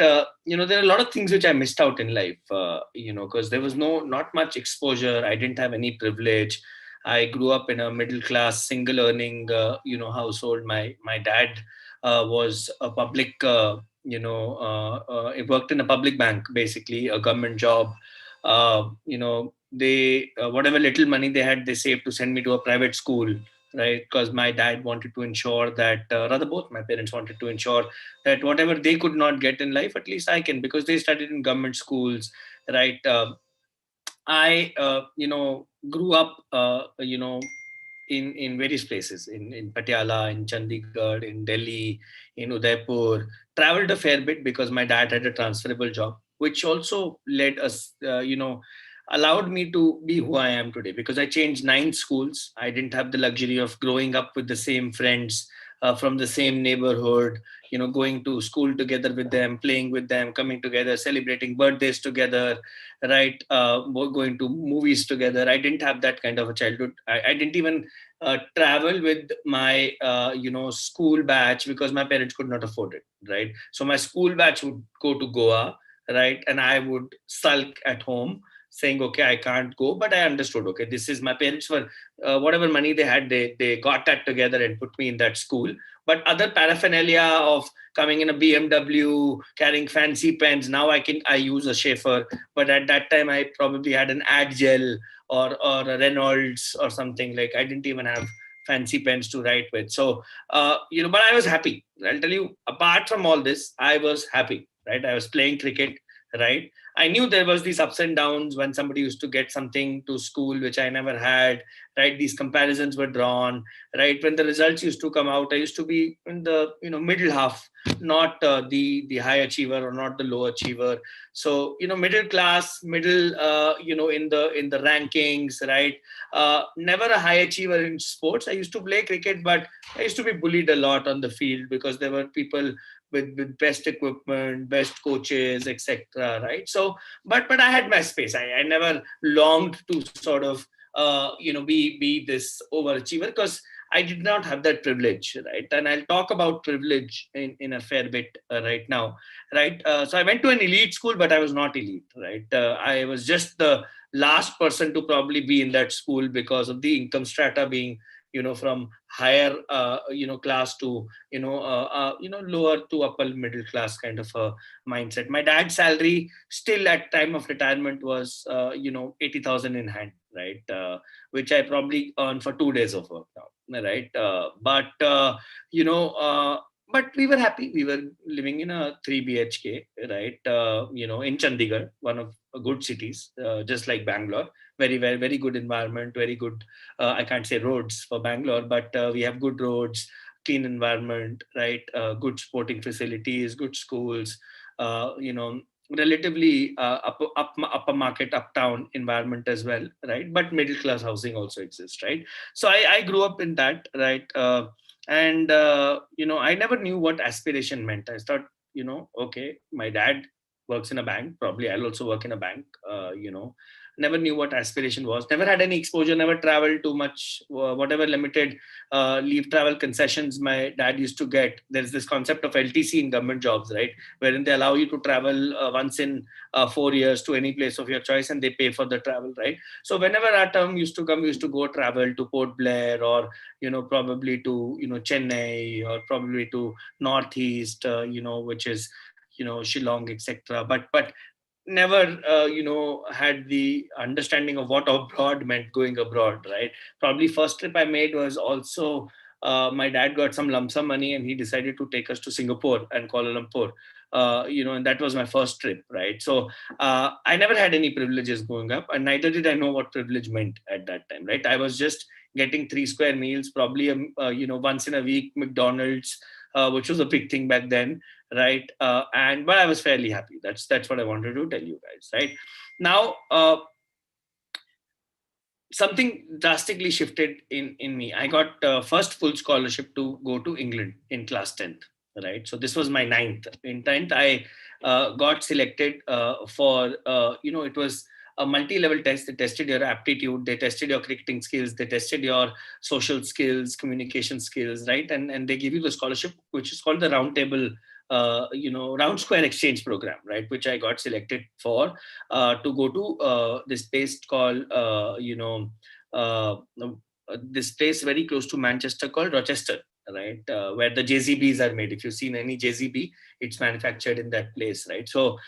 there are a lot of things which I missed out in life, because there was not much exposure. I didn't have any privilege. I grew up in a middle class, single earning, household. My dad was a public, he worked in a public bank, basically a government job. They whatever little money they had, they saved to send me to a private school, right? Because my dad wanted to ensure that, rather both my parents wanted to ensure that whatever they could not get in life, at least I can, because they studied in government schools, right? I, grew up, in various places, in Patiala, in Chandigarh, in Delhi, in Udaipur. Traveled a fair bit because my dad had a transferable job, which also led us, allowed me to be who I am today, because I changed 9 schools. I didn't have the luxury of growing up with the same friends, from the same neighborhood, going to school together with them, playing with them, coming together, celebrating birthdays together, right? Going to movies together. I didn't have that kind of a childhood. I didn't even travel with my, school batch, because my parents could not afford it, right? So my school batch would go to Goa, right? And I would sulk at home, saying, okay, I can't go. But I understood, okay, this is, my parents were, whatever money they had, they got that together and put me in that school. But other paraphernalia of coming in a BMW, carrying fancy pens, now I use a Schaefer. But at that time, I probably had an Adgel, or a Reynolds or something. Like, I didn't even have fancy pens to write with. So, but I was happy. I'll tell you, apart from all this, I was happy, right? I was playing cricket, right? I knew there was these ups and downs when somebody used to get something to school, which I never had, right? These comparisons were drawn, right? When the results used to come out, I used to be in the, middle half, not the high achiever or not the low achiever. So, middle class, middle, in the rankings, right? Never a high achiever in sports. I used to play cricket, but I used to be bullied a lot on the field, because there were people with best equipment, best coaches, etc. Right? So, but I had my space. I never longed to sort of, be this overachiever, because I did not have that privilege, right? And I'll talk about privilege in a fair bit right now, right? So I went to an elite school, but I was not elite, right? I was just the last person to probably be in that school, because of the income strata being, from higher, class to, lower to upper middle class kind of a mindset. My dad's salary still at time of retirement was, 80,000 in hand, right? Which I probably earn for 2 days of work now, right? You know, but we were happy. We were living in a 3 BHK, right? In Chandigarh, one of good cities, just like Bangalore. Very, very, very good environment, very good. I can't say roads for Bangalore, but we have good roads, clean environment, right? Good sporting facilities, good schools, relatively upper market, uptown environment as well, right? But middle class housing also exists, right? So I grew up in that, right? I never knew what aspiration meant. I thought, okay, my dad works in a bank, probably I'll also work in a bank. Never knew what aspiration was, never had any exposure, never traveled too much. Whatever limited leave travel concessions my dad used to get, there's this concept of LTC in government jobs, right? Wherein they allow you to travel once in 4 years to any place of your choice, and they pay for the travel, right? So whenever our term used to come, we used to go travel to Port Blair, or probably to Chennai, or probably to Northeast, which is Shillong, etc. But never had the understanding of what abroad meant, going abroad, right? Probably first trip I made was also, my dad got some lump sum money, and he decided to take us to Singapore and Kuala Lumpur, and that was my first trip, right? So I never had any privileges growing up, and neither did I know what privilege meant at that time, right? I was just getting 3 square meals, probably once in a week, McDonald's, which was a big thing back then, right? But I was fairly happy. That's what I wanted to tell you guys, right? Now, something drastically shifted in me. I got first full scholarship to go to England in class 10th, right? So this was my ninth. In 10th, I got selected for, it was a multi-level test. They tested your aptitude, they tested your cricketing skills, they tested your social skills, communication skills, right? And they give you the scholarship, which is called the round table round square exchange program, right, which I got selected for, to go to this place called uh, this place very close to Manchester called Rochester, right, where the JZBs are made. If you've seen any JZB, it's manufactured in that place, right? So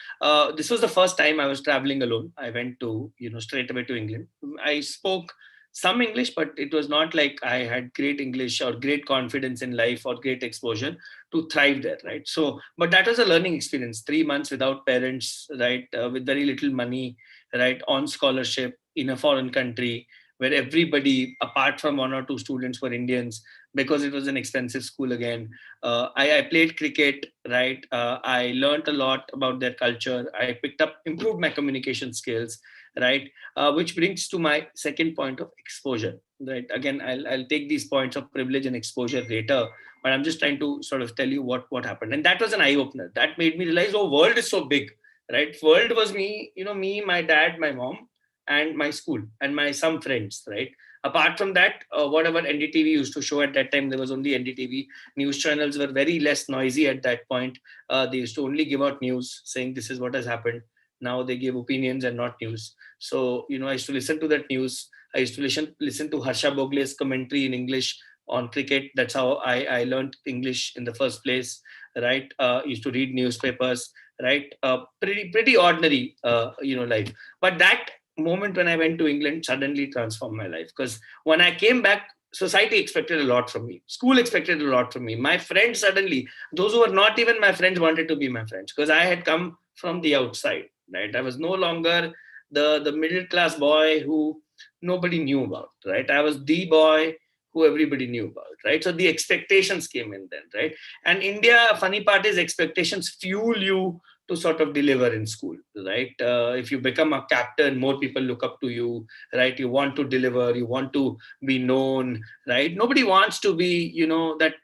this was the first time I was traveling alone. I went to, straight away to England. I spoke some English, but it was not like I had great English or great confidence in life or great exposure to thrive there, right? So, but that was a learning experience. 3 months without parents, right, with very little money, right, on scholarship in a foreign country where everybody, apart from one or two students, were Indians because it was an expensive school again. I played cricket, right? I learned a lot about their culture. I picked up, improved my communication skills, right? Which brings to my second point of exposure, right? Again, I'll take these points of privilege and exposure later, but I'm just trying to sort of tell you what happened. And that was an eye opener. That made me realize, oh, world is so big, right? World was me, me, my dad, my mom, and my school and my some friends, right? Apart from that, whatever NDTV used to show at that time, there was only NDTV. News channels were very less noisy at that point. They used to only give out news saying this is what has happened. Now they give opinions and not news. So, I used to listen to that news. I used to listen to Harsha Bogle's commentary in English on cricket. That's how I learned English in the first place, right? Used to read newspapers, right? Pretty ordinary, life. But that moment when I went to England suddenly transformed my life, because when I came back, society expected a lot from me. School expected a lot from me. My friends suddenly, those who were not even my friends, wanted to be my friends because I had come from the outside, right? I was no longer the middle class boy who nobody knew about, right? I was the boy who everybody knew about, right? So the expectations came in then, right? And India, funny part is expectations fuel you to sort of deliver in school, right? If you become a captain, more people look up to you, right? You want to deliver, you want to be known, right? Nobody wants to be, that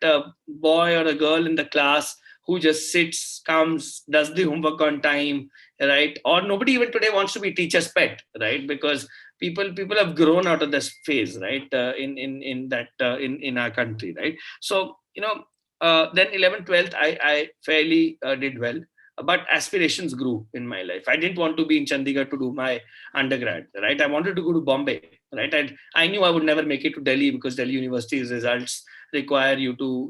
boy or a girl in the class who just sits, comes, does the homework on time, right? Or nobody even today wants to be teacher's pet, right? Because people have grown out of this phase, right? In that in our country, right? So then 11th 12th I fairly did well, but aspirations grew in my life. I didn't want to be in Chandigarh to do my undergrad, right? I wanted to go to Bombay, right? I knew I would never make it to Delhi because Delhi University's results require you to,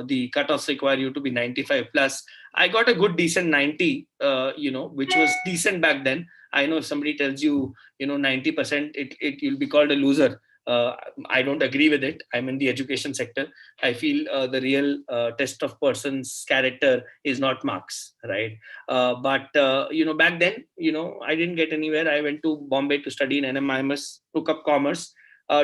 the cutoffs require you to be 95 plus. I got a good, decent 90, which was decent back then. I know if somebody tells you, 90%, you'll be called a loser. Uh, I don't agree with it. I'm in the education sector. I feel the real test of person's character is not marks, right? But back then, I didn't get anywhere. I went to Bombay to study in NMIMS, took up commerce,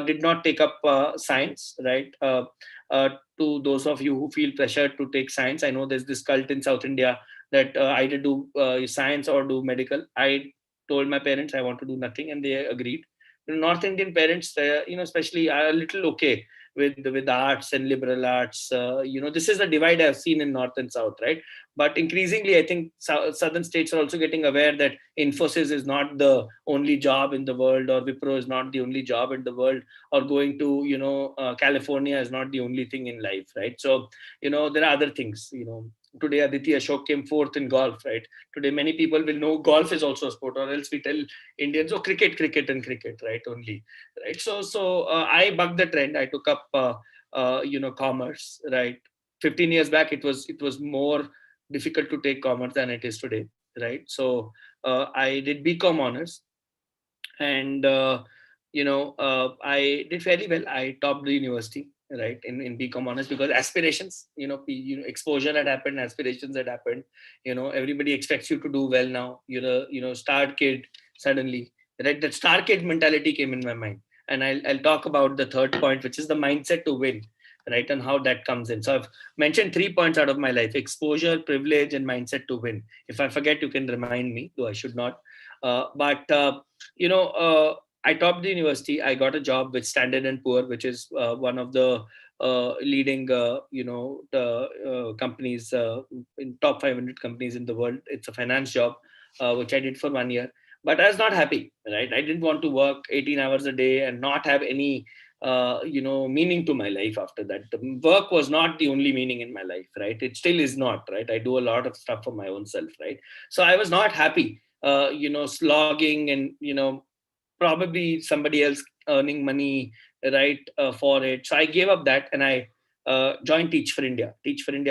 did not take up science, right? To those of you who feel pressured to take science, I know there's this cult in South India that either do science or do medical. I told my parents I want to do nothing, and they agreed. North Indian parents, especially, are a little okay with arts and liberal arts. This is the divide I've seen in North and South, right? But increasingly, I think southern states are also getting aware that Infosys is not the only job in the world, or Wipro is not the only job in the world, or going to California is not the only thing in life, right? So there are other things. Today Aditi Ashok came fourth in golf, right? Today many people will know golf is also a sport, or else we tell Indians, oh, cricket, right? Only, right? So I bucked the trend. I took up commerce, right? 15 years back, it was more difficult to take commerce than it is today, right? So I did BCom honors, and I did fairly well. I topped the university, right, in BCom honors, because aspirations, exposure had happened, aspirations had happened. Everybody expects you to do well now. You're a star kid suddenly, right? That star kid mentality came in my mind, and I'll talk about the third point, which is the mindset to win, right, and how that comes in. So I've mentioned 3 points out of my life: exposure, privilege, and mindset to win. If I forget, you can remind me, though I should not. But you know, I topped the university. I got a job with Standard and Poor, which is one of the leading, companies, in top 500 companies in the world. It's a finance job, which I did for 1 year. But I was not happy, right? I didn't want to work 18 hours a day and not have any meaning to my life after that. The work was not the only meaning in my life, right? It still is not, right? I do a lot of stuff for my own self, right? So I was not happy, slogging and, probably somebody else earning money, right, for it. So I gave up that, and I joined Teach for India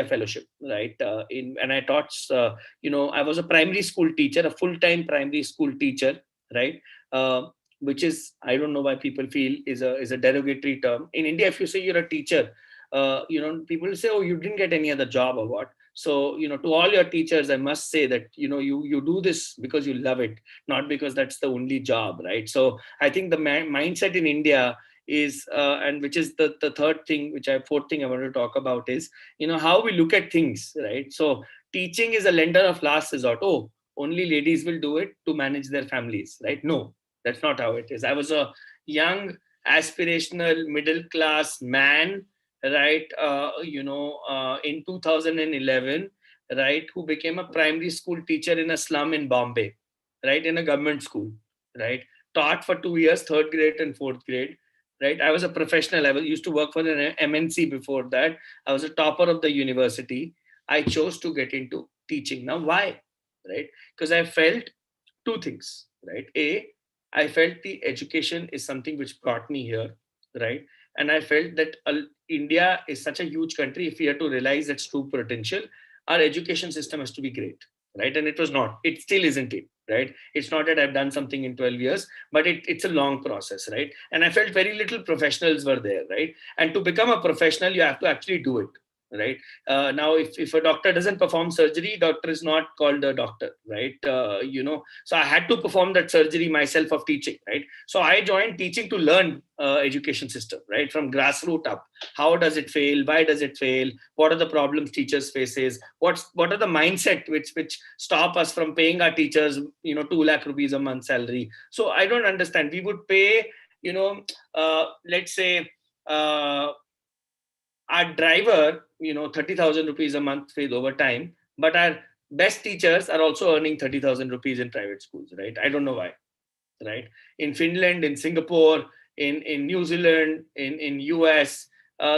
fellowship, right? And I taught, I was a primary school teacher, a full-time primary school teacher, right? Uh, which is, I don't know why people feel is a derogatory term. In India, if you say you're a teacher, people say, oh, you didn't get any other job or what. So, to all your teachers, I must say that, you do this because you love it, not because that's the only job, right? So I think the mindset in India is, and which is the third thing, fourth thing I want to talk about is, how we look at things, right? So teaching is a lender of last resort. Oh, only ladies will do it to manage their families, right? No, that's not how it is. I was a young, aspirational, middle class man, right? In 2011, right, who became a primary school teacher in a slum in Bombay, right, in a government school, right? Taught for 2 years, third grade and fourth grade, right? I was a professional. I used to work for an MNC before that. I was a topper of the university. I chose to get into teaching. Now, why? Right? Because I felt two things, right? I felt the education is something which brought me here, right? And I felt that India is such a huge country. If we are to realize its true potential, our education system has to be great, right? And it was not. It still isn't it, right? It's not that I've done something in 12 years, but it's a long process, right? And I felt very little professionals were there, right? And to become a professional, you have to actually do it, right? Now, if a doctor doesn't perform surgery, doctor is not called a doctor, right? So I had to perform that surgery myself of teaching, right? So I joined teaching to learn education system, right, from grassroots up. How does it fail? Why does it fail? What are the problems teachers faces? What are the mindset which stop us from paying our teachers 2 lakh rupees a month salary? So I don't understand. We would pay, let's say, our driver 30,000 rupees a month with overtime, but our best teachers are also earning 30,000 rupees in private schools, right? I don't know why, right? In Finland, in Singapore, in New Zealand, in US,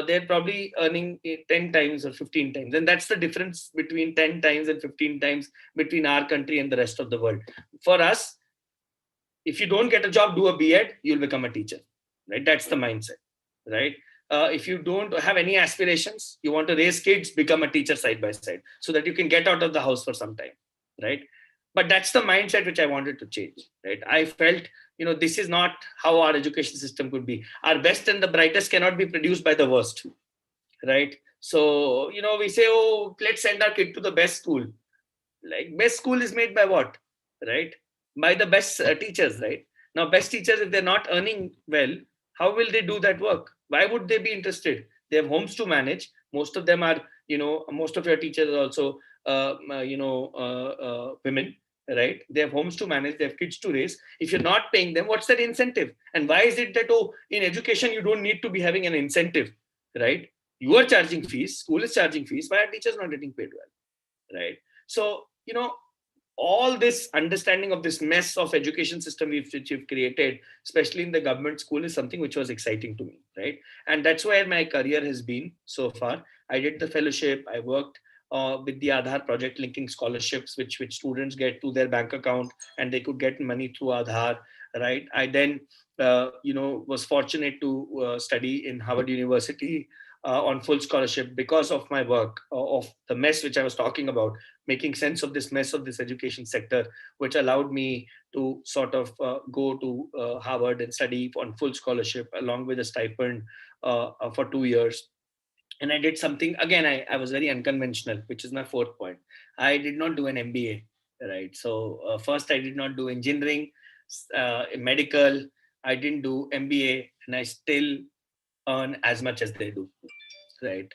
they're probably earning 10 times or 15 times. And that's the difference between 10 times and 15 times between our country and the rest of the world. For us, if you don't get a job, do a B.Ed, you'll become a teacher, right? That's the mindset, right? If you don't have any aspirations, you want to raise kids, become a teacher side by side so that you can get out of the house for some time, right? But that's the mindset which I wanted to change, right? I felt, this is not how our education system could be. Our best and the brightest cannot be produced by the worst, right? So, we say, oh, let's send our kid to the best school. Like, best school is made by what, right? By the best teachers, right? Now, best teachers, if they're not earning well, how will they do that work? Why would they be interested? They have homes to manage. Most of them are, most of your teachers are also women, right? They have homes to manage, they have kids to raise. If you're not paying them, what's that incentive? And why is it that, oh, in education you don't need to be having an incentive, right? You are charging fees, school is charging fees, why are teachers not getting paid well, right? So, all this understanding of this mess of education system which we've created, especially in the government school, is something which was exciting to me, right? And that's where my career has been so far. I did the fellowship. I worked with the Aadhaar project linking scholarships, which students get to their bank account, and they could get money through Aadhaar, right? I then, was fortunate to study in Harvard University on full scholarship because of my work, of the mess which I was talking about, making sense of this mess of this education sector, which allowed me to sort of go to Harvard and study on full scholarship along with a stipend for 2 years. And I did something, again, I was very unconventional, which is my fourth point. I did not do an MBA, right? So first I did not do engineering, medical. I didn't do MBA, and I still earn as much as they do, right?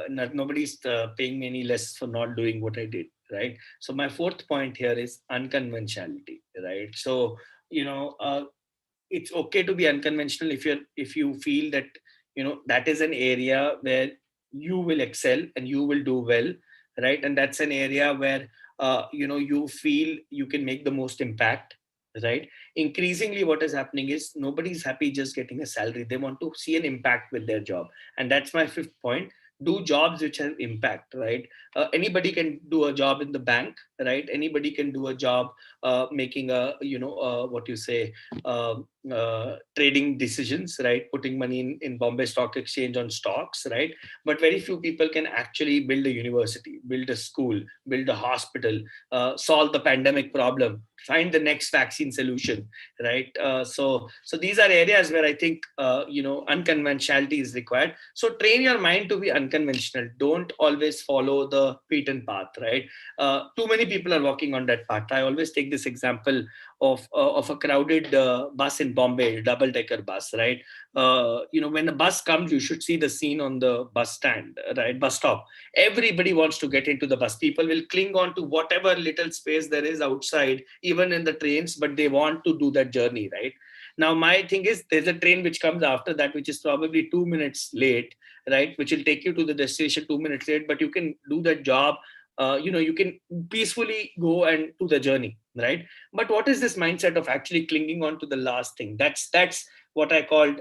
Nobody's paying me any less for not doing what I did, right? So my fourth point here is unconventionality, right? So, it's okay to be unconventional if you feel that, that is an area where you will excel and you will do well, right? And that's an area where, you feel you can make the most impact, right? Increasingly, what is happening is nobody's happy just getting a salary. They want to see an impact with their job. And that's my fifth point. Do jobs which have impact, right? Anybody can do a job in the bank, right? Anybody can do a job making a, what you say, trading decisions, right? Putting money in Bombay Stock Exchange on stocks, right? But very few people can actually build a university, build a school, build a hospital, solve the pandemic problem, find the next vaccine solution, right? So these are areas where I think unconventionality is required. So train your mind to be unconventional. Don't always follow the beaten path, right? Too many people are walking on that path. I always take this example of a crowded bus in Bombay, double decker bus, right? When the bus comes, you should see the scene on the bus stand, right? Bus stop. Everybody wants to get into the bus. People will cling on to whatever little space there is outside, even in the trains, but they want to do that journey, right? Now, my thing is, there's a train which comes after that, which is probably 2 minutes late, right? Which will take you to the destination 2 minutes late, but you can do that job. You can peacefully go and do the journey, right? But what is this mindset of actually clinging on to the last thing? That's what I called,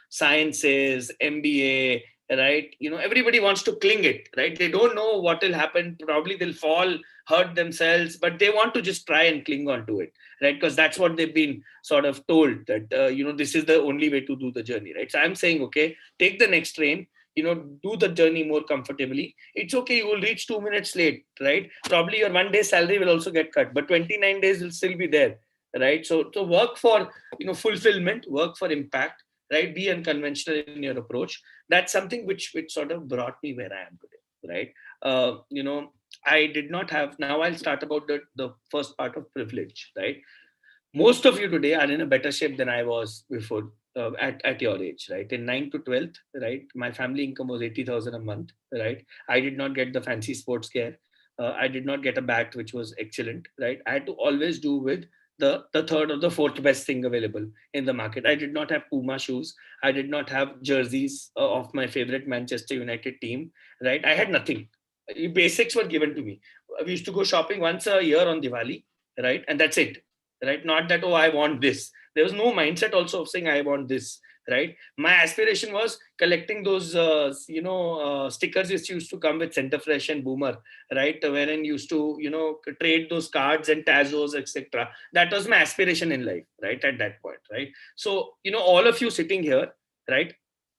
sciences, MBA, right? Everybody wants to cling it, right? They don't know what will happen. Probably they'll fall, hurt themselves, but they want to just try and cling on to it, right? Because that's what they've been sort of told, that this is the only way to do the journey, right? So I'm saying, okay, take the next train, do the journey more comfortably. It's okay, you will reach 2 minutes late, right? Probably your 1 day salary will also get cut, but 29 days will still be there, right? So work for fulfillment, work for impact, right? Be unconventional in your approach. That's something which sort of brought me where I am today, right? I did not have. Now I'll start about the first part of privilege, right? Most of you today are in a better shape than I was before, at your age, right? In 9 to 12th, right? My family income was 80,000 a month, right? I did not get the fancy sports gear. I did not get a bat, which was excellent, right? I had to always do with the third or the fourth best thing available in the market. I did not have Puma shoes. I did not have jerseys of my favorite Manchester United team, right? I had nothing. Basics were given to me. We used to go shopping once a year on Diwali, right? And that's it, right? Not that, oh, I want this. There was no mindset also of saying I want this, right? My aspiration was collecting those stickers which used to come with Center Fresh and Boomer, right? Wherein used to trade those cards and tazos, etc. That was my aspiration in life, right? At that point, right? So all of you sitting here, right?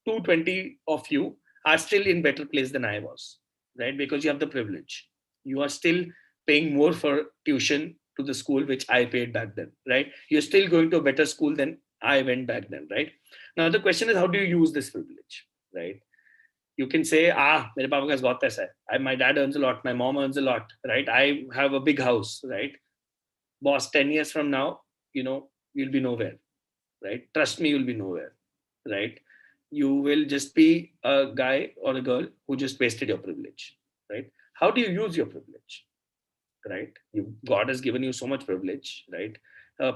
220 of you are still in better place than I was, right? Because you have the privilege. You are still paying more for tuition to the school which I paid back then, right? You're still going to a better school than I went back then, right? Now the question is, how do you use this privilege, right? You can say, mere papa ka bahut paisa hai. My dad earns a lot, my mom earns a lot, right? I have a big house, right? Boss, 10 years from now, you'll be nowhere, right? Trust me, you'll be nowhere, right? You will just be a guy or a girl who just wasted your privilege, right? How do you use your privilege? Right? God has given you so much privilege, right?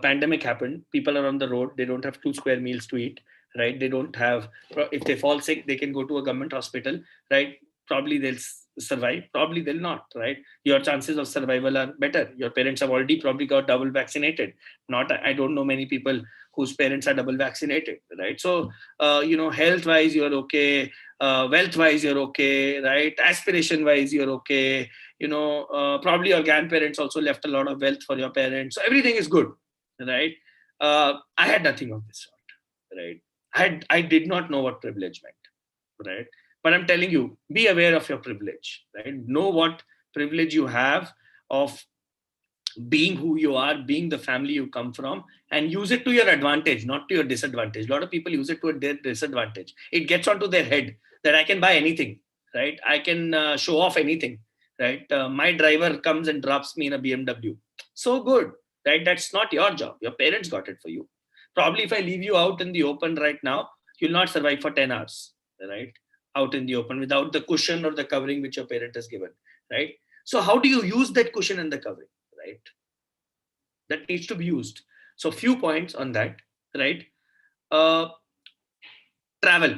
Pandemic happened, people are on the road, they don't have 2 square meals to eat, right? They don't have, if they fall sick, they can go to a government hospital, right? Probably they'll survive, probably they'll not, right? Your chances of survival are better. Your parents have already probably got double vaccinated. Not, I don't know many people whose parents are double vaccinated, right? So health wise you're okay, wealth wise you're okay, right? Aspiration wise you're okay. Probably your grandparents also left a lot of wealth for your parents, so everything is good, right? I had nothing of this sort, right? I did not know what privilege meant, right? But I'm telling you, be aware of your privilege, right? Know what privilege you have of being who you are, being the family you come from, and use it to your advantage, not to your disadvantage. A lot of people use it to their disadvantage. It gets onto their head that I can buy anything, right? I can show off anything, right? My driver comes and drops me in a BMW. So good, right? That's not your job. Your parents got it for you. Probably if I leave you out in the open right now, you'll not survive for 10 hours, right? Out in the open without the cushion or the covering which your parent has given, right? So how do you use that cushion and the covering, right? That needs to be used. So few points on that, right? uh, Travel,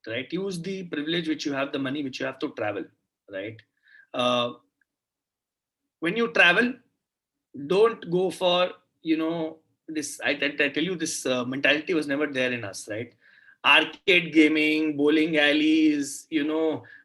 right? Use the privilege which you have, the money which you have to travel, right? uh, when you travel, don't go for I tell you, this mentality was never there in us, right? Arcade gaming, bowling alleys,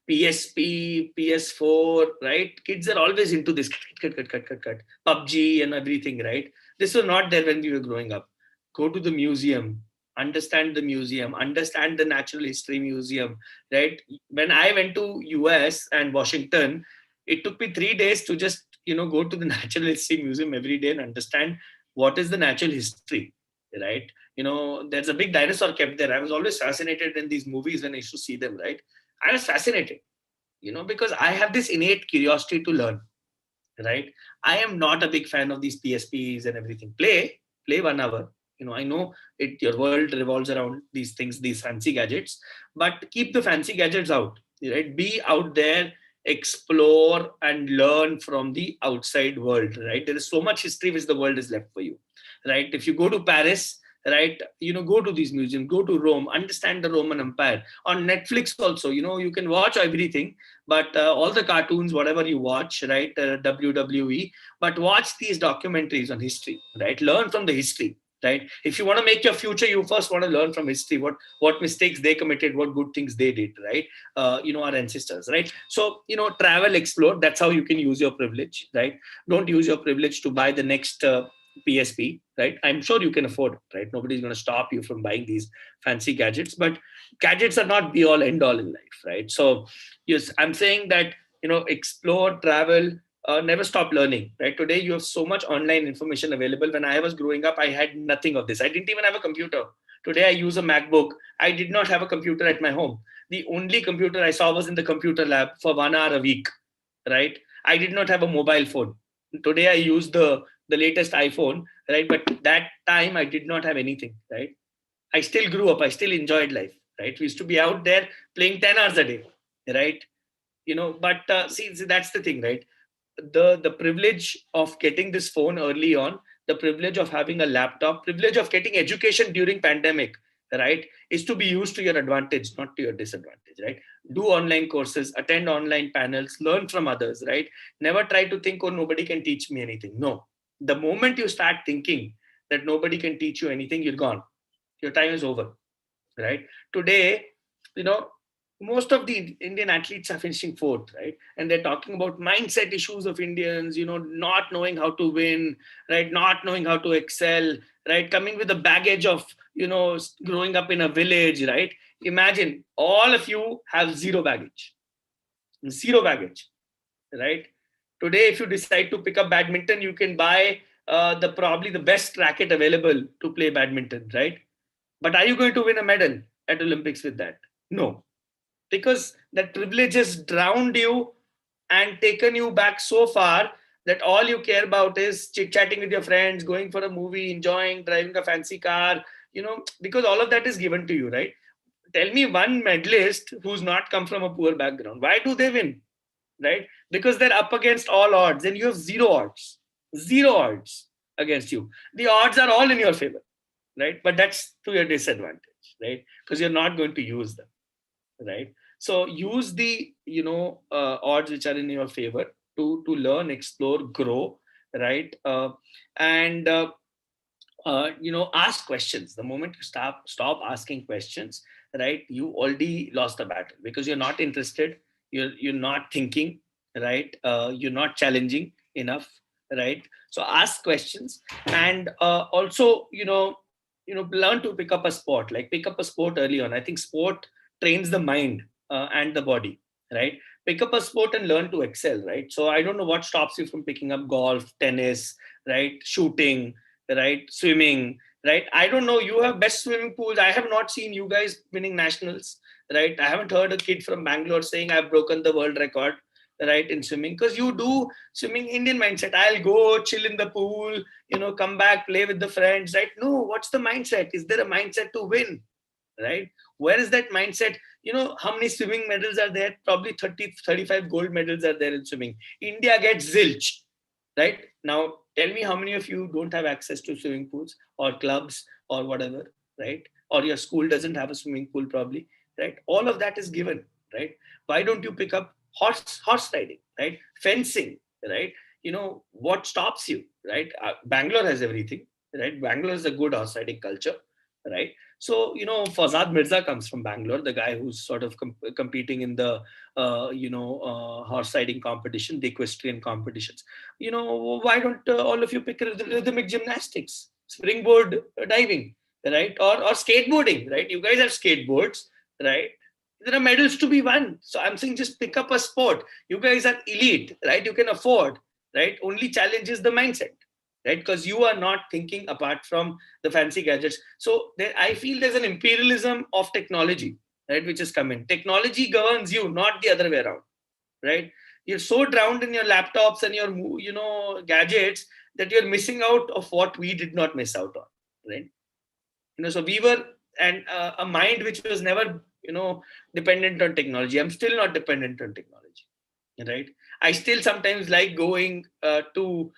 PSP, PS4, right? Kids are always into this cut, PUBG and everything, right? This was not there when we were growing up. Go to the museum, understand the museum, understand the natural history museum, right? When I went to US and Washington, it took me 3 days to just go to the natural history museum every day and understand what is the natural history, right? There's a big dinosaur kept there. I was always fascinated in these movies when I used to see them, right? I was fascinated, because I have this innate curiosity to learn, right? I am not a big fan of these PSPs and everything. Play 1 hour. I know it. Your world revolves around these things, these fancy gadgets, but keep the fancy gadgets out. Right? Be out there, explore and learn from the outside world. Right? There is so much history which the world is left for you. Right? If you go to Paris, right, go to these museums, go to Rome, understand the Roman Empire. On Netflix also, you can watch everything, but all the cartoons, whatever you watch, right, WWE, but watch these documentaries on history, right? Learn from the history, right? If you want to make your future, you first want to learn from history, what mistakes they committed, what good things they did, right? Our ancestors, right? So travel, explore. That's how you can use your privilege, right? Don't use your privilege to buy the next PSP, right? I'm sure you can afford it, right? Nobody's going to stop you from buying these fancy gadgets, but gadgets are not be all end all in life, right? So yes, I'm saying that explore, travel, never stop learning, right? Today you have so much online information available. When I was growing up, I had nothing of this. I didn't even have a computer. Today I use a MacBook. I did not have a computer at my home. The only computer I saw was in the computer lab for 1 hour a week, right? I did not have a mobile phone. Today I use the latest iPhone, right? But that time I did not have anything, right? I still grew up. I still enjoyed life, right? We used to be out there playing 10 hours a day, right? But see, that's the thing, right? The privilege of getting this phone early on, the privilege of having a laptop, privilege of getting education during pandemic, right, is to be used to your advantage, not to your disadvantage, right? Do online courses, attend online panels, learn from others, right? Never try to think, oh, nobody can teach me anything. No, the moment you start thinking that nobody can teach you anything, you're gone. Your time is over, right? Today, you know, most of the Indian athletes are finishing fourth, right? And they're talking about mindset issues of Indians, not knowing how to win, right? Not knowing how to excel, right? Coming with the baggage of, growing up in a village, right? Imagine all of you have zero baggage, right? Today, if you decide to pick up badminton, you can buy the probably the best racket available to play badminton, right? But are you going to win a medal at Olympics with that? No, because that privilege has drowned you and taken you back so far that all you care about is chit chatting with your friends, going for a movie, enjoying, driving a fancy car, because all of that is given to you, right? Tell me one medalist who's not come from a poor background. Why do they win? Right? Because they're up against all odds and you have zero odds against you. The odds are all in your favor, right? But that's to your disadvantage, right? Because you're not going to use them, right? So use the odds which are in your favor to learn, explore, grow, right? And ask questions. The moment you stop asking questions, right, you already lost the battle because you're not interested, you're not thinking, right? You're not challenging enough, right? So ask questions. And also learn to pick up a sport, like pick up a sport early on. I think sport trains the mind and the body, right? Pick up a sport and learn to excel, right? So I don't know what stops you from picking up golf, tennis, right, shooting, right, swimming, right? I don't know, you have best swimming pools. I have not seen you guys winning nationals, right? I haven't heard a kid from Bangalore saying I've broken the world record, right, in swimming. Because you do swimming Indian mindset, I'll go chill in the pool, come back, play with the friends, right? No, what's the mindset? Is there a mindset to win, right? Where is that mindset? How many swimming medals are there? Probably 30, 35 gold medals are there in swimming. India gets zilch, right? Now tell me how many of you don't have access to swimming pools or clubs or whatever, right? Or your school doesn't have a swimming pool probably, right? All of that is given, right? Why don't you pick up horse riding, right? Fencing, right? what stops you, right? Bangalore has everything, right? Bangalore is a good horse riding culture, right? So, Fazad Mirza comes from Bangalore, the guy who's sort of competing in the, horse riding competition, the equestrian competitions. Why don't all of you pick rhythmic gymnastics, springboard diving, right? Or skateboarding, right? You guys have skateboards, right? There are medals to be won. So I'm saying just pick up a sport. You guys are elite, right? You can afford, right? Only challenge is the mindset, right? Because you are not thinking apart from the fancy gadgets. So I feel there's an imperialism of technology, right? Which is coming. Technology governs you, not the other way around, right? You're so drowned in your laptops and your, gadgets that you're missing out of what we did not miss out on, right? So we were, and a mind which was never, dependent on technology. I'm still not dependent on technology, right? I still sometimes like going to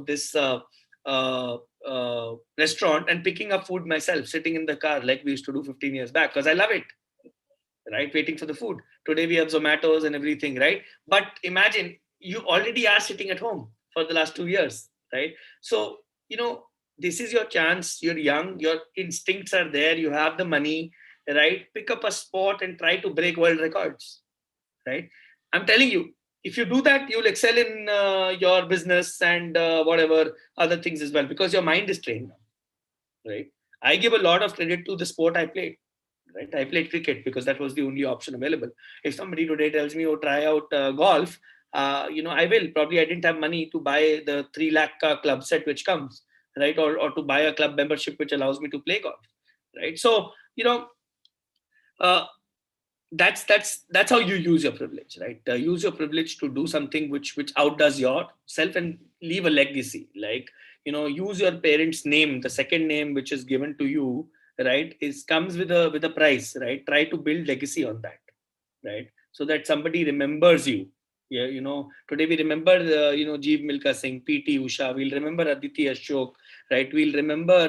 this restaurant and picking up food myself, sitting in the car like we used to do 15 years back, because I love it, right? Waiting for the food. Today we have Zomatos and everything, right? But imagine you already are sitting at home for the last 2 years, right? So, this is your chance. You're young, your instincts are there, you have the money, right? Pick up a sport and try to break world records, right? I'm telling you, if you do that, you'll excel in your business and whatever other things as well, because your mind is trained now, right? I give a lot of credit to the sport I played, right? I played cricket because that was the only option available. If somebody today tells me, oh, try out golf, I will. Probably I didn't have money to buy the 3 lakh club set which comes, right? Or to buy a club membership which allows me to play golf, right? So, uh, that's how you use your privilege, right? Use your privilege to do something which outdoes yourself and leave a legacy. Like, use your parents' name, the second name which is given to you, right, is comes with a price, right? Try to build legacy on that, right? So that somebody remembers you. Yeah, today we remember Jeev Milka Singh, PT Usha. We'll remember Aditi Ashok, right? We'll remember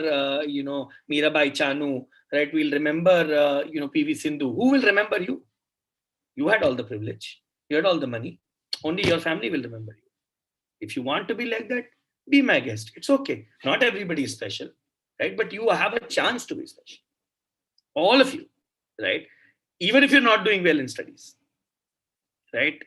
Mirabai Chanu, right? We'll remember PV Sindhu. Who will remember you? You had all the privilege, you had all the money. Only your family will remember you. If you want to be like that, be my guest. It's okay. Not everybody is special, right? But you have a chance to be special, all of you, right? Even if you're not doing well in studies, right?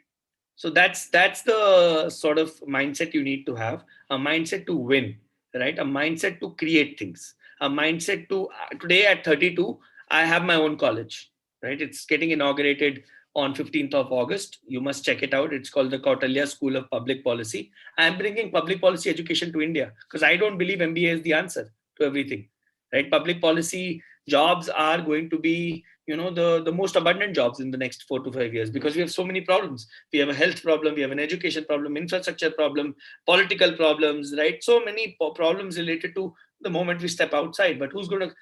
So that's the sort of mindset you need to have. A mindset to win, right? A mindset to create things, a mindset to today at 32 I have my own college, right? It's getting inaugurated on 15th of August. You must check it out. It's called the Kautilya School of Public Policy. I'm bringing public policy education to India because I don't believe MBA is the answer to everything, right? Public policy jobs are going to be the most abundant jobs in the next 4 to 5 years, because we have so many problems. We have a health problem, we have an education problem, infrastructure problem, political problems, right? So many problems related to the moment we step outside. But who's going to,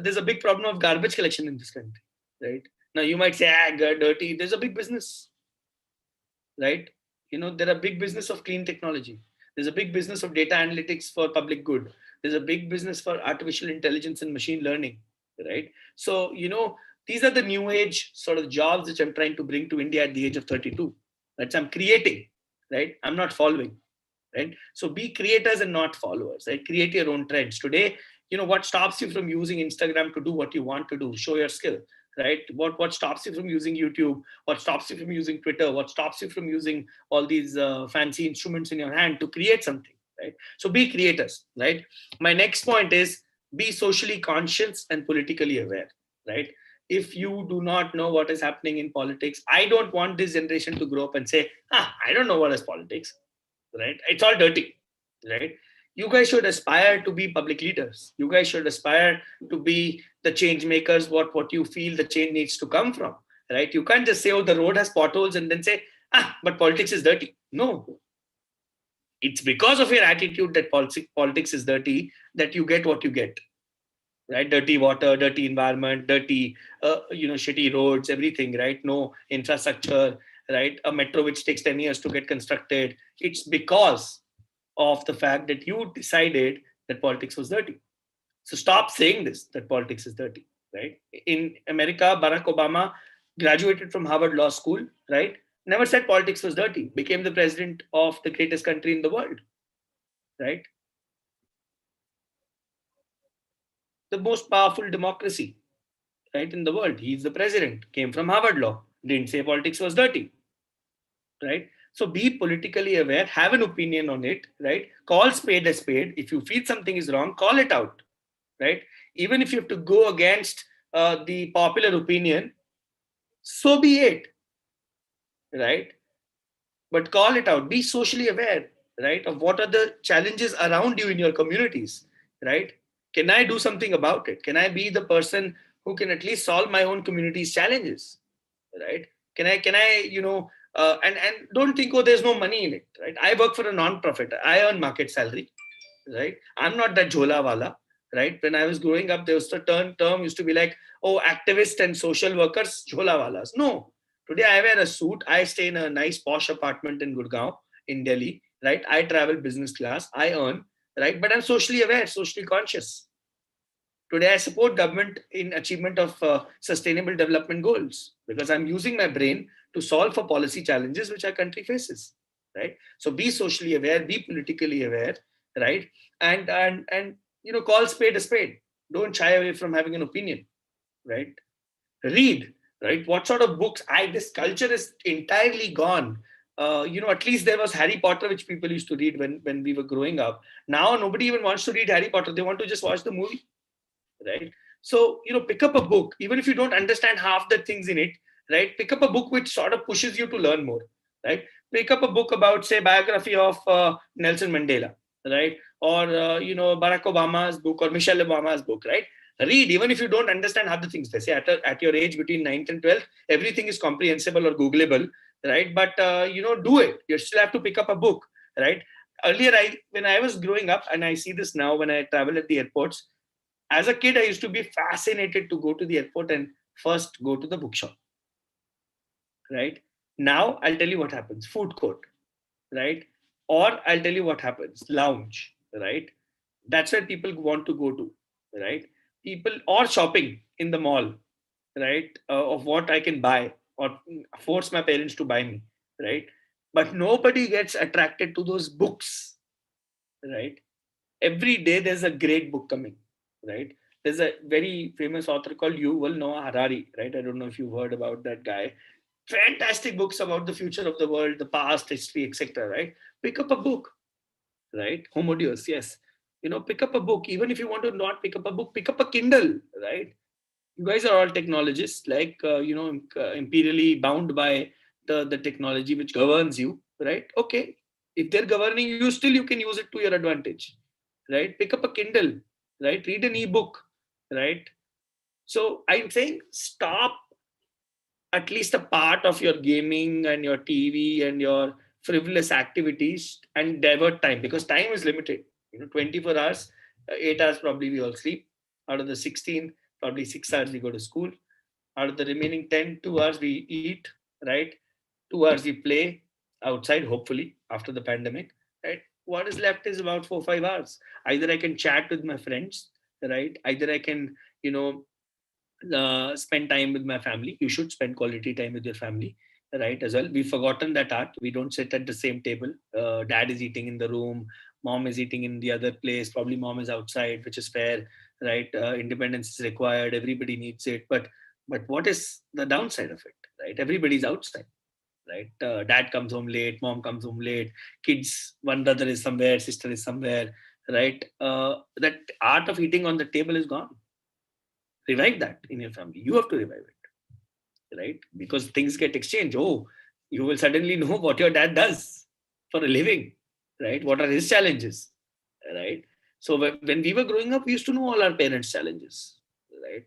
there's a big problem of garbage collection in this country, right? Now you might say, dirty. There's a big business, right? There are big business of clean technology. There's a big business of data analytics for public good. There's a big business for artificial intelligence and machine learning, right? So, these are the new age sort of jobs which I'm trying to bring to India at the age of 32. Right? So I'm creating, right? I'm not following, right? So be creators and not followers, right? Create your own trends. Today, what stops you from using Instagram to do what you want to do? Show your skill, right? What stops you from using YouTube? What stops you from using Twitter? What stops you from using all these fancy instruments in your hand to create something, right? So be creators, right? My next point is be socially conscious and politically aware, right? If you do not know what is happening in politics, I don't want this generation to grow up and say, I don't know what is politics, right? It's all dirty, right? You guys should aspire to be public leaders. You guys should aspire to be the change makers, what you feel the change needs to come from, right? You can't just say, oh, the road has potholes and then say, but politics is dirty. No, it's because of your attitude that politics is dirty that you get what you get, right? Dirty water, dirty environment, dirty, shitty roads, everything, right? No infrastructure, right? A metro which takes 10 years to get constructed. It's because of the fact that you decided that politics was dirty. So stop saying this, that politics is dirty, right? In America, Barack Obama graduated from Harvard Law School, right? Never said politics was dirty. Became the president of the greatest country in the world, right? The most powerful democracy, right, in the world. He's the president. Came from Harvard Law. Didn't say politics was dirty, right? So be politically aware, have an opinion on it, right? Call spade a spade. If you feel something is wrong, call it out, right? Even if you have to go against the popular opinion, so be it, right? But call it out. Be socially aware, right, of what are the challenges around you in your communities, right? Can I do something about it? Can I be the person who can at least solve my own community's challenges, right? Can I and don't think, oh, there's no money in it, right? I work for a non-profit. I earn market salary, right? I'm not that jhola wala, right? When I was growing up, there was a term used to be like, oh, activists and social workers, jhola walas. No, today I wear a suit. I stay in a nice posh apartment in Gurgaon, in Delhi, right? I travel business class. I earn, right? But I'm socially aware, socially conscious. Today, I support government in achievement of sustainable development goals because I'm using my brain to solve for policy challenges which our country faces. Right. So be socially aware, be politically aware, right? And call spade a spade. Don't shy away from having an opinion, right? Read, right? What sort of books? This culture is entirely gone. At least there was Harry Potter, which people used to read when we were growing up. Now nobody even wants to read Harry Potter. They want to just watch the movie, right? So pick up a book, even if you don't understand half the things in it, right? Pick up a book which sort of pushes you to learn more, right? Pick up a book about, say, biography of Nelson Mandela, right? Or Barack Obama's book or Michelle Obama's book, right? Read, even if you don't understand half the things. They say at your age between 9th and 12th, everything is comprehensible or googleable, right? But do it. You still have to pick up a book, right? Earlier, when I was growing up, and I see this now when I travel at the airports, as a kid, I used to be fascinated to go to the airport and first go to the bookshop, right? Now I'll tell you what happens: food court, right? Or I'll tell you what happens: lounge, right? That's where people want to go to, right? People, or shopping in the mall, right? Of what I can buy or force my parents to buy me, right? But nobody gets attracted to those books, right? Every day there's a great book coming, right? There's a very famous author called Yuval Noah Harari, right? I don't know if you've heard about that guy. Fantastic books about the future of the world, the past, history, etc., right? Pick up a book, right? Homo Deus, yes. Pick up a book. Even if you want to not pick up a book, pick up a Kindle, right? You guys are all technologists, like imperially bound by the technology which governs you, right? Okay, if they're governing you, still you can use it to your advantage, right? Pick up a Kindle, right? Read an ebook, right? So I'm saying, stop at least a part of your gaming and your TV and your frivolous activities and divert time, because time is limited. 24 hours, 8 hours probably we all sleep. Out of the 16, probably 6 hours we go to school. Out of the remaining 10, 2 hours we eat, right? 2 hours we play outside, hopefully, after the pandemic, right? What is left is about 4, 5 hours. Either I can chat with my friends, right? Either I can, you know, spend time with my family. You should spend quality time with your family, right? As well, we've forgotten that art. We don't sit at the same table. Dad is eating in the room, mom is eating in the other place, probably mom is outside, which is fair, right? Independence is required, everybody needs it, but what is the downside of it, right? Everybody's outside, right? Dad comes home late, mom comes home late, kids, one brother is somewhere, sister is somewhere, right? That art of eating on the table is gone. Revive that in your family. You have to revive it, right? Because things get exchanged. Oh, you will suddenly know what your dad does for a living, right? What are his challenges, right? So when we were growing up, we used to know all our parents' challenges, right?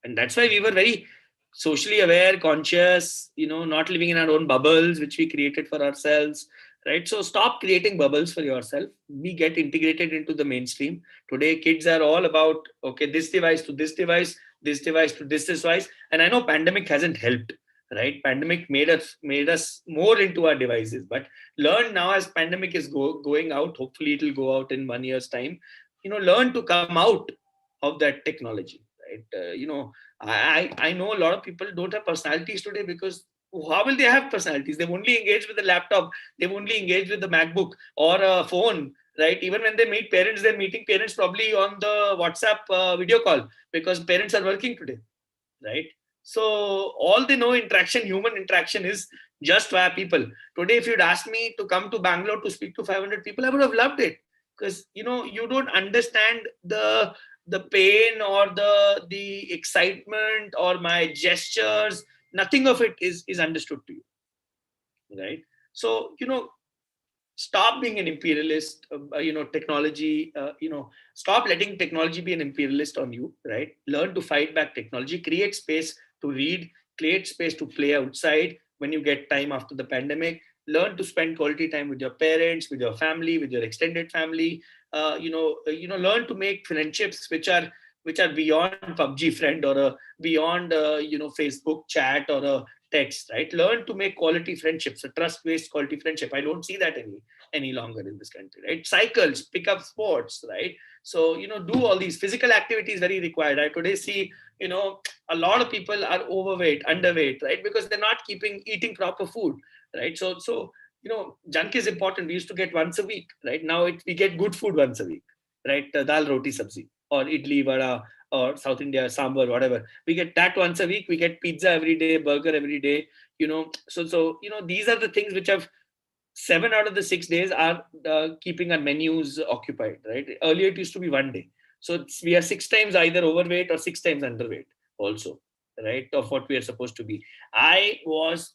And that's why we were very socially aware, conscious, not living in our own bubbles, which we created for ourselves, right? So stop creating bubbles for yourself. We get integrated into the mainstream. Today, kids are all about, okay, this device to this device to this device. And I know pandemic hasn't helped, right? Pandemic made us more into our devices, but learn now, as pandemic is going out, hopefully it will go out in 1 year's time, learn to come out of that technology, right? I know a lot of people don't have personalities today because how will they have personalities? They've only engaged with the laptop, they've only engaged with the MacBook or a phone, right? Even when they meet parents, they're meeting parents probably on the WhatsApp video call, because parents are working today, right? So all they know interaction, human interaction, is just via people. Today, if you'd asked me to come to Bangalore to speak to 500 people, I would have loved it, because you don't understand the pain or the excitement or my gestures. Nothing of it is understood to you, right? So stop being an imperialist. Technology, stop letting technology be an imperialist on you, right? Learn to fight back technology, create space to read, create space to play outside when you get time after the pandemic. Learn to spend quality time with your parents, with your family, with your extended family. Learn to make friendships which are beyond PUBG friend, or a beyond Facebook chat, or a text, right? Learn to make quality friendships, a trust-based quality friendship. I don't see that any longer in this country, right? Cycles, pick up sports, right? So do all these physical activities, very required. I today see a lot of people are overweight, underweight, right? Because they're not eating proper food, right? So junk is important. We used to get once a week, right? Now we get good food once a week, right? Dal roti sabzi, or idli vada, or South India sambar, whatever. We get that once a week. We get pizza every day, burger every day. So these are the things which have 7 out of the 6 days are keeping our menus occupied, right? Earlier it used to be one day. So we are 6 times either overweight or 6 times underweight also, right? Of what we are supposed to be. I was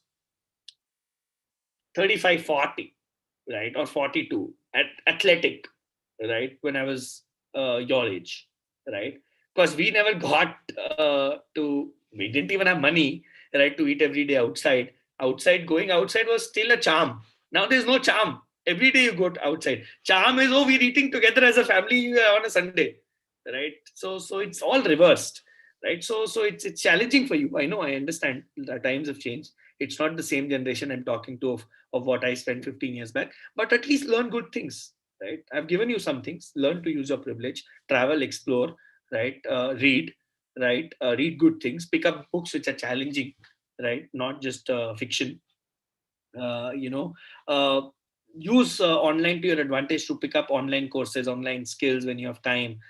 35, 40, right? Or 42 at athletic, right? When I was your age, right? Because we never got we didn't even have money, right? To eat every day outside. Going outside was still a charm. Now there's no charm. Every day you go outside. Charm is, oh, we're eating together as a family on a Sunday, right? So it's all reversed, right? So it's challenging for you. I know, I understand. The times have changed. It's not the same generation I'm talking to of what I spent 15 years back, but at least learn good things, right? I've given you some things. Learn to use your privilege, travel, explore, right? Read, right? Read good things, pick up books which are challenging, right? Not just fiction. uh, you know uh, Use online to your advantage to pick up online courses, online skills when you have time.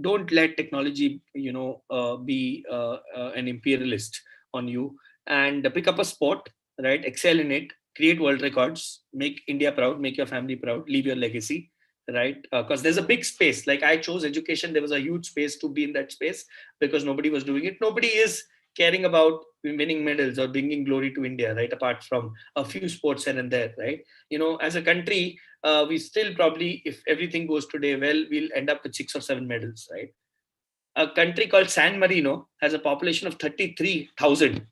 Don't let technology be an imperialist on you. And pick up a sport, right? Excel in it, create world records, make India proud, make your family proud, leave your legacy, right? Because there's a big space. Like, I chose education, there was a huge space to be in that space, because nobody was doing it. Nobody is caring about winning medals or bringing glory to India, right? Apart from a few sports here and there, right? As a country, we still probably, if everything goes today well, we'll end up with 6 or 7 medals, right? A country called San Marino has a population of 33,000,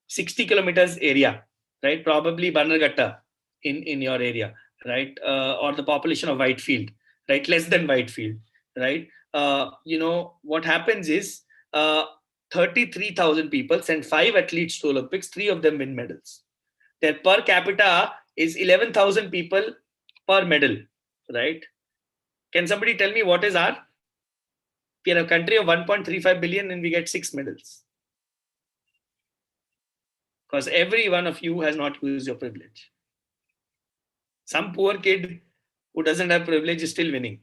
60 kilometers area, right? Probably Bannerghatta in your area, right? Or the population of Whitefield, right? Less than Whitefield, right? What happens is, uh, 33,000 people send 5 athletes to Olympics, 3 of them win medals. Their per capita is 11,000 people per medal, right? Can somebody tell me what is our? We are a country of 1.35 billion and we get 6 medals. Because every one of you has not used your privilege. Some poor kid who doesn't have privilege is still winning,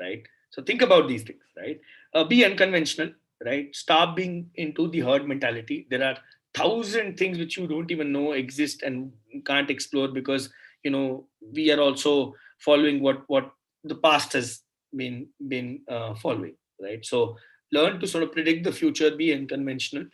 right? So think about these things, right? Be unconventional, right? Stop being into the herd mentality. There are thousand things which you don't even know exist and can't explore, because we are also following what the past has been following, right? So learn to sort of predict the future, be unconventional,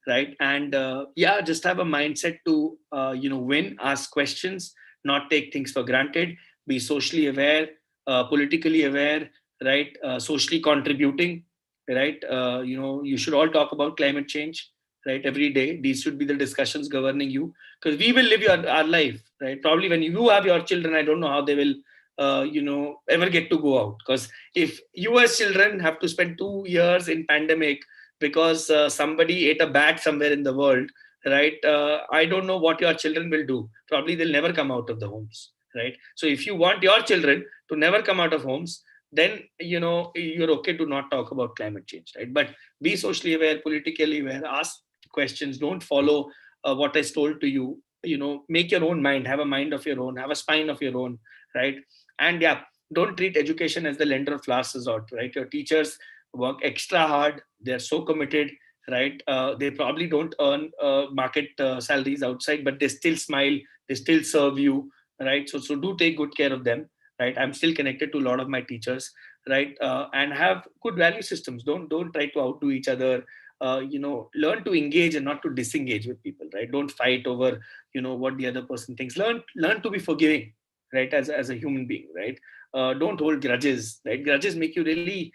right? And yeah, just have a mindset to win, ask questions, not take things for granted, be socially aware, politically aware, right? Socially contributing, right? You should all talk about climate change, right? Every day, these should be the discussions governing you, because we will live our life, right? Probably when you have your children, I don't know how they will, ever get to go out. Because if you as children have to spend 2 years in pandemic because somebody ate a bat somewhere in the world, right? I don't know what your children will do. Probably they'll never come out of the homes, right? So if you want your children to never come out of homes, then you're okay to not talk about climate change, right? But be socially aware, politically aware, ask questions. Don't follow what is told to you. Make your own mind, have a mind of your own, have a spine of your own, right? And yeah, don't treat education as the lender of last resort, right? Your teachers work extra hard, they're so committed, right? They probably don't earn market salaries outside, but they still smile, they still serve you, right? So do take good care of them, right? I'm still connected to a lot of my teachers, right? And have good value systems. Don't try to outdo each other. Learn to engage and not to disengage with people, right? Don't fight over what the other person thinks. Learn to be forgiving, right? As a human being, right? Don't hold grudges, right? Grudges make you really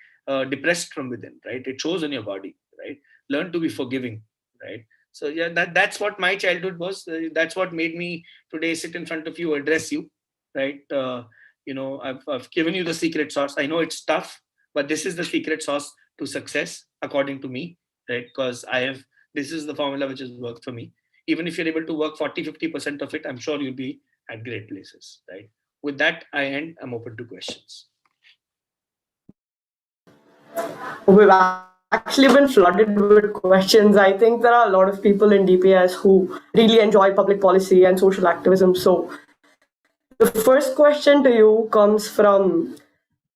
depressed from within, right? It shows on your body, right? Learn to be forgiving, right? So yeah, that's what my childhood was. That's what made me today sit in front of you, address you, right? I've given you the secret sauce. I know it's tough, but this is the secret sauce to success, according to me, right? Because this is the formula which has worked for me. Even if you're able to work 40-50% of it, I'm sure you'll be at great places, right? With that, I'm open to questions. We've actually been flooded with questions. I think there are a lot of people in DPS who really enjoy public policy and social activism. So the first question to you comes from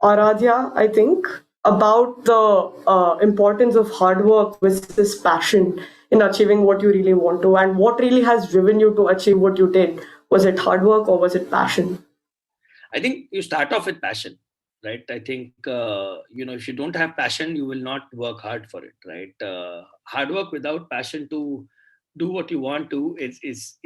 Aradhya, I think, about the importance of hard work versus passion in achieving what you really want to, and what really has driven you to achieve what you did. Was it hard work or was it passion? I think you start off with passion, right? I think if you don't have passion, you will not work hard for it, right? Hard work without passion to do what you want to is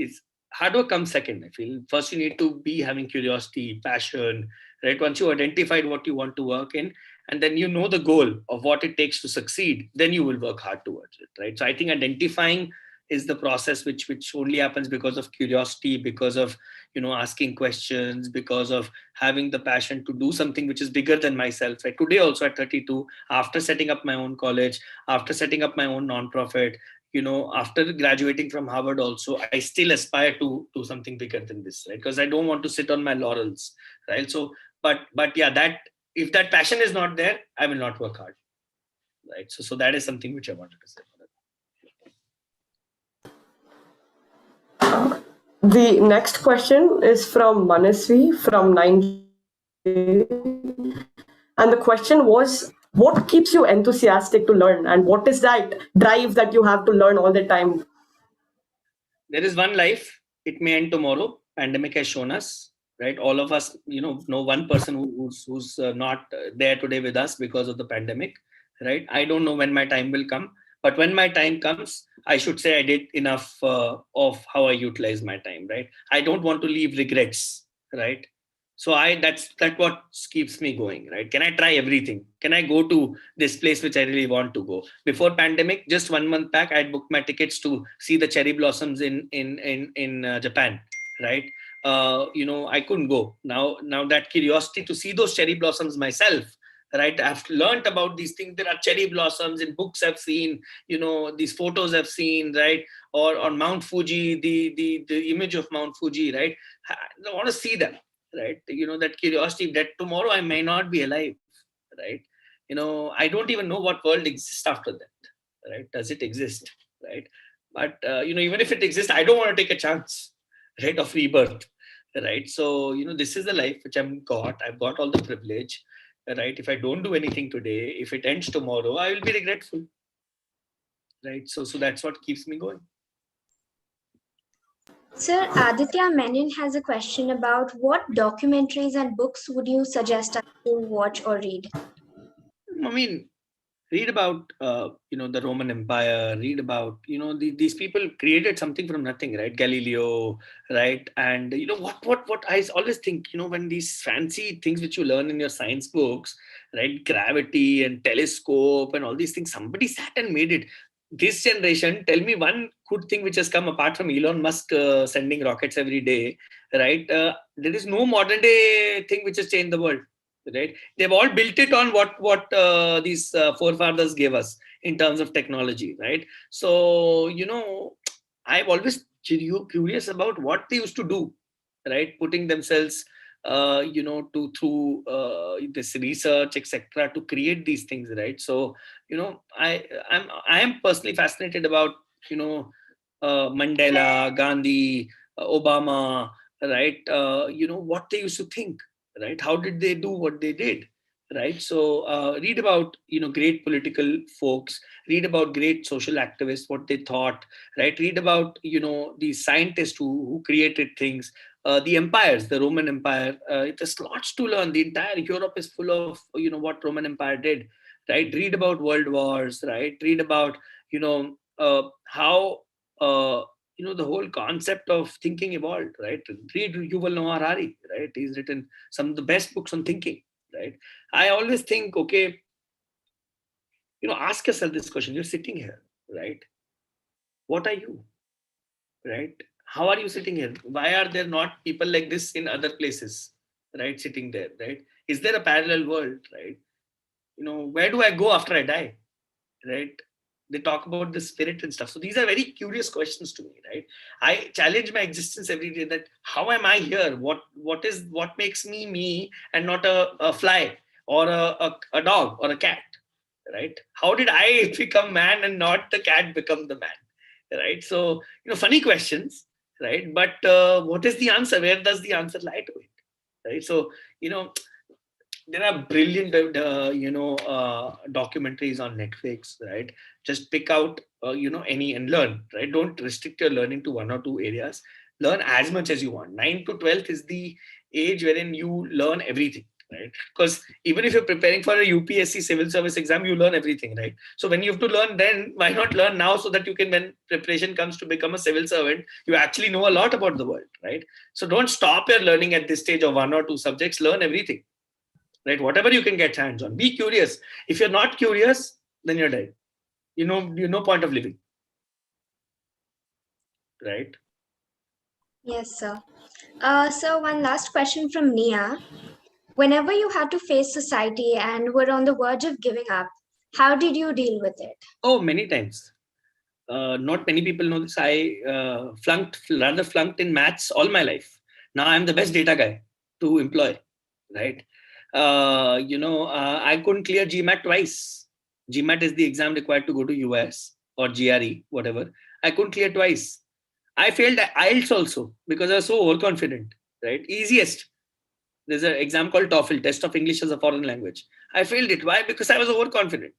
hard work comes second. I feel first you need to be having curiosity, passion, right? Once you identified what you want to work in, and then you know the goal of what it takes to succeed, then you will work hard towards it, right? So I think identifying is the process which only happens because of curiosity, because of asking questions, because of having the passion to do something which is bigger than myself, right? Today also at 32, after setting up my own college, after setting up my own nonprofit, after graduating from Harvard also, I still aspire to something bigger than this, right? Because I don't want to sit on my laurels, right? So but yeah, that if that passion is not there, I will not work hard, right? So that is something which I wanted to say. The next question is from Manasvi from 9J. And the question was, what keeps you enthusiastic to learn? And what is that drive that you have to learn all the time? There is one life. It may end tomorrow. Pandemic has shown us, right? All of us, know one person who's not there today with us because of the pandemic, right? I don't know when my time will come, but when my time comes, I should say I did enough of how I utilize my time, right? I don't want to leave regrets, right? So that's what keeps me going, right? Can I try everything? Can I go to this place which I really want to go? Before pandemic, just 1 month back, I had booked my tickets to see the cherry blossoms in Japan, right? I couldn't go. Now that curiosity to see those cherry blossoms myself, right? I've learned about these things. There are cherry blossoms in books I've seen, these photos I've seen, right? Or on Mount Fuji, the image of Mount Fuji, right? I want to see them, right? That curiosity that tomorrow I may not be alive, right? I don't even know what world exists after that, right? Does it exist, right? But even if it exists, I don't want to take a chance, right, of rebirth, right? So this is the life which I've got all the privilege, right? If I don't do anything today, if it ends tomorrow, I will be regretful, right? So that's what keeps me going. Sir, Aditya Menon has a question about what documentaries and books would you suggest us to watch or read? I mean, read about the Roman Empire, read about these people created something from nothing, right? Galileo, right? And what I always think, when these fancy things which you learn in your science books, right? Gravity and telescope and all these things, somebody sat and made it. This generation, tell me one good thing which has come apart from Elon Musk sending rockets every day, right? There is no modern day thing which has changed the world, right? They've all built it on what these forefathers gave us in terms of technology, right? So I've always curious about what they used to do, right? Putting themselves to through this research, etc., to create these things, right? So I am personally fascinated about Mandela, Gandhi, Obama, right? What they used to think, right? How did they do what they did, right? So read about, great political folks, read about great social activists, what they thought, right? Read about, the scientists who created things, the empires, the Roman Empire. There's lots to learn. The entire Europe is full of, what Roman Empire did, right? Read about world wars, right? Read about, how uh, the whole concept of thinking evolved, right? Read Yuval Noah Harari, right? He's written some of the best books on thinking, right? I always think, okay, ask yourself this question. You're sitting here, right? What are you, right? How are you sitting here? Why are there not people like this in other places, right? Sitting there, right? Is there a parallel world, right? Where do I go after I die, right? They talk about the spirit and stuff. So these are very curious questions to me, right? I challenge my existence every day, that how am I here? What makes me me and not a fly or a dog or a cat, right? How did I become man and not the cat become the man, right? So, funny questions, right? But what is the answer? Where does the answer lie to it, right? So, you know, there are brilliant documentaries on Netflix, right? Just pick out any and learn, right? Don't restrict your learning to one or two areas. Learn as much as you want. 9 to 12th is the age wherein you learn everything, right? Because even if you're preparing for a UPSC civil service exam, you learn everything, right? So when you have to learn, then why not learn now, so that you can, when preparation comes to become a civil servant, you actually know a lot about the world, right? So don't stop your learning at this stage of one or two subjects. Learn everything, right? Whatever you can get hands on. Be curious. If you're not curious, then you're dead. No point of living, right? Yes, sir. So one last question from Nia. Whenever you had to face society and were on the verge of giving up, how did you deal with it? Oh, many times. Not many people know this. I rather flunked in maths all my life. Now I'm the best data guy to employ, right? I couldn't clear GMAT twice. GMAT is the exam required to go to US or GRE, whatever. I couldn't clear twice. I failed IELTS also because I was so overconfident, right? Easiest. There's an exam called TOEFL, Test of English as a Foreign Language. I failed it. Why? Because I was overconfident,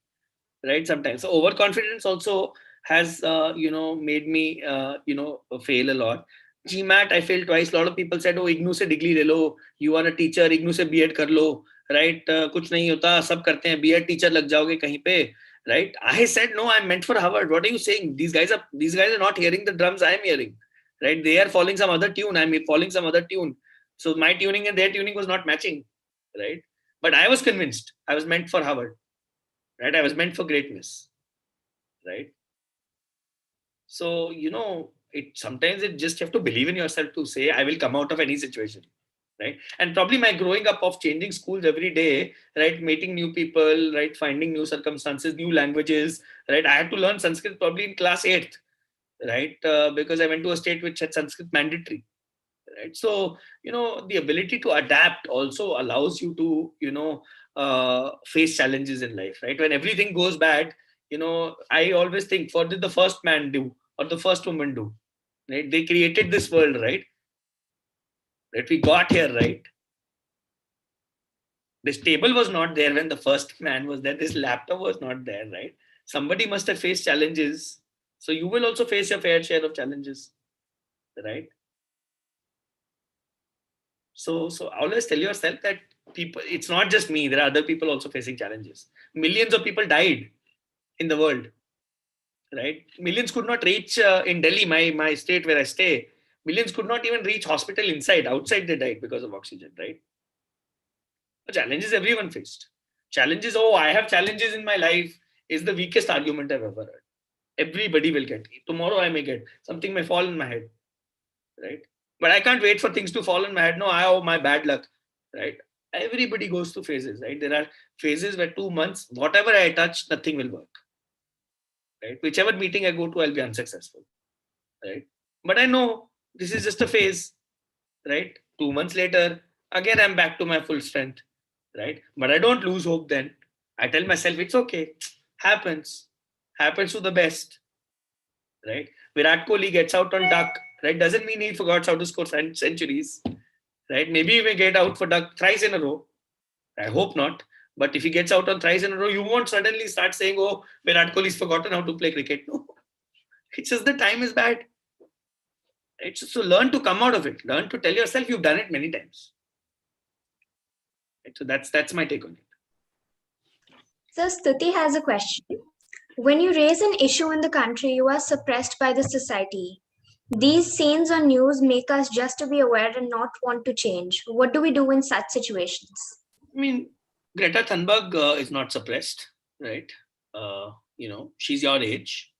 right? Sometimes. So overconfidence also has, made me, fail a lot. GMAT, I failed twice. A lot of people said, oh, IGNU se degree le lo. You are a teacher, IGNU se B.Ed kar lo, right? Kuch nahi hota, sab karte hain. B.Ed teacher lag jaoge kahin pe, right? I said, no, I'm meant for Harvard. What are you saying? These guys are not hearing the drums I'm hearing, right? They are following some other tune. I'm following some other tune. So my tuning and their tuning was not matching, right? But I was convinced I was meant for Harvard, right? I was meant for greatness, right? So, it sometimes it just, you have to believe in yourself to say, I will come out of any situation, right? And probably my growing up of changing schools every day, right? Meeting new people, right? Finding new circumstances, new languages, right? I had to learn Sanskrit probably in class 8th, right? Because I went to a state which had Sanskrit mandatory, right? So, the ability to adapt also allows you to, face challenges in life, right? When everything goes bad, I always think, what did the first man do or the first woman do, right? They created this world, right? That we got here, right? This table was not there when the first man was there. This laptop was not there, right? Somebody must have faced challenges. So you will also face your fair share of challenges, right? So always tell yourself that people, it's not just me. There are other people also facing challenges. Millions of people died in the world, right? Millions could not reach in Delhi, my state where I stay. Millions could not even reach hospital inside. Outside they died because of oxygen, right? The challenges everyone faced. Challenges. Oh, I have challenges in my life is the weakest argument I've ever heard. Everybody will get. Tomorrow I may get something may fall in my head, right? But I can't wait for things to fall in my head. No, I owe my bad luck, right? Everybody goes through phases, right? There are phases where 2 months, whatever I touch, nothing will work, right? Whichever meeting I go to, I'll be unsuccessful, right? But I know this is just a phase, right? 2 months later, again, I'm back to my full strength, right? But I don't lose hope then. I tell myself, it's okay. Happens to the best, right? Virat Kohli gets out on duck, right? Doesn't mean he forgot how to score centuries, right? Maybe he may get out for duck thrice in a row. I hope not. But if he gets out on thrice in a row, you won't suddenly start saying, oh, Virat Kohli's forgotten how to play cricket. No, it's just the time is bad. Right? So learn to come out of it. Learn to tell yourself you've done it many times. Right? So that's my take on it. So Stuti has a question. When you raise an issue in the country, you are suppressed by the society. These scenes on news make us just to be aware and not want to change. What do we do in such situations? I mean, Greta Thunberg is not suppressed, right? She's your age,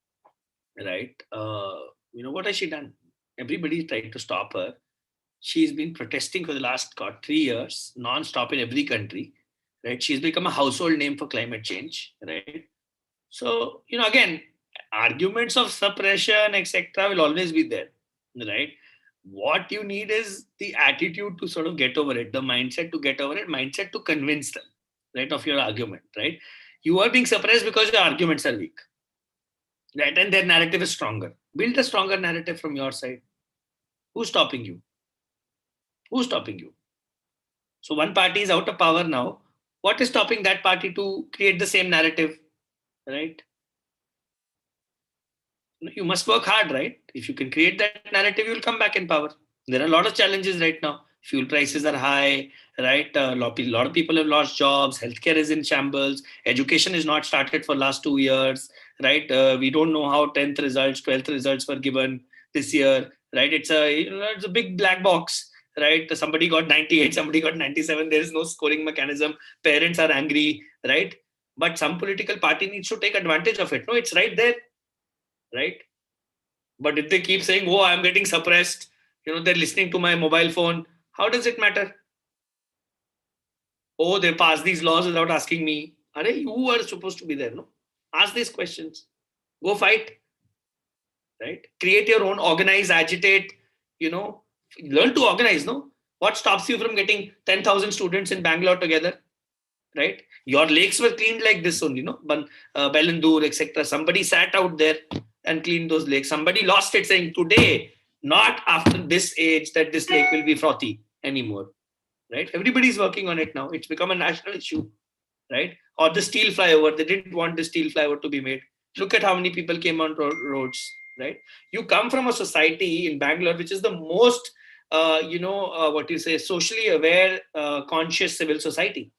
right? What has she done? Everybody tried to stop her. She's been protesting for the last 3 years, non-stop in every country, right? She's become a household name for climate change, right? So, again, arguments of suppression, etc., will always be there, right? What you need is the attitude to sort of get over it, the mindset to get over it, mindset to convince them, right, of your argument, right? You are being suppressed because your arguments are weak, right? And their narrative is stronger. Build a stronger narrative from your side. Who's stopping you? Who's stopping you? So one party is out of power now. What is stopping that party to create the same narrative, right? You must work hard, right? If you can create that narrative, you'll come back in power. There are a lot of challenges right now. Fuel prices are high, right? A lot of people have lost jobs. Healthcare is in shambles. Education is not started for last 2 years, right? We don't know how 10th results, 12th results were given this year, right? It's a big black box, right? Somebody got 98, somebody got 97. There is no scoring mechanism. Parents are angry, right? But some political party needs to take advantage of it. No, it's right there, right? But if they keep saying, oh, I'm getting suppressed, they're listening to my mobile phone, how does it matter? Oh, they pass these laws without asking me. Are you are supposed to be there, no? Ask these questions. Go fight, right? Create your own, organize, agitate, learn to organize, no? What stops you from getting 10,000 students in Bangalore together, right? Your lakes were cleaned like this only, Belandur, etc. Somebody sat out there and cleaned those lakes. Somebody lost it saying, today, not after this age, that this lake will be frothy anymore, right? Everybody's working on it now. It's become a national issue, right? Or the steel flyover. They didn't want the steel flyover to be made. Look at how many people came on roads, right? You come from a society in Bangalore, which is the most, socially aware, conscious civil society,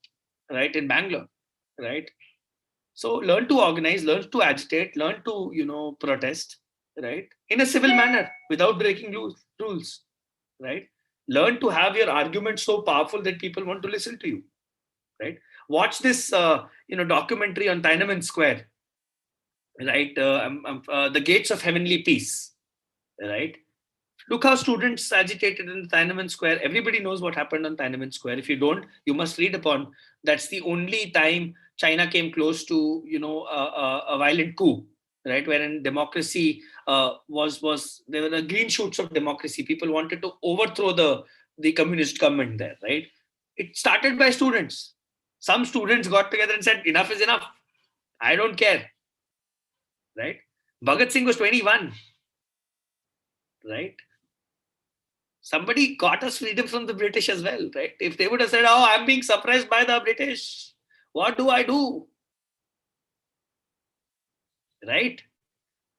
right, in Bangalore, right? So learn to organize, learn to agitate, learn to, protest, right, in a civil manner without breaking rules, right? Learn to have your argument so powerful that people want to listen to you, right? Watch this, documentary on Tiananmen Square, right? The Gates of Heavenly Peace, right? Look how students agitated in Tiananmen Square. Everybody knows what happened on Tiananmen Square. If you don't, you must read upon. That's the only time China came close to, a violent coup, right? Wherein democracy was there were the green shoots of democracy. People wanted to overthrow the communist government there, right? It started by students. Some students got together and said, "Enough is enough. I don't care." Right? Bhagat Singh was 21, right? Somebody got us freedom from the British as well, right? If they would have said, oh, I'm being suppressed by the British, what do I do? Right?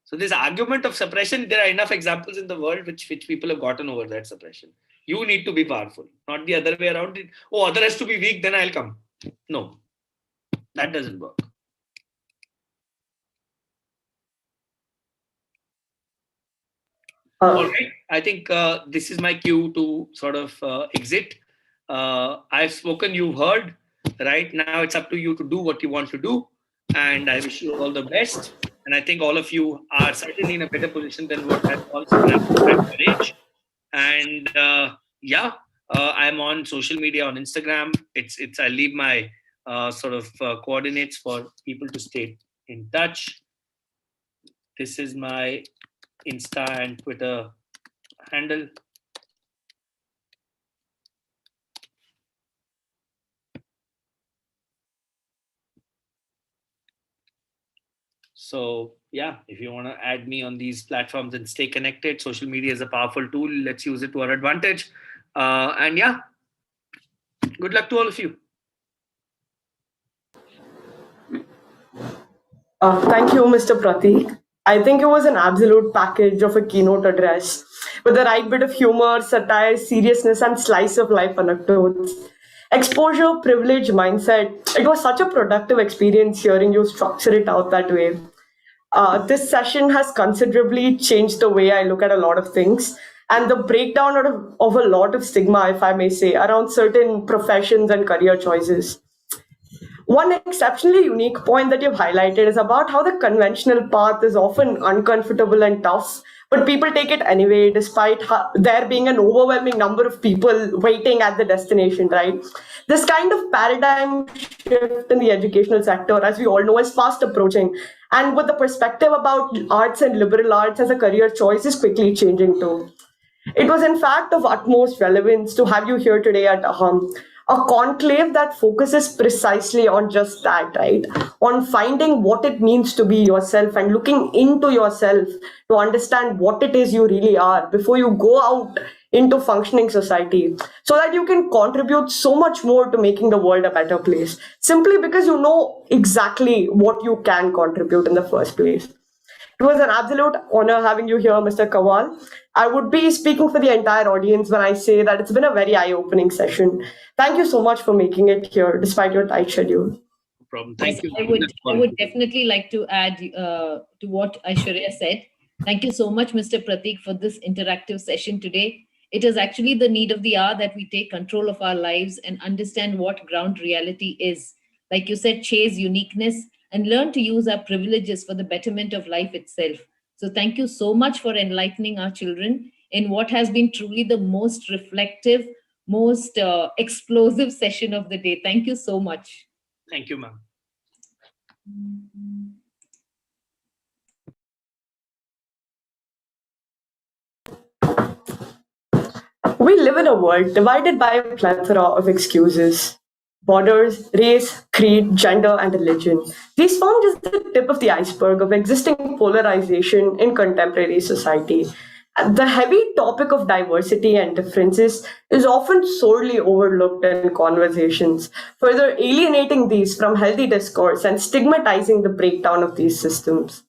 So this argument of suppression, there are enough examples in the world which people have gotten over that suppression. You need to be powerful, not the other way around. Oh, other has to be weak, then I'll come. No, that doesn't work. All right. I think this is my cue to sort of exit. I've spoken, you've heard. Right now, it's up to you to do what you want to do. And I wish you all the best. And I think all of you are certainly in a better position than what I was when I was at your age. And I'm on social media on Instagram. I leave my coordinates for people to stay in touch. This is my Insta and Twitter handle. So yeah, if you want to add me on these platforms and stay connected, social media is a powerful tool. Let's use it to our advantage. And yeah, good luck to all of you. Thank you, Mr. Pratik. I think it was an absolute package of a keynote address with the right bit of humor, satire, seriousness, and slice of life anecdotes. Exposure, privilege, mindset. It was such a productive experience hearing you structure it out that way. This session has considerably changed the way I look at a lot of things and the breakdown of a lot of stigma, if I may say, around certain professions and career choices. One exceptionally unique point that you've highlighted is about how the conventional path is often uncomfortable and tough, but people take it anyway, despite there being an overwhelming number of people waiting at the destination, right? This kind of paradigm shift in the educational sector, as we all know, is fast approaching. And with the perspective about arts and liberal arts as a career choice is quickly changing too. It was, in fact, of utmost relevance to have you here today at Aham, a conclave that focuses precisely on just that, right? On finding what it means to be yourself and looking into yourself to understand what it is you really are before you go out into functioning society so that you can contribute so much more to making the world a better place simply because you know exactly what you can contribute in the first place. It was an absolute honor having you here, Mr. Kawal. I would be speaking for the entire audience when I say that it's been a very eye opening session. Thank you so much for making it here despite your tight schedule. No problem. Yes, Thank you. I would definitely like to add to what Aishwarya said. Thank you so much, Mr. Pratik, for this interactive session today. It is actually the need of the hour that we take control of our lives and understand what ground reality is. Like you said, chase uniqueness and learn to use our privileges for the betterment of life itself. So thank you so much for enlightening our children in what has been truly the most reflective, most explosive session of the day. Thank you so much. Thank you, ma'am. We live in a world divided by a plethora of excuses. Borders, race, creed, gender, and religion. These form just the tip of the iceberg of existing polarization in contemporary society. The heavy topic of diversity and differences is often sorely overlooked in conversations, further alienating these from healthy discourse and stigmatizing the breakdown of these systems.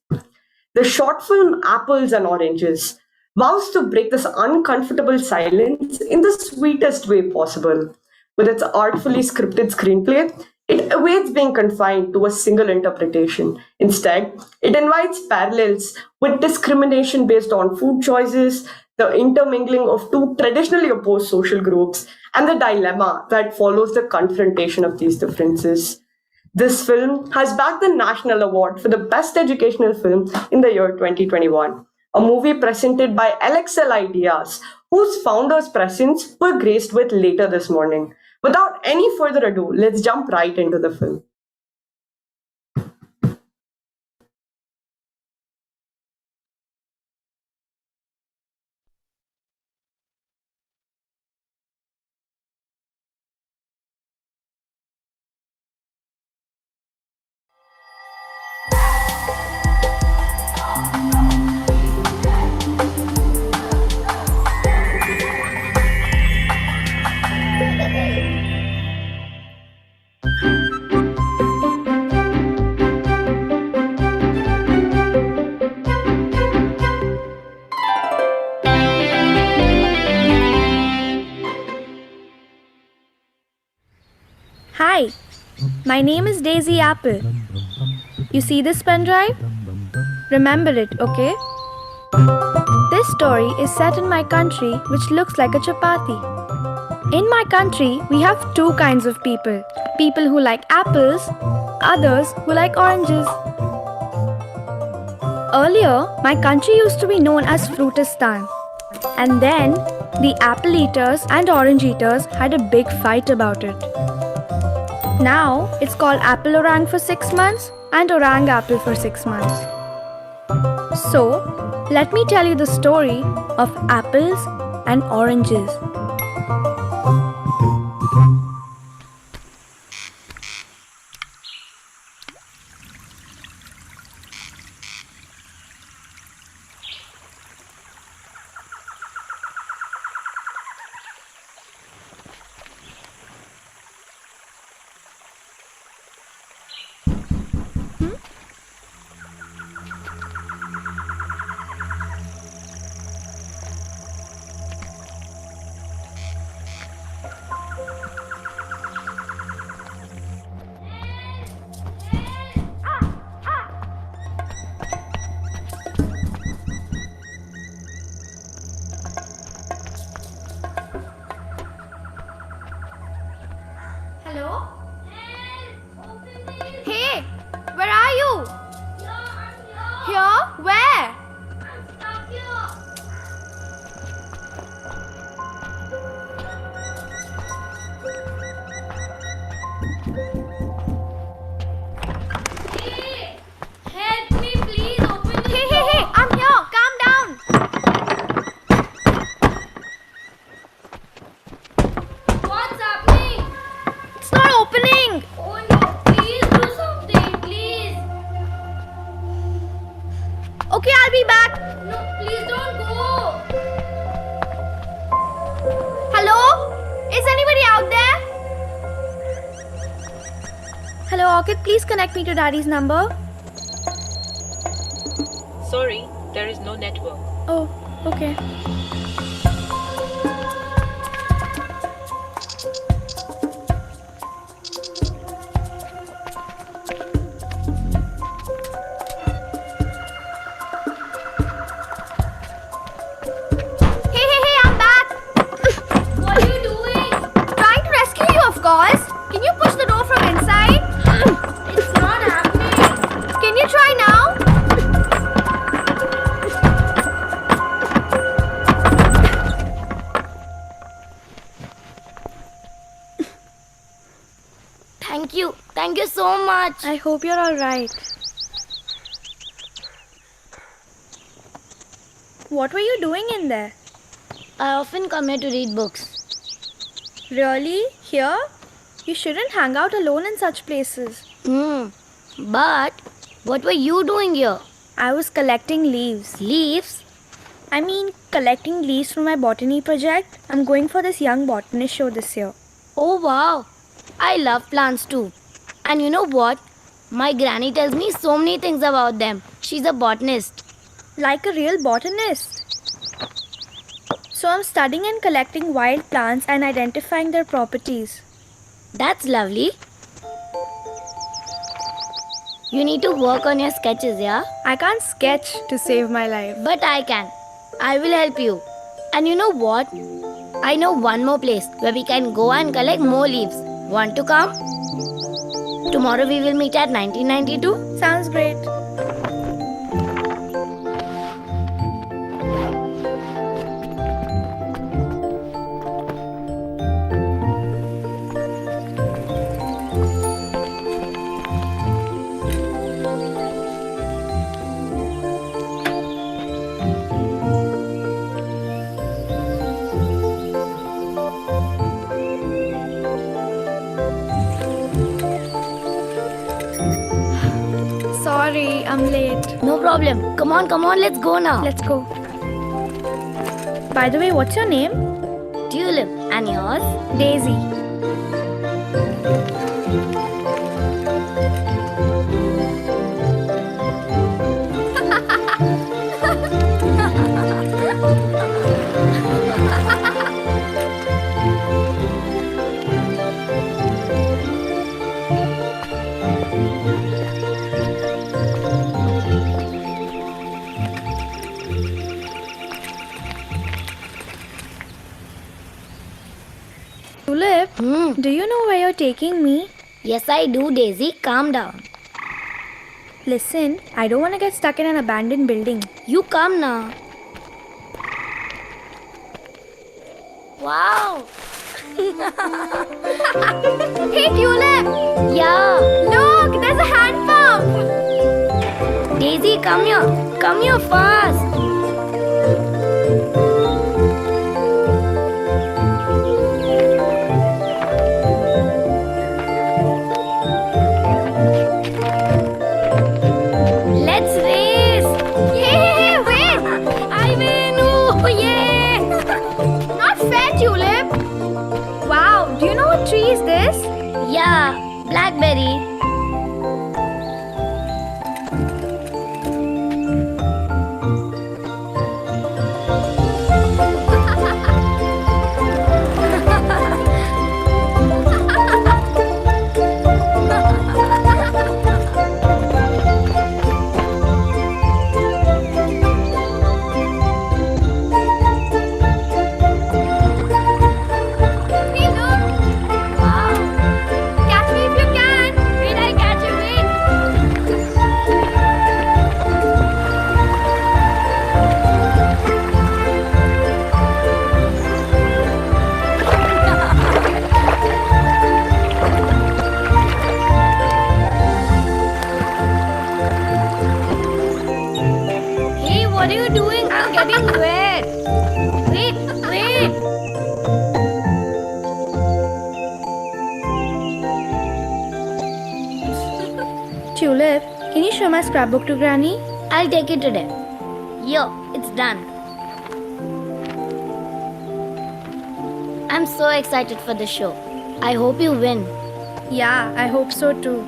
The short film Apples and Oranges vows to break this uncomfortable silence in the sweetest way possible. With its artfully scripted screenplay, it avoids being confined to a single interpretation. Instead, it invites parallels with discrimination based on food choices, the intermingling of two traditionally opposed social groups, and the dilemma that follows the confrontation of these differences. This film has bagged the National Award for the Best Educational Film in the year 2021, a movie presented by LXL Ideas, whose founders' presence were graced with later this morning. Without any further ado, let's jump right into the film. Hi, my name is Daisy Apple. You see this pen drive? Remember it, okay? This story is set in my country, which looks like a chapati. In my country, we have two kinds of people. People who like apples, others who like oranges. Earlier, my country used to be known as Fruitistan. And then, the apple eaters and orange eaters had a big fight about it. Now, it's called Apple Orang for 6 months and Orang Apple for 6 months. So, let me tell you the story of apples and oranges. Hello? Hey, where are you? Here? Where? Help me, please. Open the Hey, door. I'm here. Calm down. What's happening? It's not opening. Oh no, please do something, please. Okay, I'll be back. No, please don't go. Hello? Is anybody out there? Hello, Orchid, please connect me to Daddy's number. Sorry, there is no network. Oh, okay. Hey, I'm back. What are you doing? Trying to rescue you, of course. Can you push the door from inside? It's not happening. Can you try now? Thank you. Thank you so much. I hope you're all right. What were you doing in there? I often come here to read books. Really? Here? You shouldn't hang out alone in such places. But what were you doing here? I was collecting leaves. Leaves? I mean, collecting leaves for my botany project. I'm going for this young botanist show this year. Oh wow. I love plants too. And you know what? My granny tells me so many things about them. She's a botanist. Like a real botanist. So I'm studying and collecting wild plants and identifying their properties. That's lovely. You need to work on your sketches, yeah? I can't sketch to save my life. But I can. I will help you. And you know what? I know one more place where we can go and collect more leaves. Want to come? Tomorrow we will meet at 1992. Sounds great. Sorry, I'm late. No problem. Come on, let's go now. Let's go. By the way, what's your name? Tulip. And yours? Daisy. Tulip, do you know where you're taking me? Yes, I do, Daisy. Calm down. Listen, I don't want to get stuck in an abandoned building. You come now. Wow. Hey, Tulip! Yeah. Look, there's a hand pump! Daisy, come here. Come here fast. Let's race. Hey, wait! I win. Oh, yeah. Not fair, Tulip! Wow, do you know what tree is this? Yeah, blackberry. Hey, look! Wow. Tulip, can you show my scrapbook to Granny? I'll take it today. Yo, it's done. I'm so excited for the show. I hope you win. Yeah, I hope so too.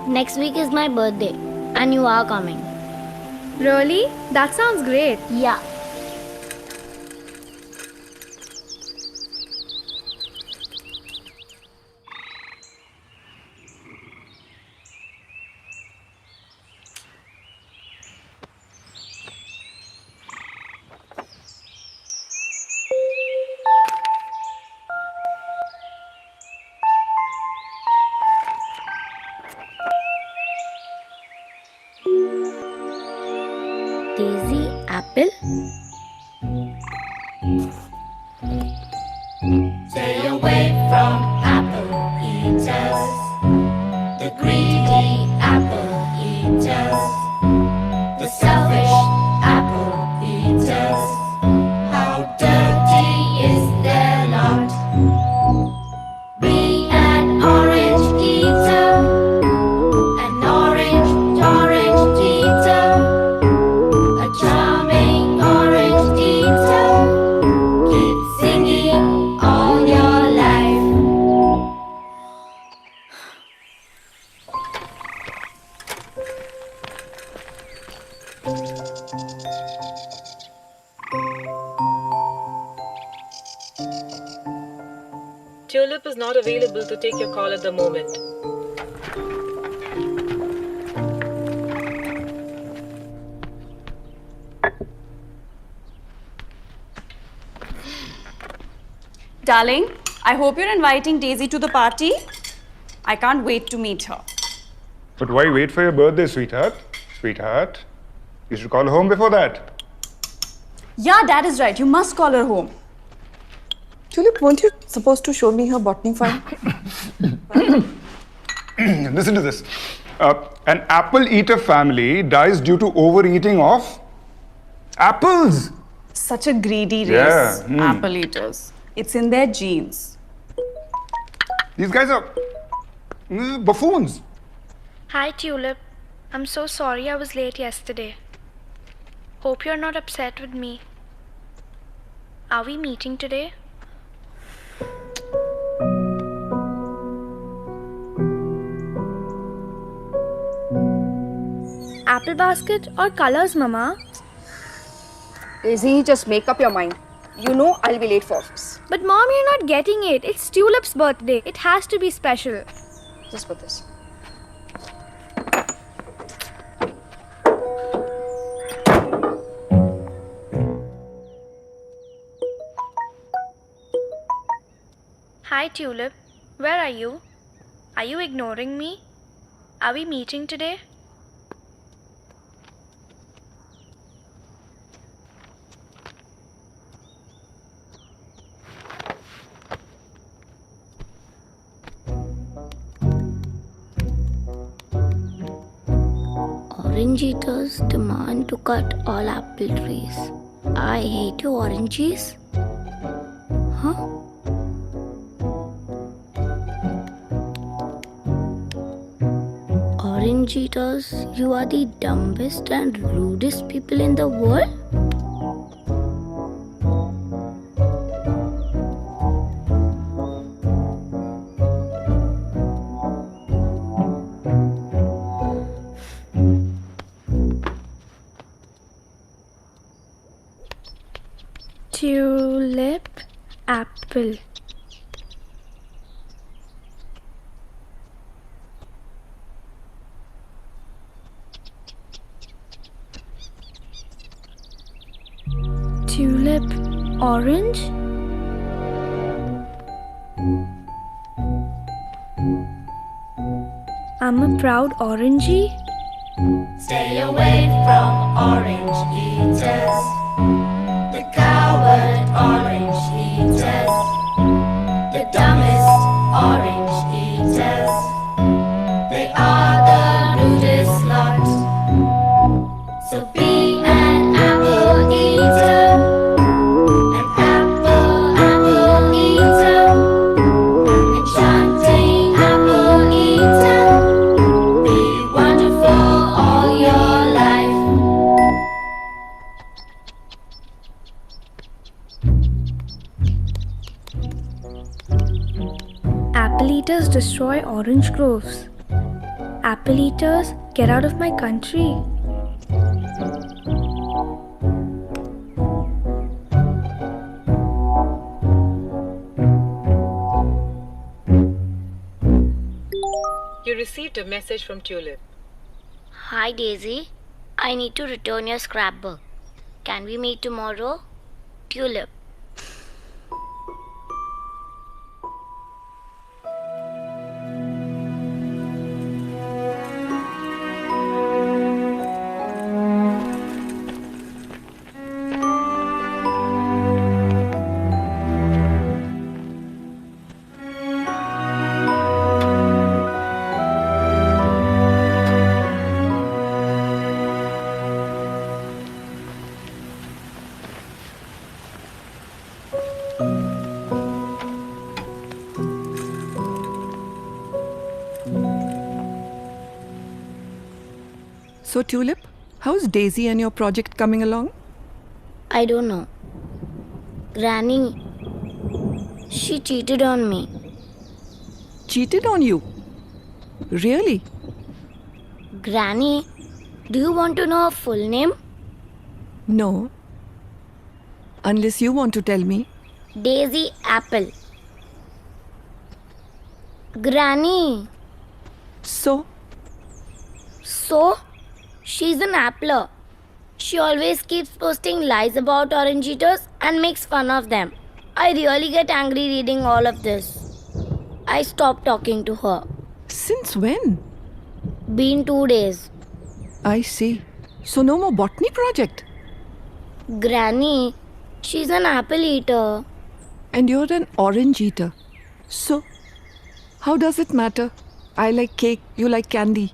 Next week is my birthday, and you are coming. Really? That sounds great. Yeah. Daisy, apple. Stay away from apple eaters, the greedy apple eaters, the selfish apple eaters. How dirty is their lot? Be an orange eater, an orange eater, a charming orange eater. Keep singing all your life. Tulip is not available to take your call at the moment. Darling, I hope you're inviting Daisy to the party. I can't wait to meet her. But why wait for your birthday, sweetheart? Sweetheart, you should call home before that. Yeah, Dad is right. You must call her home. Tulip, weren't you supposed to show me her botany file? Listen to this. An apple eater family dies due to overeating of apples. Such a greedy race, Yeah, apple eaters. It's in their genes. These guys are buffoons. Hi, Tulip. I'm so sorry I was late yesterday. Hope you're not upset with me. Are we meeting today? Apple basket or colors, Mama? Daisy, just make up your mind. You know I'll be late for office. But Mom, you're not getting it. It's Tulip's birthday. It has to be special. Just put this. Hi, Tulip. Where are you? Are you ignoring me? Are we meeting today? Orange eaters demand to cut all apple trees. I hate you, oranges. Huh? Orange eaters, you are the dumbest and rudest people in the world. Tulip, apple. Tulip, orange. I'm a proud orangey. Stay away from orange eaters, the coward orange eaters, the dumbest orange eaters. They are the rudest lot. So be an apple eater, an apple eater, an enchanting apple eater. Be one eaters destroy orange groves. Apple eaters, get out of my country. You received a message from Tulip. Hi Daisy, I need to return your scrapbook. Can we meet tomorrow? Tulip. So, Tulip, how's Daisy and your project coming along? I don't know. Granny, she cheated on me. Cheated on you? Really? Granny, do you want to know her full name? No. Unless you want to tell me. Daisy Apple. Granny. So, She's an appler. She always keeps posting lies about orange eaters and makes fun of them. I really get angry reading all of this. I stopped talking to her. since when? Been 2 days. I see. So, no more botany project? Granny, she's an apple eater. And you're an orange eater. So, how does it matter? I like cake, you like candy.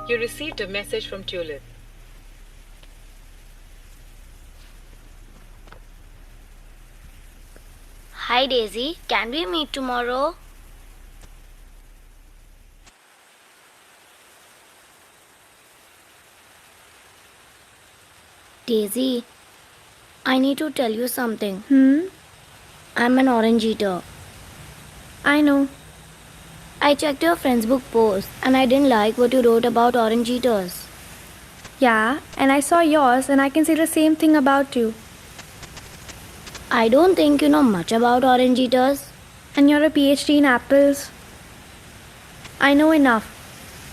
You received a message from Tulip. Hi Daisy, can we meet tomorrow? Daisy, I need to tell you something. I'm an orange eater. I know. I checked your friend's book post and I didn't like what you wrote about orange eaters. Yeah, and I saw yours and I can say the same thing about you. I don't think you know much about orange eaters. And you're a PhD in apples. I know enough.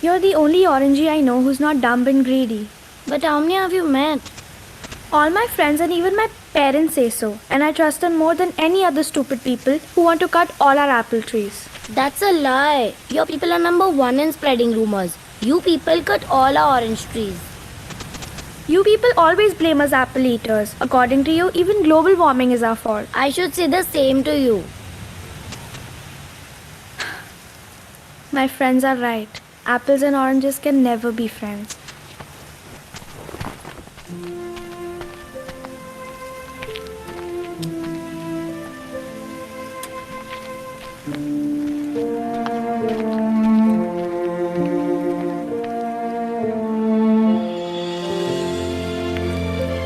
You're the only orangey I know who's not dumb and greedy. But how many have you met? All my friends and even my parents say so, and I trust them more than any other stupid people who want to cut all our apple trees. That's a lie. Your people are number one in spreading rumors. You people cut all our orange trees. You people always blame us apple eaters. According to you, even global warming is our fault. I should say the same to you. My friends are right. Apples and oranges can never be friends.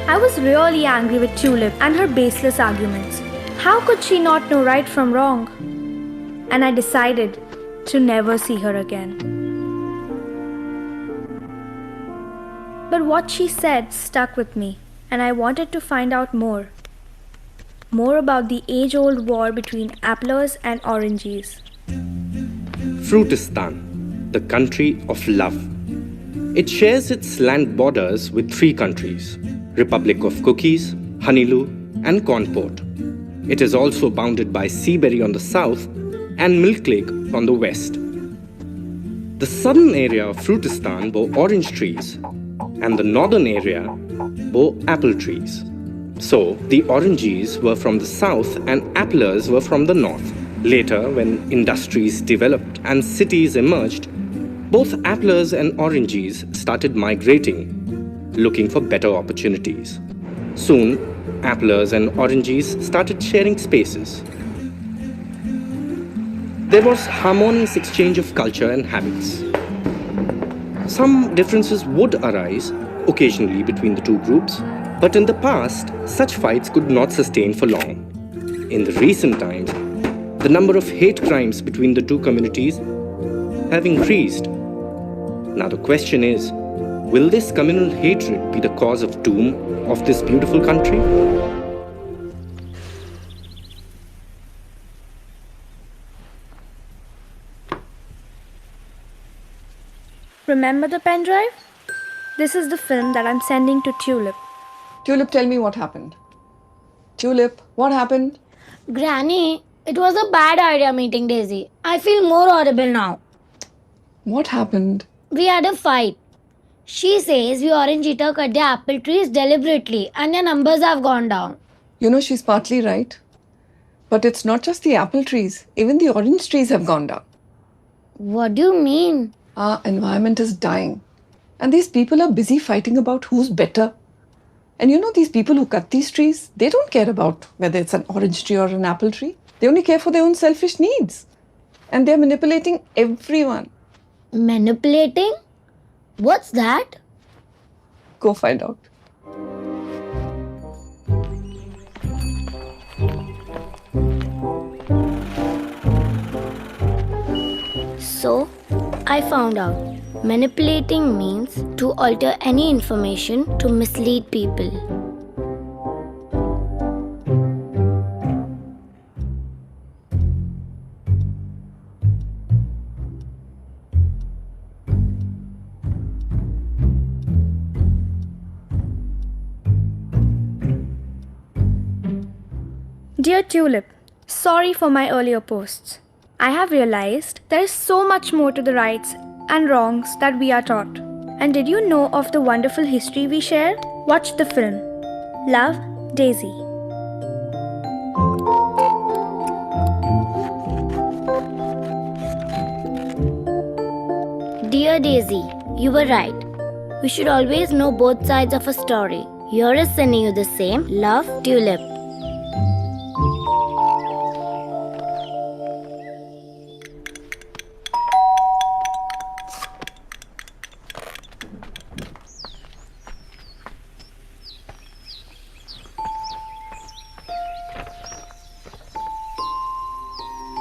I was really angry with Tulip and her baseless arguments. How could she not know right from wrong? And I decided to never see her again. But what she said stuck with me, and I wanted to find out more. More about the age-old war between applers and oranges. Fruitistan, the country of love. It shares its land borders with 3 countries, Republic of Cookies, Honeyloo, and Cornport. It is also bounded by Seaberry on the south and Milk Lake on the west. The southern area of Fruitistan bore orange trees, and the northern area bore apple trees. So, the oranges were from the south and applers were from the north. Later, when industries developed and cities emerged, both applers and oranges started migrating, looking for better opportunities. Soon, applers and oranges started sharing spaces. There was harmonious exchange of culture and habits. Some differences would arise occasionally between the two groups, but in the past, such fights could not sustain for long. In the recent times, the number of hate crimes between the two communities have increased. Now the question is, will this communal hatred be the cause of doom of this beautiful country? Remember the pen drive? This is the film that I'm sending to Tulip. Tulip, tell me what happened. Tulip, what happened? Granny, it was a bad idea meeting Daisy. I feel more horrible now. What happened? We had a fight. She says we orange eater cut the apple trees deliberately and their numbers have gone down. You know, she's partly right. But it's not just the apple trees. Even the orange trees have gone down. What do you mean? Our environment is dying. And these people are busy fighting about who's better. And you know, these people who cut these trees, they don't care about whether it's an orange tree or an apple tree. They only care for their own selfish needs. And they're manipulating everyone. Manipulating? What's that? Go find out. So, I found out. Manipulating means to alter any information to mislead people. Dear Tulip, sorry for my earlier posts. I have realized there is so much more to the rights and wrongs that we are taught. And did you know of the wonderful history we share? Watch the film. Love, Daisy. Dear Daisy, you were right. We should always know both sides of a story. Here is sending you the same. Love, Tulip.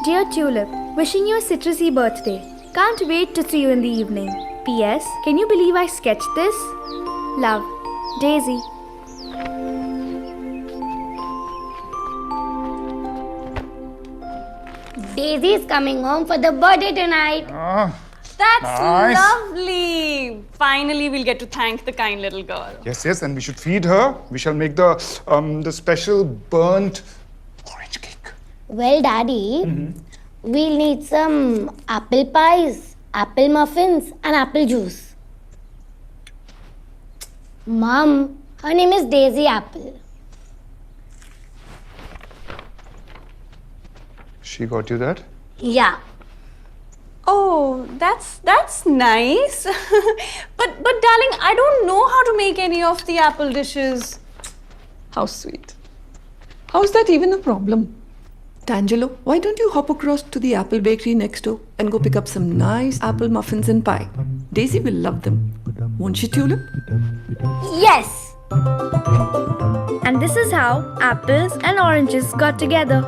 Dear Tulip, wishing you a citrusy birthday. Can't wait to see you in the evening. P.S. Can you believe I sketched this? Love, Daisy. Daisy is coming home for the birthday tonight. That's Nice. lovely. Finally, we'll get to thank the kind little girl. Yes, yes, and we should feed her. We shall make the special burnt orange cake. Well, Daddy, we'll need some apple pies, apple muffins, and apple juice. Mom, her name is Daisy Apple. She got you that? Yeah. Oh, that's nice. but darling, I don't know how to make any of the apple dishes. How sweet. How is that even a problem? Tangelo, why don't you hop across to the apple bakery next door and go pick up some nice apple muffins and pie? Daisy will love them. Won't she, Tulip? Yes. And this is how apples and oranges got together.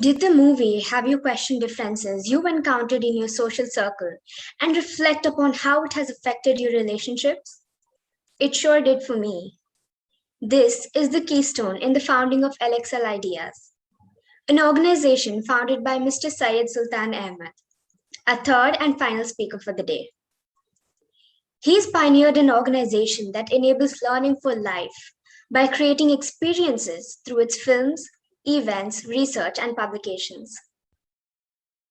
Did the movie have you question differences you encountered in your social circle and reflect upon how it has affected your relationships? It sure did for me. This is the keystone in the founding of LXL Ideas, an organization founded by Mr. Syed Sultan Ahmed, a third and final speaker for the day. He's pioneered an organization that enables learning for life by creating experiences through its films, events, research, and publications.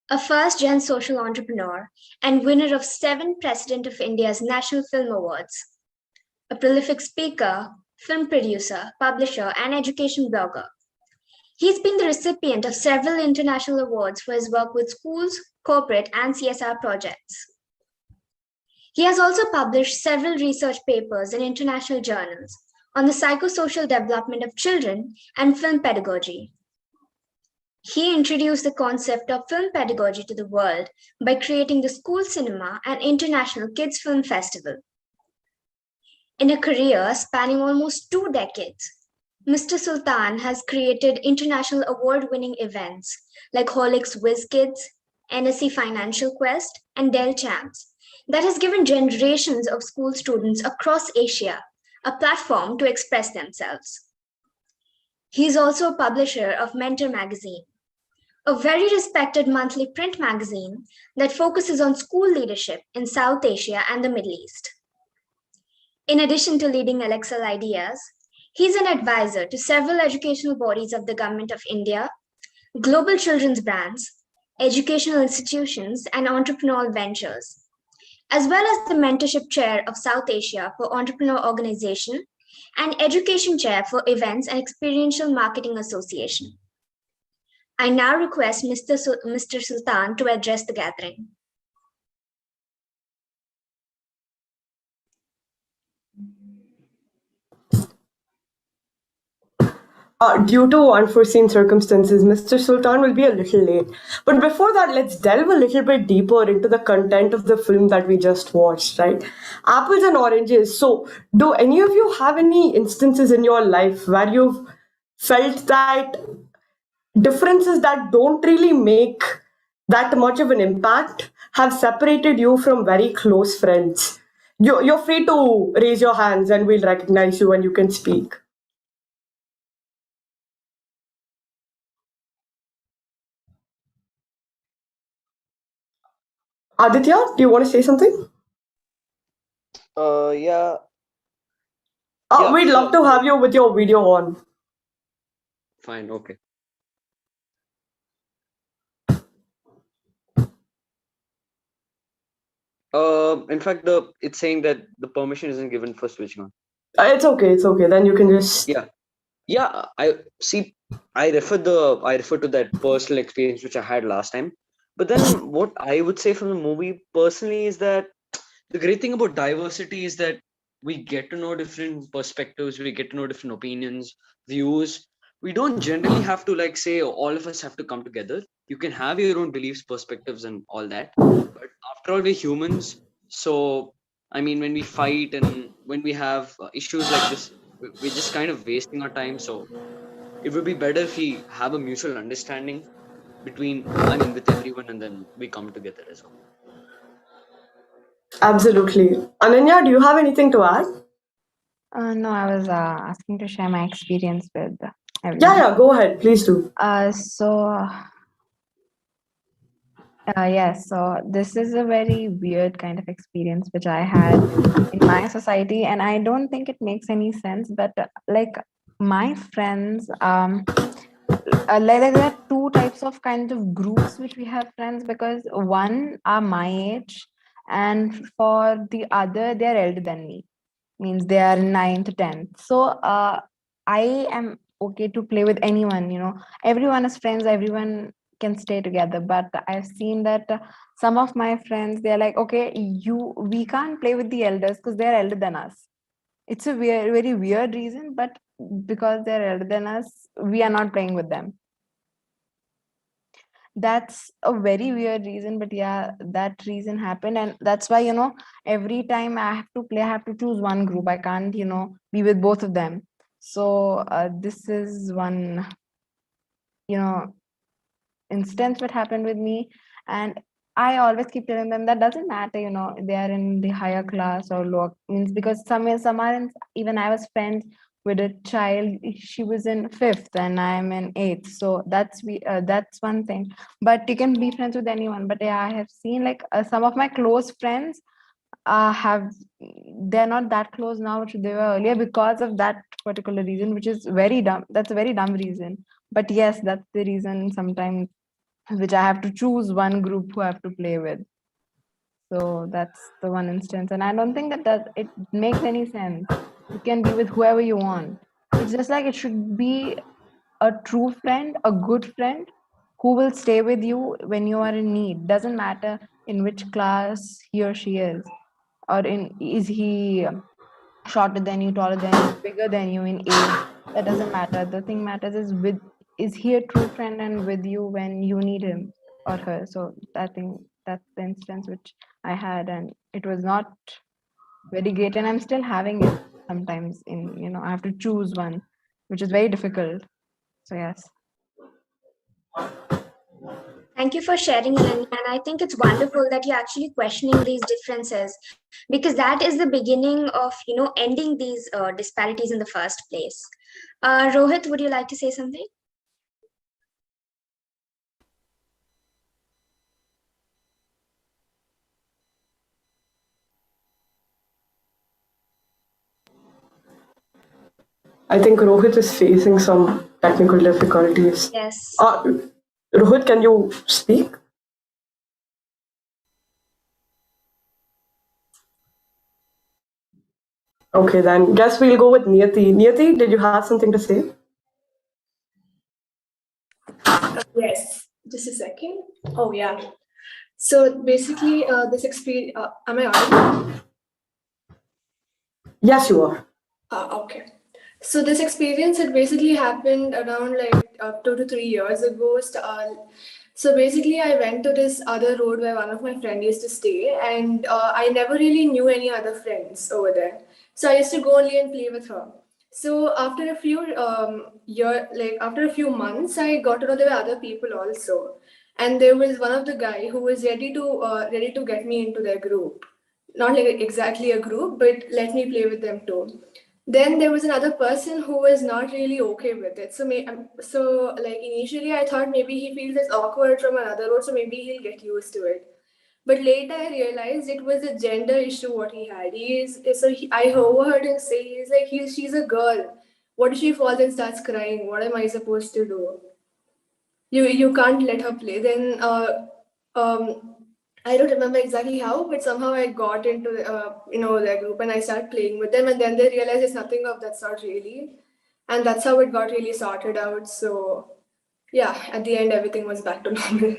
A first-gen social entrepreneur and winner of 7 President of India's National Film Awards, a prolific speaker, film producer, publisher, and education blogger. He's been the recipient of several international awards for his work with schools, corporate, and CSR projects. He has also published several research papers in international journals on the psychosocial development of children and film pedagogy. He introduced the concept of film pedagogy to the world by creating the School Cinema and International Kids Film Festival. In a career spanning almost 2 decades, Mr. Sultan has created international award-winning events like Horlicks Whiz Kids, NSC Financial Quest, and Dell Champs that has given generations of school students across Asia a platform to express themselves. He is also a publisher of Mentor Magazine, a very respected monthly print magazine that focuses on school leadership in South Asia and the Middle East. In addition to leading LXL Ideas, he's an advisor to several educational bodies of the Government of India, global children's brands, educational institutions, and entrepreneurial ventures, as well as the mentorship chair of South Asia for Entrepreneur Organization and education chair for Events and Experiential Marketing Association. I now request Mr. Sultan to address the gathering. Due to unforeseen circumstances, Mr. Sultan will be a little late. But before that, let's delve a little bit deeper into the content of the film that we just watched, right? Apples and oranges. So, do any of you have any instances in your life where you've felt that differences that don't really make that much of an impact have separated you from very close friends? You're free to raise your hands and we'll recognize you and you can speak. Aditya, do you want to say something? Yeah. We'd love to have you with your video on. Fine, okay. In fact, it's saying that the permission isn't given for switching on. It's okay. Then you can just. Yeah. I see. I refer to that personal experience which I had last time. But then, what I would say from the movie personally is that the great thing about diversity is that we get to know different perspectives, we get to know different opinions, views. We don't generally have to say all of us have to come together. You can have your own beliefs, perspectives, and all that. But after all, we're humans. So, I mean, when we fight and when we have issues like this, we're just kind of wasting our time. So, it would be better if we have a mutual understanding with everyone, and then we come together as well. Absolutely. Ananya, do you have anything to add? No, I was asking to share my experience with everyone. Yeah, go ahead. Please do. So this is a very weird kind of experience which I had in my society, and I don't think it makes any sense, but my friends, there are 2 types of kind of groups which we have friends, because one are my age, and for the other, they're elder than me. Means they are 9th, 10th. So I am okay to play with anyone, everyone is friends, everyone can stay together. But I've seen that some of my friends, they're like, okay, we can't play with the elders because they're elder than us. It's a very weird reason, but because they're elder than us, we are not playing with them. That's a very weird reason, but yeah, that reason happened, and that's why every time I have to play, I have to choose one group. I can't be with both of them. So this is one instance what happened with me. And I always keep telling them that doesn't matter, they are in the higher class or lower, means because some are in, even I was friends with a child, she was in 5th and I'm in 8th. So that's one thing. But you can be friends with anyone. But yeah, I have seen like some of my close friends have they're not that close now which they were earlier because of that particular reason, which is very dumb. That's a very dumb reason. But yes, that's the reason sometimes which I have to choose one group who I have to play with. So that's the one instance. And I don't think that it makes any sense. You can be with whoever you want. It's just like it should be a true friend, a good friend who will stay with you when you are in need. Doesn't matter in which class he or she is, or is he shorter than you, taller than you, bigger than you in age. That doesn't matter. The thing matters is he a true friend and with you when you need him or her. So I think that's the instance which I had, and it was not very great, and I'm still having it sometimes. I have to choose one, which is very difficult. So yes. Thank you for sharing, Ananya. And I think it's wonderful that you're actually questioning these differences, because that is the beginning of ending these disparities in the first place. Rohit, would you like to say something? I think Rohit is facing some technical difficulties. Yes. Rohit, can you speak? Okay, then guess we'll go with Niyati. Niyati, did you have something to say? Yes, just a second. Oh, yeah. So basically, this experience, am I audible? Yes, you are. Okay. So this experience had basically happened around like 2 to 3 years ago. So basically, I went to this other road where one of my friends used to stay, and I never really knew any other friends over there. So I used to go only and play with her. So after a few after a few months, I got to know there were other people also, and there was one of the guy who was ready to get me into their group. Not like exactly a group, but let me play with them too. Then there was another person who was not really okay with it. So like initially I thought maybe he feels it's awkward from another road, so maybe he'll get used to it. But later I realized it was a gender issue what he had. I overheard him say she's a girl. What if she falls and starts crying? What am I supposed to do? You can't let her play. Then um I don't remember exactly how, but somehow I got into their group and I started playing with them, and then they realized it's nothing of that sort really, and that's how it got really sorted out. So yeah, at the end everything was back to normal.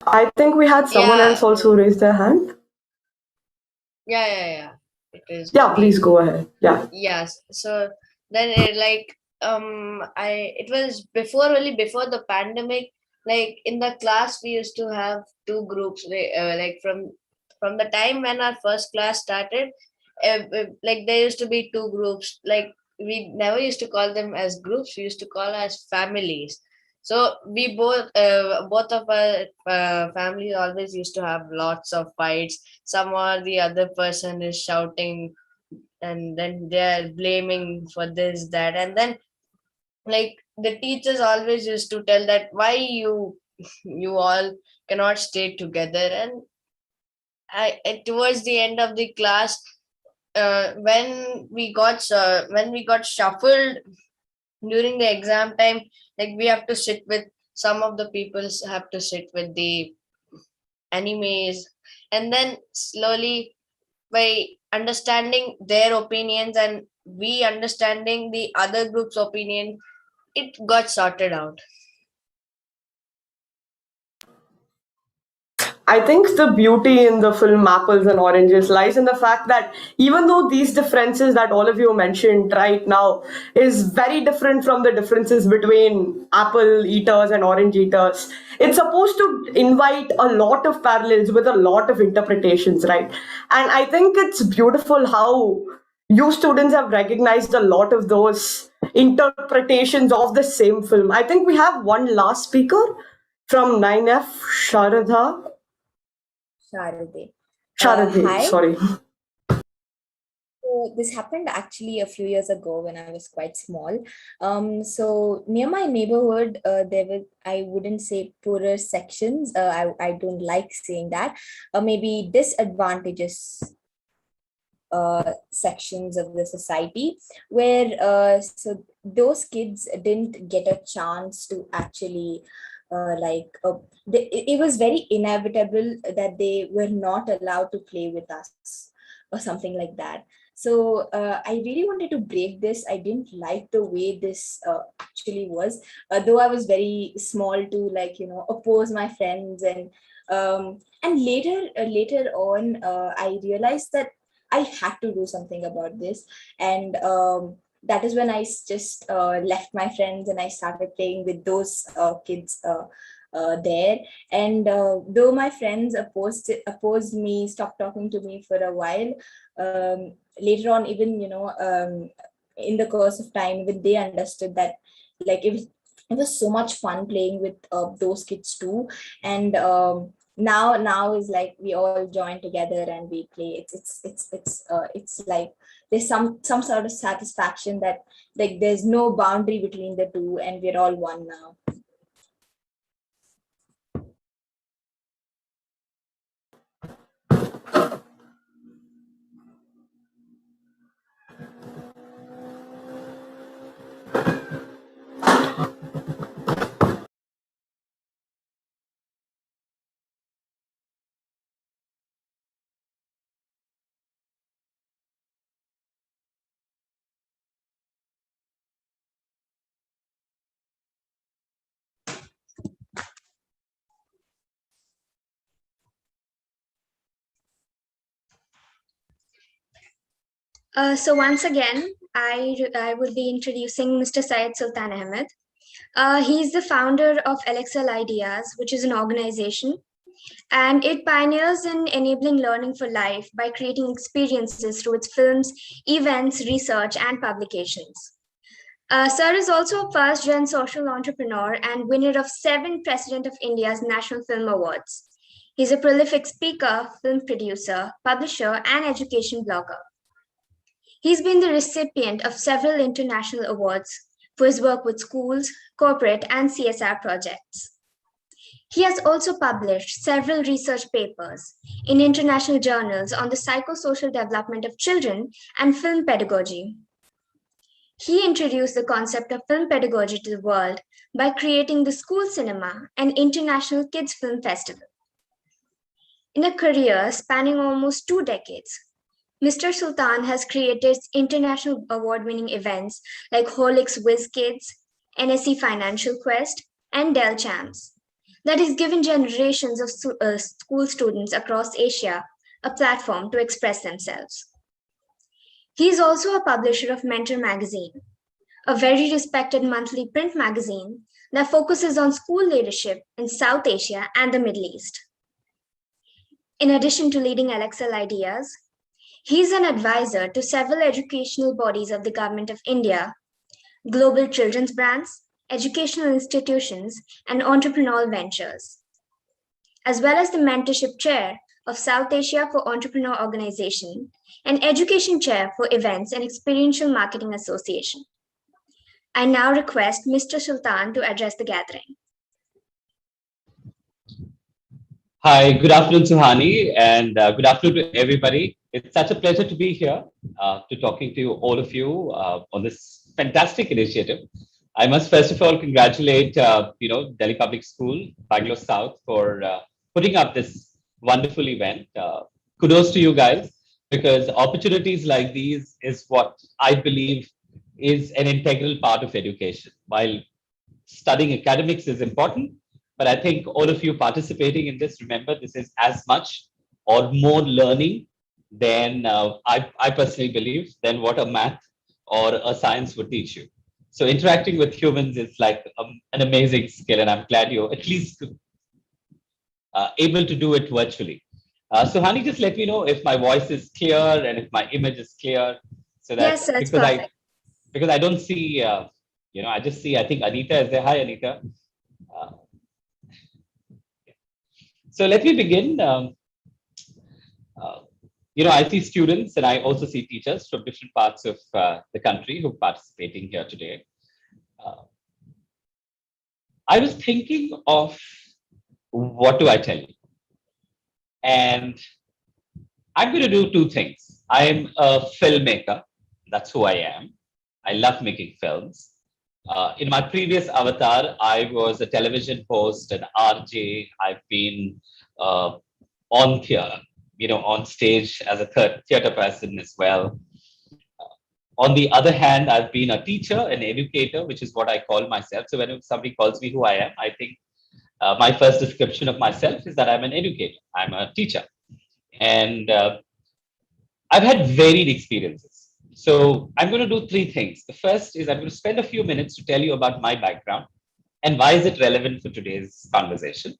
I think we had someone else also raise their hand. Yeah. It is. Yeah, please go ahead. Yeah. Yes. So then it was before the pandemic. Like in the class, we used to have two groups. Like from the time when our first class started, like there used to be two groups. Like we never used to call them as groups. We used to call as families. So we both of our families always used to have lots of fights. Some or the other person is shouting, and then they're blaming for this, that, and then like the teachers always used to tell that why you all cannot stay together. And towards the end of the class, when we got shuffled during the exam time, like we have to sit with some of the people have to sit with the enemies, and then slowly by understanding their opinions and we understanding the other group's opinion, it got sorted out. I think the beauty in the film Apples and Oranges lies in the fact that even though these differences that all of you mentioned right now is very different from the differences between apple eaters and orange eaters, it's supposed to invite a lot of parallels with a lot of interpretations, right? And I think it's beautiful how you students have recognized a lot of those interpretations of the same film. I think we have one last speaker from 9F, Sharadha. Sharade. Sharadhi, Hi. sorry. So this happened actually a few years ago when I was quite small. So near my neighborhood, there were, I wouldn't say poorer sections. I don't like saying that. Maybe disadvantages sections of the society where so those kids didn't get a chance to actually it was very inevitable that they were not allowed to play with us or something like that. So I really wanted to break this. I didn't like the way this actually was, though I was very small to oppose my friends, and later on I realized that I had to do something about this. And that is when I just left my friends and I started playing with those kids there. And though my friends opposed me, stopped talking to me for a while, later on, even in the course of time, even they understood that it was so much fun playing with those kids too. And now is like we all join together and we play. It's like there's some sort of satisfaction that like there's no boundary between the two and we're all one now. So once again, I would be introducing Mr. Syed Sultan Ahmed. He's the founder of Alexel Ideas, which is an organization, and it pioneers in enabling learning for life by creating experiences through its films, events, research, and publications. Sir is also a first-gen social entrepreneur and winner of 7 President of India's National Film Awards. He's a prolific speaker, film producer, publisher, and education blogger. He's been the recipient of several international awards for his work with schools, corporate, and CSR projects. He has also published several research papers in international journals on the psychosocial development of children and film pedagogy. He introduced the concept of film pedagogy to the world by creating the School Cinema, an international kids' film festival. In a career spanning almost 2 decades, Mr. Sultan has created international award-winning events like Holix Whiz Kids, NSE Financial Quest, and Dell Champs that has given generations of school students across Asia a platform to express themselves. He is also a publisher of Mentor Magazine, a very respected monthly print magazine that focuses on school leadership in South Asia and the Middle East. In addition to leading Alexel Ideas, he is an advisor to several educational bodies of the Government of India, global children's brands, educational institutions, and entrepreneurial ventures, as well as the mentorship chair of South Asia for Entrepreneur Organization and education chair for Events and Experiential Marketing Association. I now request Mr. Sultan to address the gathering. Hi, good afternoon, Suhani, and good afternoon to everybody. It's such a pleasure to be here to talking to all of you on this fantastic initiative. I must first of all congratulate, Delhi Public School, Bangalore South for putting up this wonderful event. Kudos to you guys, because opportunities like these is what I believe is an integral part of education. While studying academics is important, But I think all of you participating in this, remember, this is as much or more learning than I personally believe than what a math or a science would teach you. So interacting with humans is like an amazing skill, and I'm glad you're at least able to do it virtually. So Hani, just let me know if my voice is clear and if my image is clear, so that Yes, sir, it's perfect. because I don't see, I just see, I think Anita is there. Hi, Anita. Uh, so let me begin. Uh, I see students and I also see teachers from different parts of the country who are participating here today. I was thinking of what do I tell you? And I'm going to do two things. I'm a filmmaker. That's who I am. I love making films. In my previous avatar, I was a television host, an RJ. I've been on on stage as a theater person as well. On the other hand, I've been a teacher, an educator, which is what I call myself. So when somebody calls me who I am, I think my first description of myself is that I'm an educator. I'm a teacher. And I've had varied experiences. So I'm going to do three things. The first is I'm going to spend a few minutes to tell you about my background and why is it relevant for today's conversation.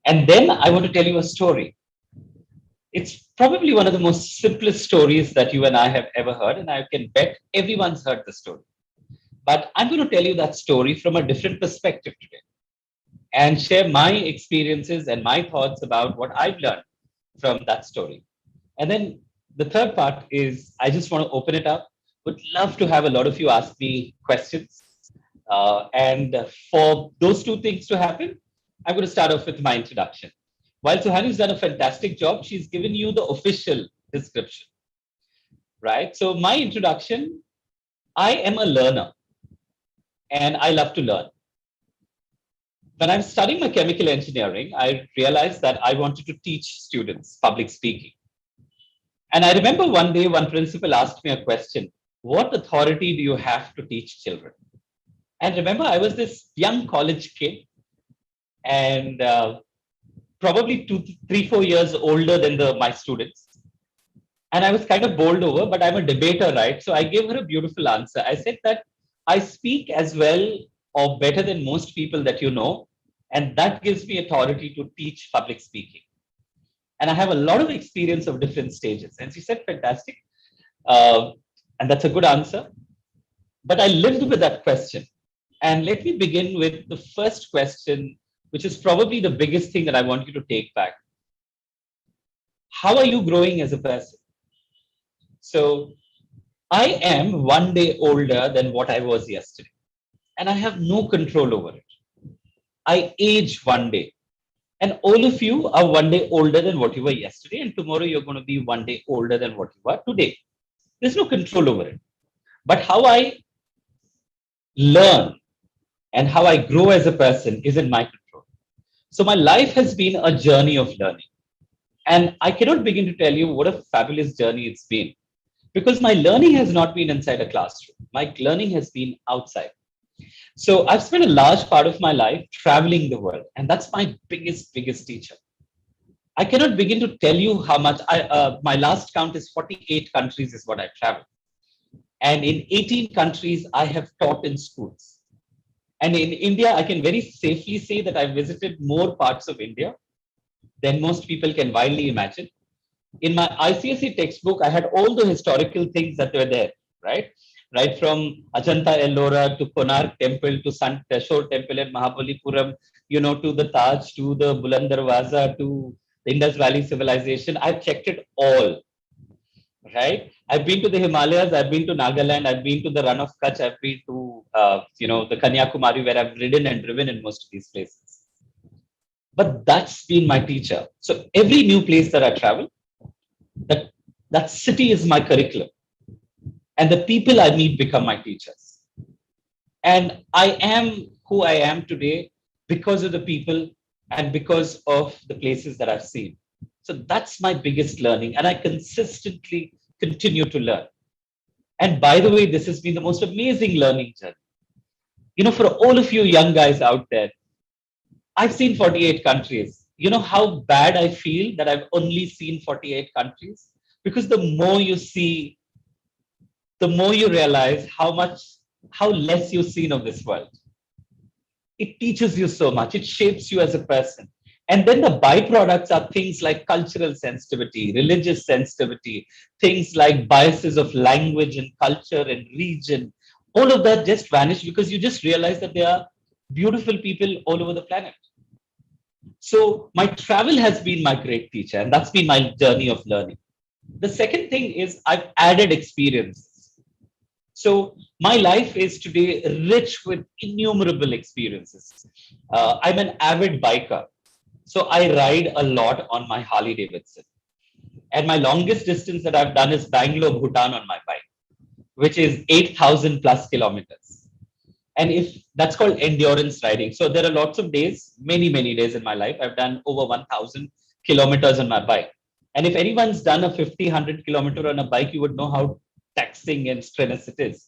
And then I want to tell you a story. It's probably one of the most simplest stories that you and I have ever heard, and I can bet everyone's heard the story. But I'm going to tell you that story from a different perspective today and share my experiences and my thoughts about what I've learned from that story. And then the third part is I just want to open it up. Would love to have a lot of you ask me questions. And for those two things to happen, I'm going to start off with my introduction. While Suhani's done a fantastic job, she's given you the official description, right? So my introduction, I am a learner and I love to learn. When I'm studying my chemical engineering, I realized that I wanted to teach students public speaking. And I remember one day, one principal asked me a question, what authority do you have to teach children? And remember, I was this young college kid and probably 2, 3, 4 years older than my students. And I was kind of bowled over, but I'm a debater, right? So I gave her a beautiful answer. I said that I speak as well or better than most people that you know. And that gives me authority to teach public speaking. And I have a lot of experience of different stages. And she said, fantastic. And that's a good answer. But I lived with that question. And let me begin with the first question, which is probably the biggest thing that I want you to take back. How are you growing as a person? So I am one day older than what I was yesterday. And I have no control over it. I age one day. And all of you are one day older than what you were yesterday. And tomorrow you're going to be one day older than what you are today. There's no control over it. But how I learn and how I grow as a person is in my control. So my life has been a journey of learning. And I cannot begin to tell you what a fabulous journey it's been. Because my learning has not been inside a classroom. My learning has been outside. So I've spent a large part of my life traveling the world. And that's my biggest teacher. I cannot begin to tell you how much. My last count is 48 countries is what I've traveled. And in 18 countries, I have taught in schools. And in India, I can very safely say that I've visited more parts of India than most people can widely imagine. In my ICSE textbook, I had all the historical things that were there, right? Right from Ajanta Ellora to Konark Temple to Sant Teshore Temple in Mahabalipuram, to the Taj, to the Buland Darwaza, to the Indus Valley Civilization. I've checked it all, right? I've been to the Himalayas, I've been to Nagaland, I've been to the Run of Kutch, I've been to, the Kanyakumari where I've ridden and driven in most of these places. But that's been my teacher. So every new place that I travel, that city is my curriculum. And the people I meet become my teachers. And I am who I am today because of the people and because of the places that I've seen. So that's my biggest learning. And I consistently continue to learn. And by the way, this has been the most amazing learning journey. For all of you young guys out there, I've seen 48 countries. You know how bad I feel that I've only seen 48 countries? Because the more you see, the more you realize how less you've seen of this world. It teaches you so much. It shapes you as a person. And then the byproducts are things like cultural sensitivity, religious sensitivity, things like biases of language and culture and region. All of that just vanish because you just realize that there are beautiful people all over the planet. So my travel has been my great teacher, and that's been my journey of learning. The second thing is I've added experiences. So my life is today rich with innumerable experiences. I'm an avid biker. So I ride a lot on my Harley Davidson. And my longest distance that I've done is Bangalore, Bhutan on my bike, which is 8,000 plus kilometers. And if that's called endurance riding. So there are lots of days, many days in my life. I've done over 1,000 kilometers on my bike. And if anyone's done a 50, 100 kilometer on a bike, you would know how taxing and strenuous it is.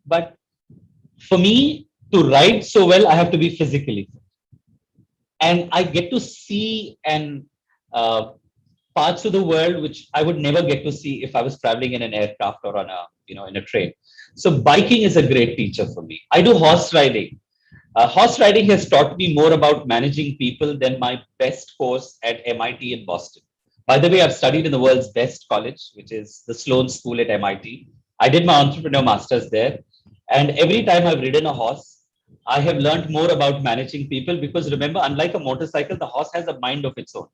But for me to ride so well, I have to be physically fit. And I get to see and parts of the world which I would never get to see if I was traveling in an aircraft or on a in a train. So biking is a great teacher for me. I do horse riding. Horse riding has taught me more about managing people than my best course at MIT in Boston. By the way, I've studied in the world's best college, which is the Sloan School at MIT. I did my entrepreneur masters there. And every time I've ridden a horse, I have learned more about managing people because remember, unlike a motorcycle, the horse has a mind of its own.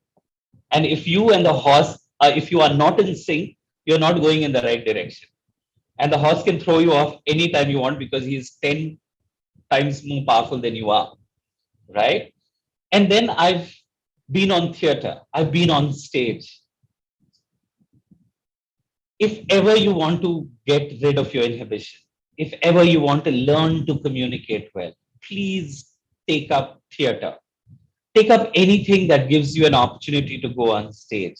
And if you and the horse, if you are not in sync, you're not going in the right direction. And the horse can throw you off anytime you want because he's 10 times more powerful than you are, right? And then I've been on theater. I've been on stage. If ever you want to get rid of your inhibition, if ever you want to learn to communicate well, please take up theater. Take up anything that gives you an opportunity to go on stage.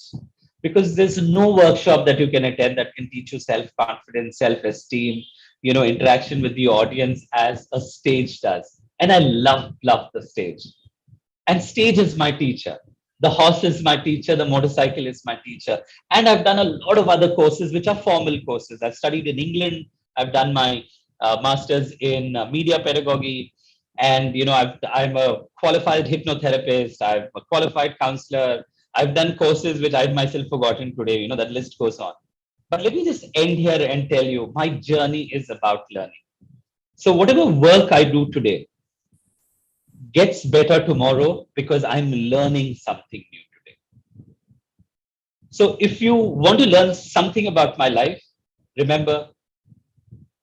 Because there's no workshop that you can attend that can teach you self-confidence, self-esteem, interaction with the audience as a stage does. And I love the stage. And stage is my teacher. The horse is my teacher. The motorcycle is my teacher. And I've done a lot of other courses, which are formal courses. I've studied in England. I've done my master's in media pedagogy. And, I'm a qualified hypnotherapist. I'm a qualified counselor. I've done courses which I've myself forgotten today. That list goes on. But let me just end here and tell you, my journey is about learning. So whatever work I do today gets better tomorrow because I'm learning something new today. So if you want to learn something about my life, remember,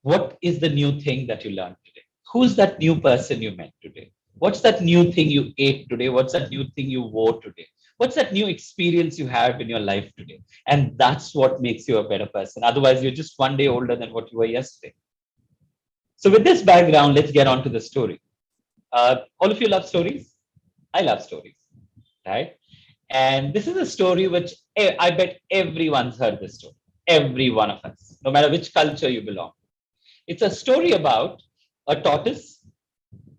what is the new thing that you learned today? Who's that new person you met today? What's that new thing you ate today? What's that new thing you wore today? What's that new experience you have in your life today? And that's what makes you a better person. Otherwise, you're just one day older than what you were yesterday. So with this background, let's get on to the story. All of you love stories? I love stories, right? And this is a story which I bet everyone's heard this story. Every one of us, no matter which culture you belong. It's a story about a tortoise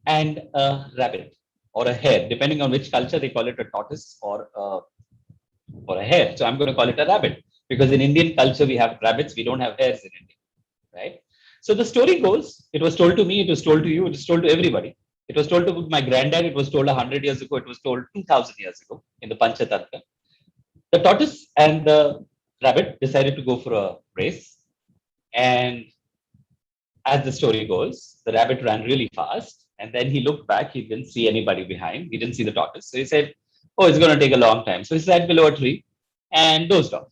and a rabbit or a hare, depending on which culture they call it a tortoise or a hare. So I'm going to call it a rabbit because in Indian culture we have rabbits, we don't have hares in India, right? So the story goes, it was told to me, it was told to you, it was told to everybody. It was told to my granddad, it was told 100 years ago, it was told 2000 years ago in the Panchatantra. The tortoise and the rabbit decided to go for a race. And as the story goes, the rabbit ran really fast. And then he looked back, he didn't see anybody behind. He didn't see the tortoise. So he said, oh, it's going to take a long time. So he sat below a tree and dozed off.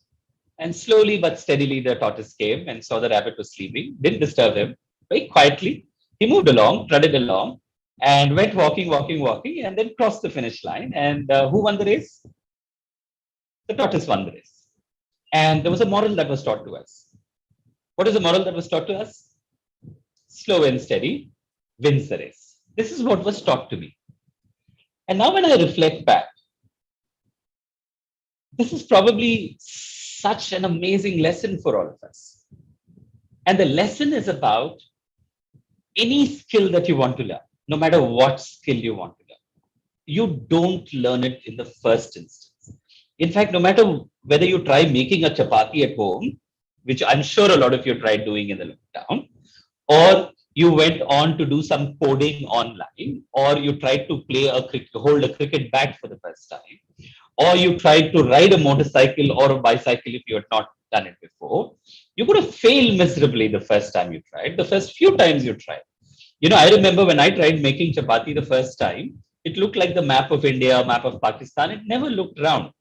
And slowly but steadily, the tortoise came and saw the rabbit was sleeping, didn't disturb him. Very quietly, he moved along, trotted along, and went walking, and then crossed the finish line. And who won the race? The tortoise won the race. And there was a moral that was taught to us. What is the moral that was taught to us? Slow and steady wins the race. This is what was taught to me. And now when I reflect back, this is probably such an amazing lesson for all of us. And the lesson is about any skill that you want to learn, no matter what skill you want to learn. you don't learn it in the first instance. In fact, no matter whether you try making a chapati at home, which I'm sure a lot of you tried doing in the lockdown, or you went on to do some coding online, or you tried to hold a cricket bat for the first time, or you tried to ride a motorcycle or a bicycle if you had not done it before, you're going to fail miserably the first time you tried, the first few times you tried. I remember when I tried making chapati the first time, it looked like the map of India, map of Pakistan. It never looked round.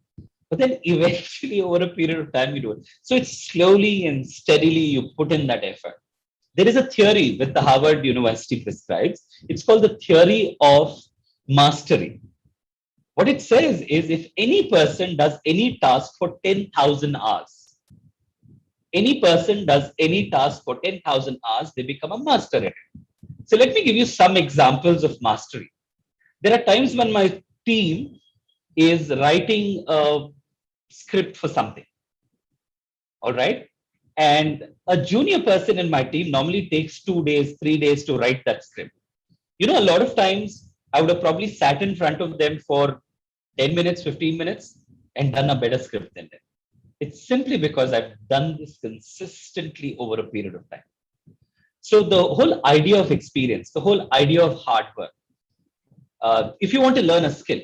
But then eventually, over a period of time, you do it. So it's slowly and steadily you put in that effort. There is a theory that the Harvard University prescribes. It's called the theory of mastery. What it says is if any person does any task for 10,000 hours, any person does any task for 10,000 hours, they become a master at it. So let me give you some examples of mastery. There are times when my team is writing a script for something. All right. And a junior person in my team normally takes 2 days, 3 days to write that script. A lot of times I would have probably sat in front of them for 10 minutes, 15 minutes and done a better script than them. It's simply because I've done this consistently over a period of time. So the whole idea of experience, the whole idea of hard work, if you want to learn a skill,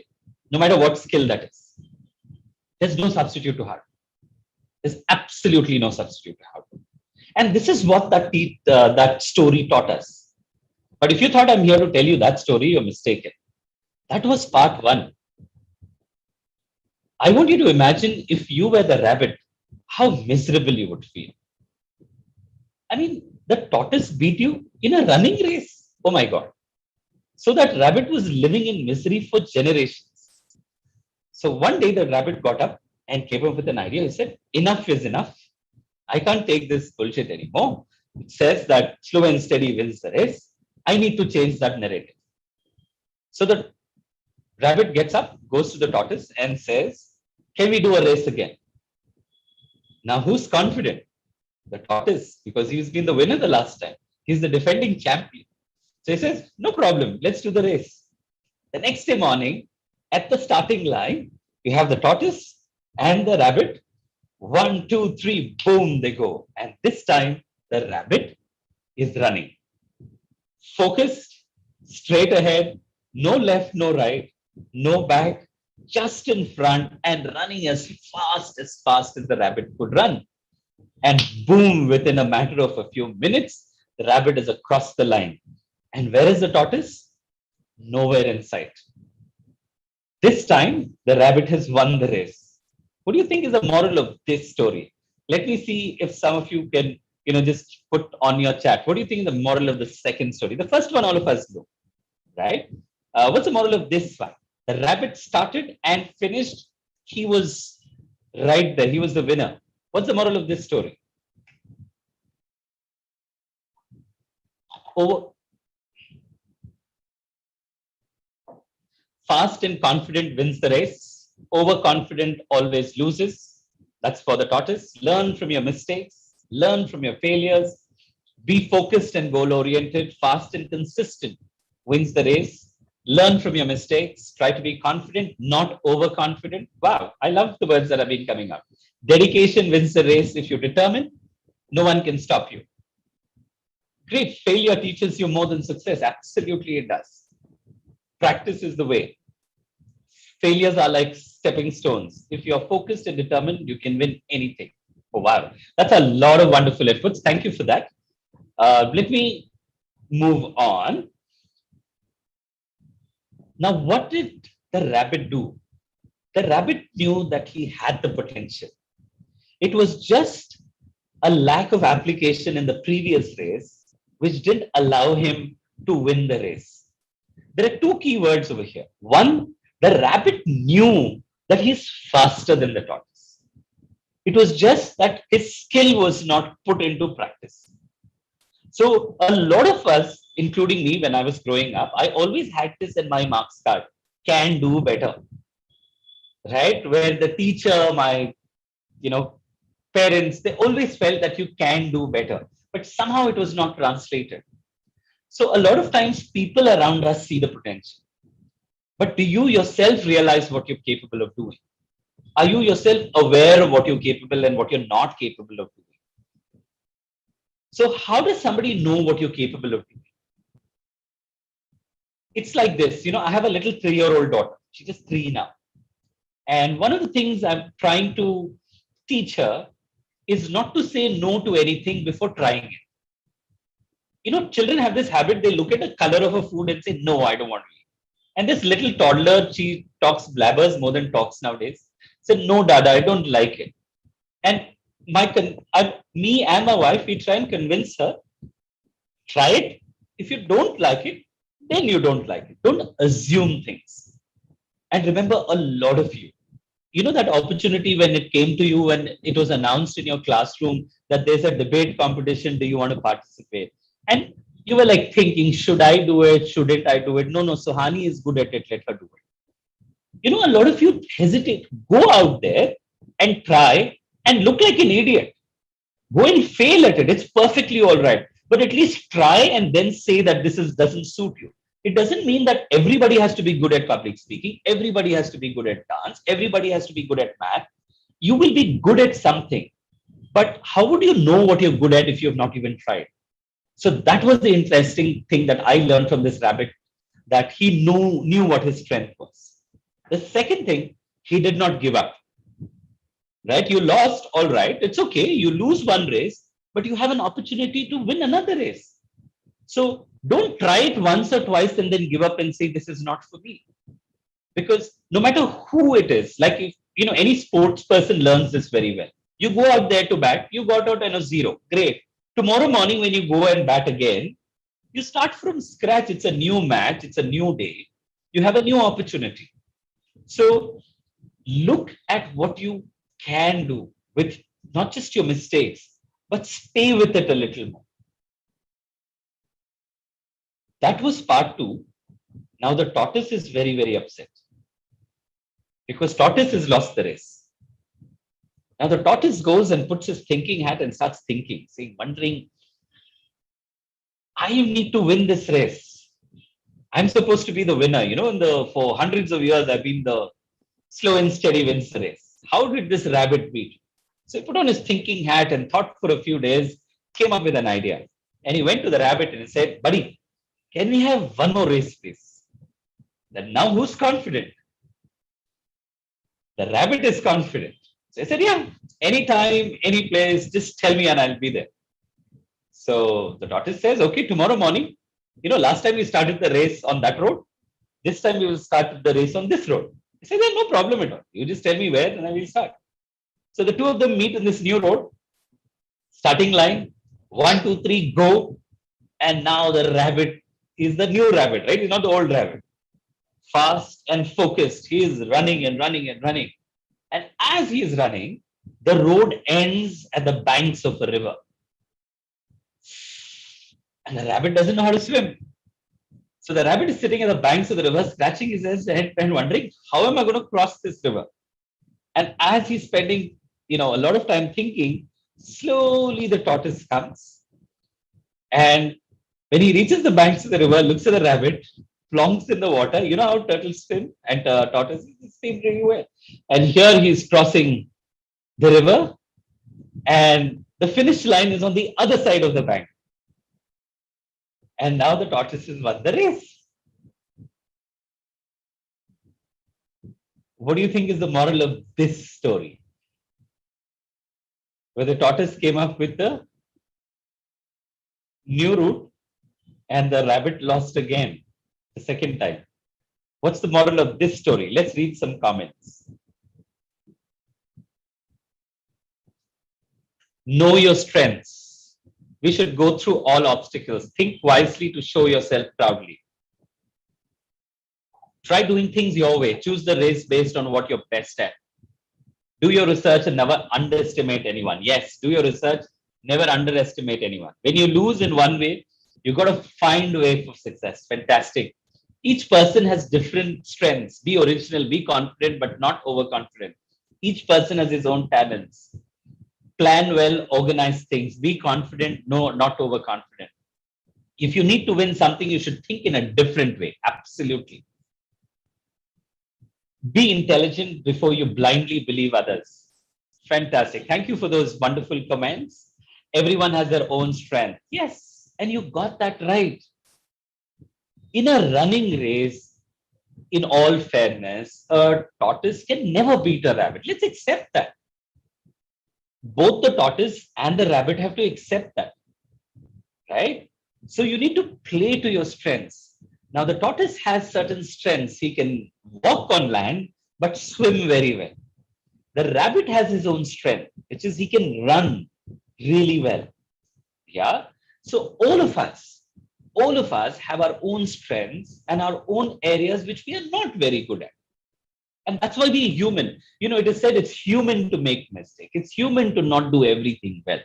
no matter what skill that is, there's no substitute to hard work. There's absolutely no substitute to hard work. And this is what that story taught us. But if you thought I'm here to tell you that story, you're mistaken. That was part one. I want you to imagine if you were the rabbit, how miserable you would feel. I mean, the tortoise beat you in a running race. Oh my God. So that rabbit was living in misery for generations. So one day the rabbit got up and came up with an idea. He said, enough is enough. I can't take this bullshit anymore. It says that slow and steady wins the race. I need to change that narrative. So the rabbit gets up, goes to the tortoise and says, can we do a race again? Now who's confident? The tortoise, because he's been the winner the last time. He's the defending champion. So he says, no problem, let's do the race. The next day morning, at the starting line, you have the tortoise and the rabbit. 1, 2, 3, boom, they go. And this time, the rabbit is running. Focused, straight ahead, no left, no right, no back, just in front and running as fast as the rabbit could run. And boom, within a matter of a few minutes, the rabbit is across the line. And where is the tortoise? Nowhere in sight. This time, the rabbit has won the race. What do you think is the moral of this story? Let me see if some of you can, just put on your chat. What do you think is the moral of the second story? The first one, all of us know, right? What's the moral of this one? The rabbit started and finished. He was right there. He was the winner. What's the moral of this story? Fast and confident wins the race. Overconfident always loses. That's for the tortoise. Learn from your mistakes. Learn from your failures. Be focused and goal-oriented. Fast and consistent wins the race. Learn from your mistakes. Try to be confident, not overconfident. Wow, I love the words that have been coming up. Dedication wins the race. If you're determined, no one can stop you. Great. Failure teaches you more than success. Absolutely, it does. Practice is the way. Failures are like stepping stones. If you're focused and determined, you can win anything. Oh, wow. That's a lot of wonderful efforts. Thank you for that. Let me move on. Now, what did the rabbit do? The rabbit knew that he had the potential. It was just a lack of application in the previous race, which didn't allow him to win the race. There are two key words over here. One, the rabbit knew that he's faster than the tortoise. It was just that his skill was not put into practice. So a lot of us, including me when I was growing up, I always had this in my marks card, can do better. Right? Where the teacher, my, parents, they always felt that you can do better. But somehow it was not translated. So a lot of times people around us see the potential. But do you yourself realize what you're capable of doing? Are you yourself aware of what you're capable and what you're not capable of doing? So how does somebody know what you're capable of doing? It's like this, I have a little 3-year-old daughter. She's just 3 now. And one of the things I'm trying to teach her is not to say no to anything before trying it. Children have this habit, they look at the color of a food and say, no, I don't want to eat. And this little toddler, she talks blabbers more than talks nowadays. Said, no, Dada, I don't like it. And me and my wife, we try and convince her, try it. If you don't like it, then you don't like it. Don't assume things. And remember, a lot of you, that opportunity when it came to you, when it was announced in your classroom that there's a debate competition, do you want to participate? And you were like thinking, should I do it? Shouldn't I do it? No, Suhani is good at it. Let her do it. A lot of you hesitate. Go out there and try and look like an idiot. Go and fail at it. It's perfectly all right. But at least try and then say that this doesn't suit you. It doesn't mean that everybody has to be good at public speaking. Everybody has to be good at dance. Everybody has to be good at math. You will be good at something. But how would you know what you're good at if you have not even tried? So that was the interesting thing that I learned from this rabbit, that he knew what his strength was. The second thing, he did not give up. Right? You lost, all right. It's okay. You lose one race, but you have an opportunity to win another race. So don't try it once or twice and then give up and say, this is not for me. Because no matter who it is, like if, any sports person learns this very well. You go out there to bat, you got out on a 0. Great. Tomorrow morning, when you go and bat again, you start from scratch. It's a new match. It's a new day. You have a new opportunity. So look at what you can do with not just your mistakes, but stay with it a little more. That was part 2. Now the tortoise is very, very upset because tortoise has lost the race. Now the tortoise goes and puts his thinking hat and starts thinking, wondering, I need to win this race. I'm supposed to be the winner. For hundreds of years, I've been the slow and steady wins the race. How did this rabbit beat? So he put on his thinking hat and thought for a few days, came up with an idea. And he went to the rabbit and he said, buddy, can we have one more race, please? Then now who's confident? The rabbit is confident. So he said, yeah, anytime, any place, just tell me and I'll be there. So the tortoise says, okay, tomorrow morning, last time we started the race on that road. This time we will start the race on this road. He said, no problem at all. You just tell me where and I will start. So the two of them meet in this new road. Starting line, 1, 2, 3, go. And now the rabbit is the new rabbit, right? He's not the old rabbit. Fast and focused. He is running and running and running. And as he is running, the road ends at the banks of a river. And the rabbit doesn't know how to swim. So the rabbit is sitting at the banks of the river, scratching his head and wondering, how am I going to cross this river? And as he's spending, a lot of time thinking, slowly the tortoise comes. And when he reaches the banks of the river, looks at the rabbit, plonks in the water. You know how turtles swim? And tortoises swim really well. And here he's crossing the river. And the finish line is on the other side of the bank. And now the tortoise has won the race. What do you think is the moral of this story? Where the tortoise came up with the new route and the rabbit lost again the second time. What's the moral of this story? Let's read some comments. Know your strengths. We should go through all obstacles. Think wisely to show yourself proudly. Try doing things your way. Choose the race based on what you're best at. Do your research and never underestimate anyone. Yes, do your research. Never underestimate anyone. When you lose in one way, you got to find a way for success. Fantastic. Each person has different strengths. Be original, be confident, but not overconfident. Each person has his own talents. Plan well, organize things. Be confident, no, not overconfident. If you need to win something, you should think in a different way. Absolutely. Be intelligent before you blindly believe others. Fantastic. Thank you for those wonderful comments. Everyone has their own strength. Yes, and you got that right. In a running race, in all fairness, a tortoise can never beat a rabbit. Let's accept that. Both the tortoise and the rabbit have to accept that, right? So you need to play to your strengths. Now, the tortoise has certain strengths. He can walk on land, but swim very well. The rabbit has his own strength, which is he can run really well. Yeah. So all of us have our own strengths and our own areas which we are not very good at. And that's why we're human. It is said it's human to make mistakes. It's human to not do everything well.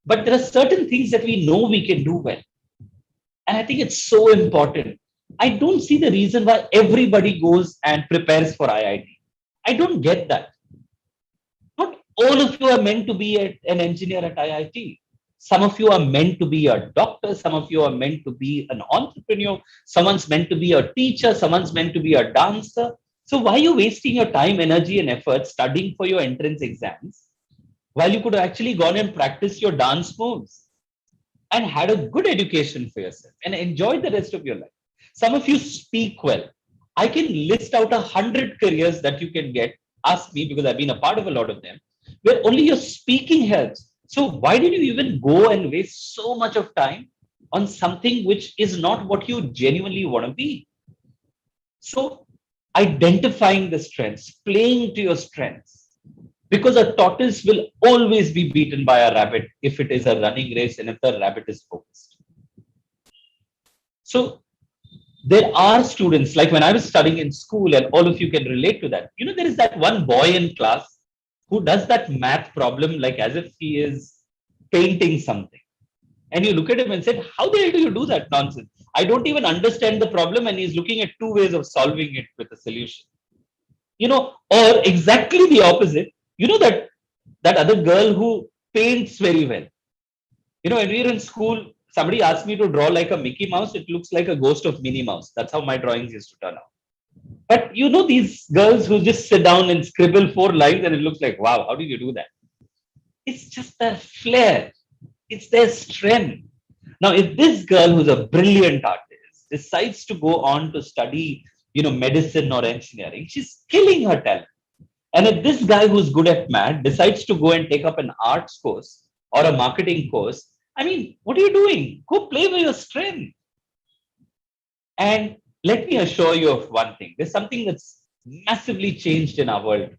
But there are certain things that we know we can do well. And I think it's so important. I don't see the reason why everybody goes and prepares for IIT. I don't get that. Not all of you are meant to be an engineer at IIT. Some of you are meant to be a doctor. Some of you are meant to be an entrepreneur. Someone's meant to be a teacher. Someone's meant to be a dancer. So why are you wasting your time, energy, and effort studying for your entrance exams while you could have actually gone and practiced your dance moves and had a good education for yourself and enjoyed the rest of your life? Some of you speak well. I can list out 100 careers that you can get. Ask me, because I've been a part of a lot of them, where only your speaking helps. So why did you even go and waste so much of time on something which is not what you genuinely want to be? So identifying the strengths, playing to your strengths, because a tortoise will always be beaten by a rabbit if it is a running race and if the rabbit is focused. So there are students, like when I was studying in school, and all of you can relate to that. There is that one boy in class who does that math problem like as if he is painting something. And you look at him and said, how the hell do you do that nonsense? I don't even understand the problem, and he's looking at two ways of solving it with a solution. Or exactly the opposite. That other girl who paints very well. When we were in school, somebody asked me to draw like a Mickey Mouse. It looks like a ghost of Minnie Mouse. That's how my drawings used to turn out. But these girls who just sit down and scribble 4 lines and it looks like, wow, how did you do that? It's just their flair. It's their strength. Now, if this girl who's a brilliant artist decides to go on to study, medicine or engineering, she's killing her talent. And if this guy who's good at math decides to go and take up an arts course or a marketing course, what are you doing? Go play with your strength. And let me assure you of one thing. There's something that's massively changed in our world.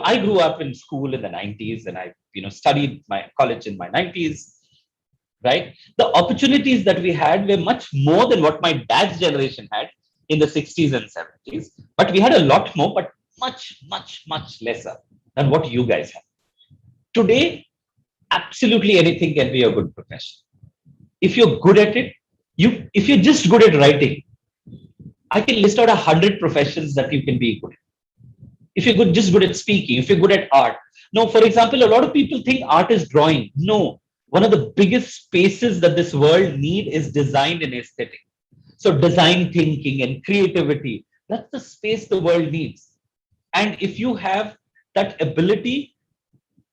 I grew up in school in the 90s and I, studied my college in my 90s, right? The opportunities that we had were much more than what my dad's generation had in the 60s and 70s. But we had a lot more, but much, much, much lesser than what you guys have. Today, absolutely anything can be a good profession. If you're good at it, if you're just good at writing, I can list out 100 professions that you can be good at. If you're just good at speaking, if you're good at art. No, for example, a lot of people think art is drawing. No, one of the biggest spaces that this world need is design and aesthetic. So design thinking and creativity, that's the space the world needs. And if you have that ability,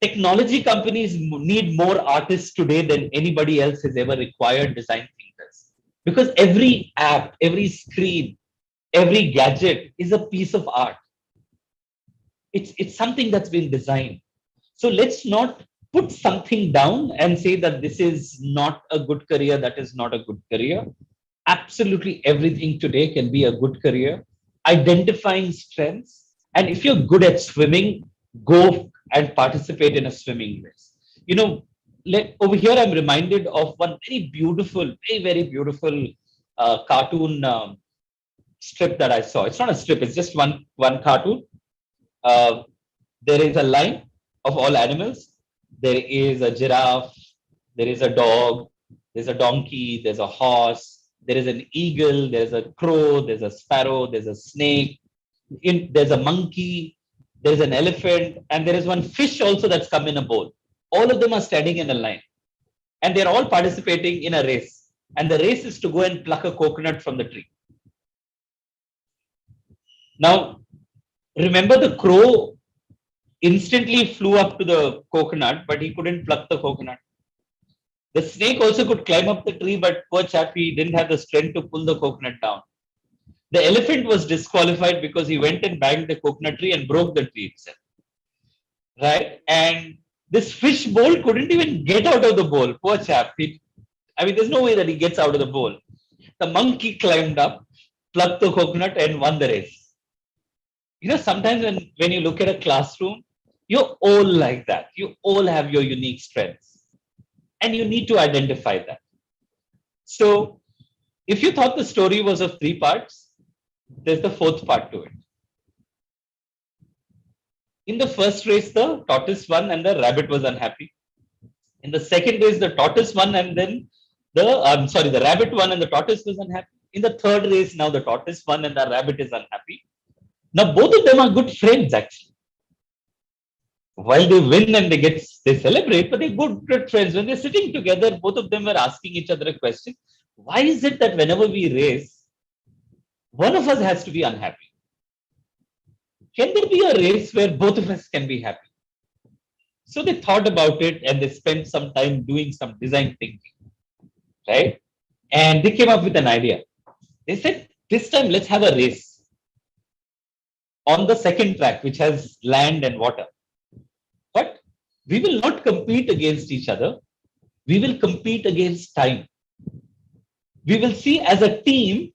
technology companies need more artists today than anybody else has ever required design thinkers. Because every app, every screen, every gadget is a piece of art. It's something that's been designed. So let's not put something down and say that this is not a good career, that is not a good career. Absolutely everything today can be a good career. Identifying strengths. And if you're good at swimming, go and participate in a swimming race. Over here, I'm reminded of one very beautiful, very, very beautiful cartoon strip that I saw. It's not a strip, it's just one cartoon. There is a line of all animals. There is a giraffe, there is a dog, there's a donkey, there's a horse, there is an eagle, there's a crow, there's a sparrow, there's a snake, there's a monkey, there's an elephant, and there is one fish also that's come in a bowl. All of them are standing in a line. And they're all participating in a race. And the race is to go and pluck a coconut from the tree. Now, Remember, the crow instantly flew up to the coconut, but he couldn't pluck the coconut. The snake also could climb up the tree, but poor chap, he didn't have the strength to pull the coconut down. The elephant was disqualified because he went and banged the coconut tree and broke the tree itself. Right? And this fish bowl couldn't even get out of the bowl. Poor chap. There's no way that he gets out of the bowl. The monkey climbed up, plucked the coconut, and won the race. Sometimes when you look at a classroom, you're all like that. You all have your unique strengths. And you need to identify that. So if you thought the story was of 3 parts, there's the 4th part to it. In the first race, the tortoise won and the rabbit was unhappy. In the second race, the tortoise won and then the rabbit won and the tortoise was unhappy. In the third race, now the tortoise won and the rabbit is unhappy. Now both of them are good friends actually. While they win and they celebrate, but they're good friends. When they're sitting together, both of them were asking each other a question. Why is it that whenever we race, one of us has to be unhappy? Can there be a race where both of us can be happy? So they thought about it and they spent some time doing some design thinking, right? And they came up with an idea. They said, this time let's have a race on the second track, which has land and water. But we will not compete against each other. We will compete against time. We will see as a team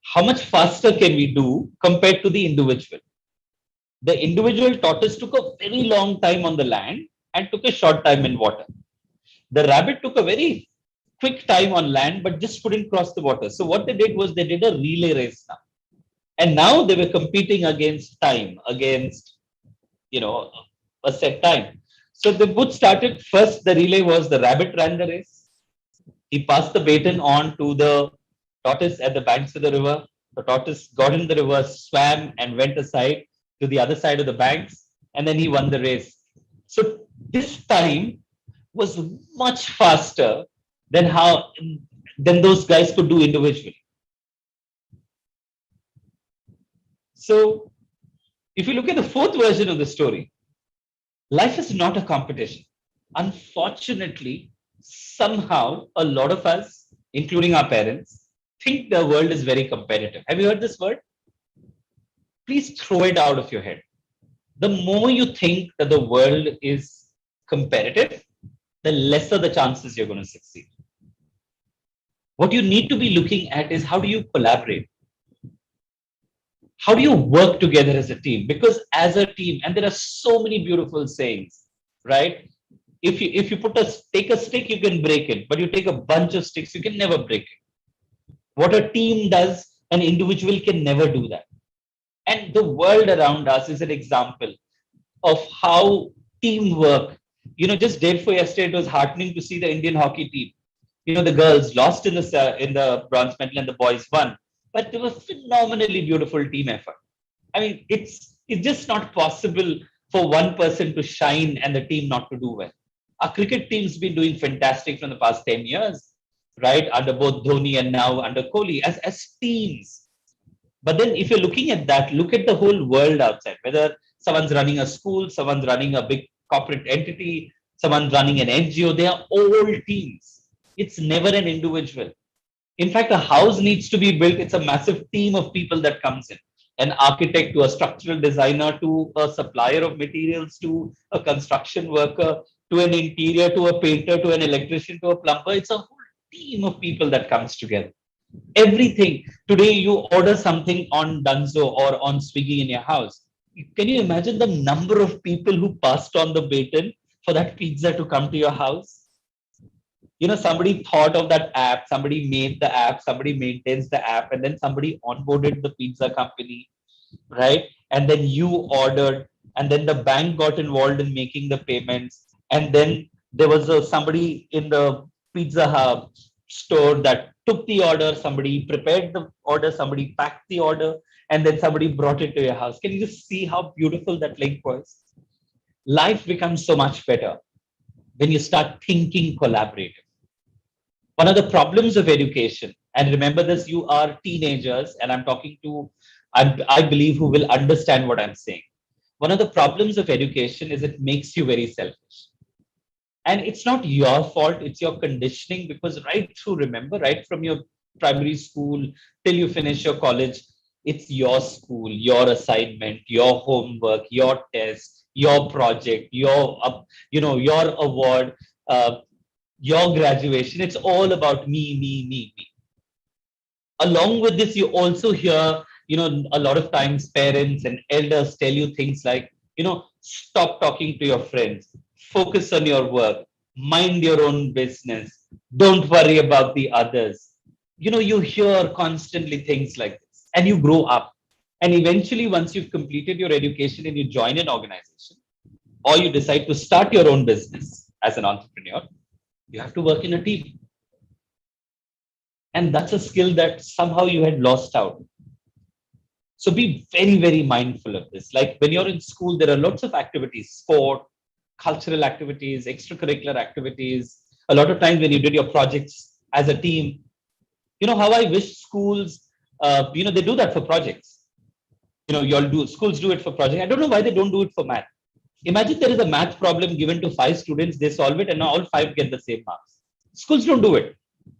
how much faster can we do compared to the individual. The individual tortoise took a very long time on the land and took a short time in water. The rabbit took a very quick time on land, but just couldn't cross the water. So what they did was they did a relay race now. And now they were competing against time, against, a set time. So they both started. First, the relay was the rabbit ran the race. He passed the baton on to the tortoise at the banks of the river. The tortoise got in the river, swam, and went aside to the other side of the banks, and then he won the race. So this time was much faster than those guys could do individually. So if you look at the 4th version of the story, life is not a competition. Unfortunately, somehow a lot of us, including our parents, think the world is very competitive. Have you heard this word? Please throw it out of your head. The more you think that the world is competitive, the lesser the chances you're going to succeed. What you need to be looking at is how do you collaborate? How do you work together as a team? Because as a team, and there are so many beautiful sayings, right? If you take a stick, you can break it, but you take a bunch of sticks, you can never break it. What a team does, an individual can never do that. And the world around us is an example of how teamwork, just day before yesterday, it was heartening to see the Indian hockey team. The girls lost in the bronze medal and the boys won. But there was phenomenally beautiful team effort. It's just not possible for one person to shine and the team not to do well. Our cricket team's been doing fantastic from the past 10 years, right? Under both Dhoni and now under Kohli as teams. But then if you're looking at that, look at the whole world outside, whether someone's running a school, someone's running a big corporate entity, someone's running an NGO, they are all teams. It's never an individual. In fact, a house needs to be built. It's a massive team of people that comes in. An architect to a structural designer to a supplier of materials to a construction worker to an interior to a painter to an electrician to a plumber. It's a whole team of people that comes together. Everything. Today you order something on Dunzo or on Swiggy in your house. Can you imagine the number of people who passed on the baton for that pizza to come to your house? Somebody thought of that app, somebody made the app, somebody maintains the app, and then somebody onboarded the pizza company, right? And then you ordered, and then the bank got involved in making the payments. And then there was somebody in the Pizza Hut store that took the order, somebody prepared the order, somebody packed the order, and then somebody brought it to your house. Can you just see how beautiful that link was? Life becomes so much better when you start thinking collaborative. One of the problems of education, and remember this, you are teenagers, and I'm talking to I believe, who will understand what I'm saying. One of the problems of education is it makes you very selfish. And it's not your fault, it's your conditioning, because right through, remember, right from your primary school till you finish your college, it's your school, your assignment, your homework, your test, your project, your your award, your graduation. It's all about me. Along with this, you also hear, a lot of times parents and elders tell you things like, stop talking to your friends, focus on your work, mind your own business, don't worry about the others. You hear constantly things like this, and you grow up. And eventually, once you've completed your education and you join an organization, or you decide to start your own business as an entrepreneur, you have to work in a team. And that's a skill that somehow you had lost out. So be very, very mindful of this. Like when you're in school, there are lots of activities, sport, cultural activities, extracurricular activities. A lot of times when you did your projects as a team, how I wish schools, they do that for projects. Schools do it for projects. I don't know why they don't do it for math. Imagine there is a math problem given to 5 students, they solve it, and all 5 get the same marks. Schools don't do it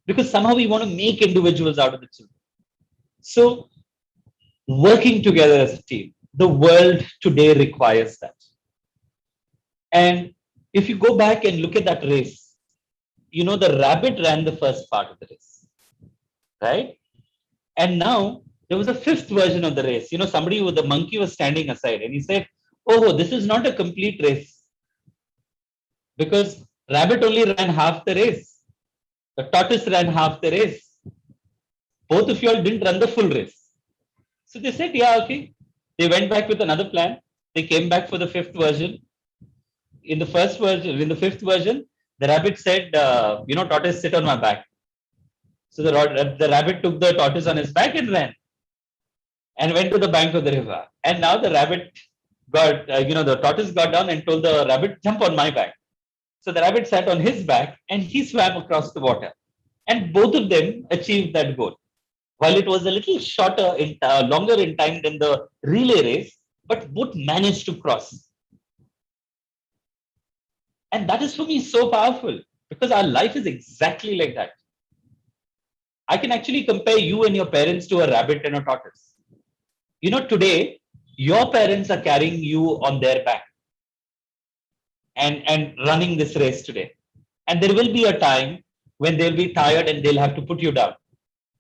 because somehow we want to make individuals out of the children. So working together as a team, the world today requires that. And if you go back and look at that race, the rabbit ran the first part of the race, right? And now there was a 5th version of the race. Somebody with the monkey was standing aside and he said, oh, this is not a complete race because rabbit only ran half the race. The tortoise ran half the race. Both of you all didn't run the full race. So they said, yeah, okay. They went back with another plan. They came back for the 5th version. In the 5th version, the rabbit said, tortoise, sit on my back. So the rabbit took the tortoise on his back and ran and went to the bank of the river. And now the rabbit got, the tortoise got down and told the rabbit, jump on my back. So the rabbit sat on his back and he swam across the water. And both of them achieved that goal. While it was a little longer in time than the relay race, but both managed to cross. And that is for me so powerful because our life is exactly like that. I can actually compare you and your parents to a rabbit and a tortoise. Today, your parents are carrying you on their back and running this race today. And there will be a time when they'll be tired and they'll have to put you down.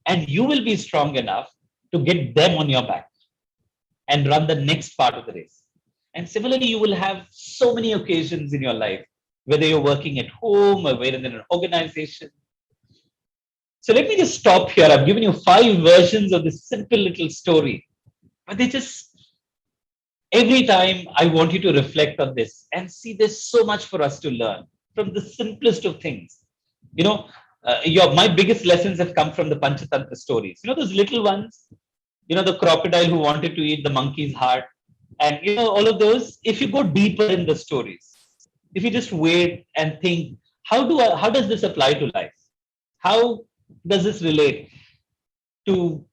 And you will be strong enough to get them on your back and run the next part of the race. And similarly, you will have so many occasions in your life, whether you're working at home or whether in an organization. So let me just stop here. I've given you 5 versions of this simple little story. But every time I want you to reflect on this and see there's so much for us to learn from the simplest of things. My biggest lessons have come from the Panchatantra stories. Those little ones, the crocodile who wanted to eat the monkey's heart. And, all of those, if you go deeper in the stories, if you just wait and think, how does this apply to life? How does this relate to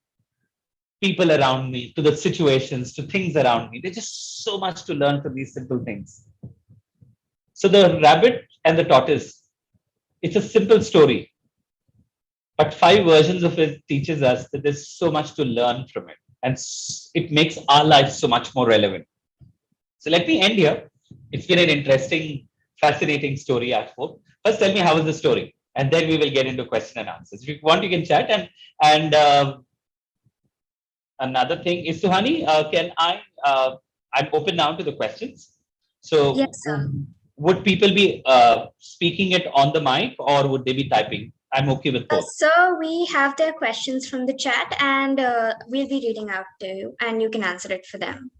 people around me, to the situations, to things around me? There's just so much to learn from these simple things. So the rabbit and the tortoise, it's a simple story. But 5 versions of it teaches us that there's so much to learn from it. And it makes our life so much more relevant. So let me end here. It's been an interesting, fascinating story, I hope. First, tell me, how was the story? And then we will get into question and answers. If you want, you can chat. And another thing is, Suhani, I'm open now to the questions. So Yes, sir. Would people be speaking it on the mic or would they be typing? I'm okay with both. So we have their questions from the chat and we'll be reading out to you and you can answer it for them.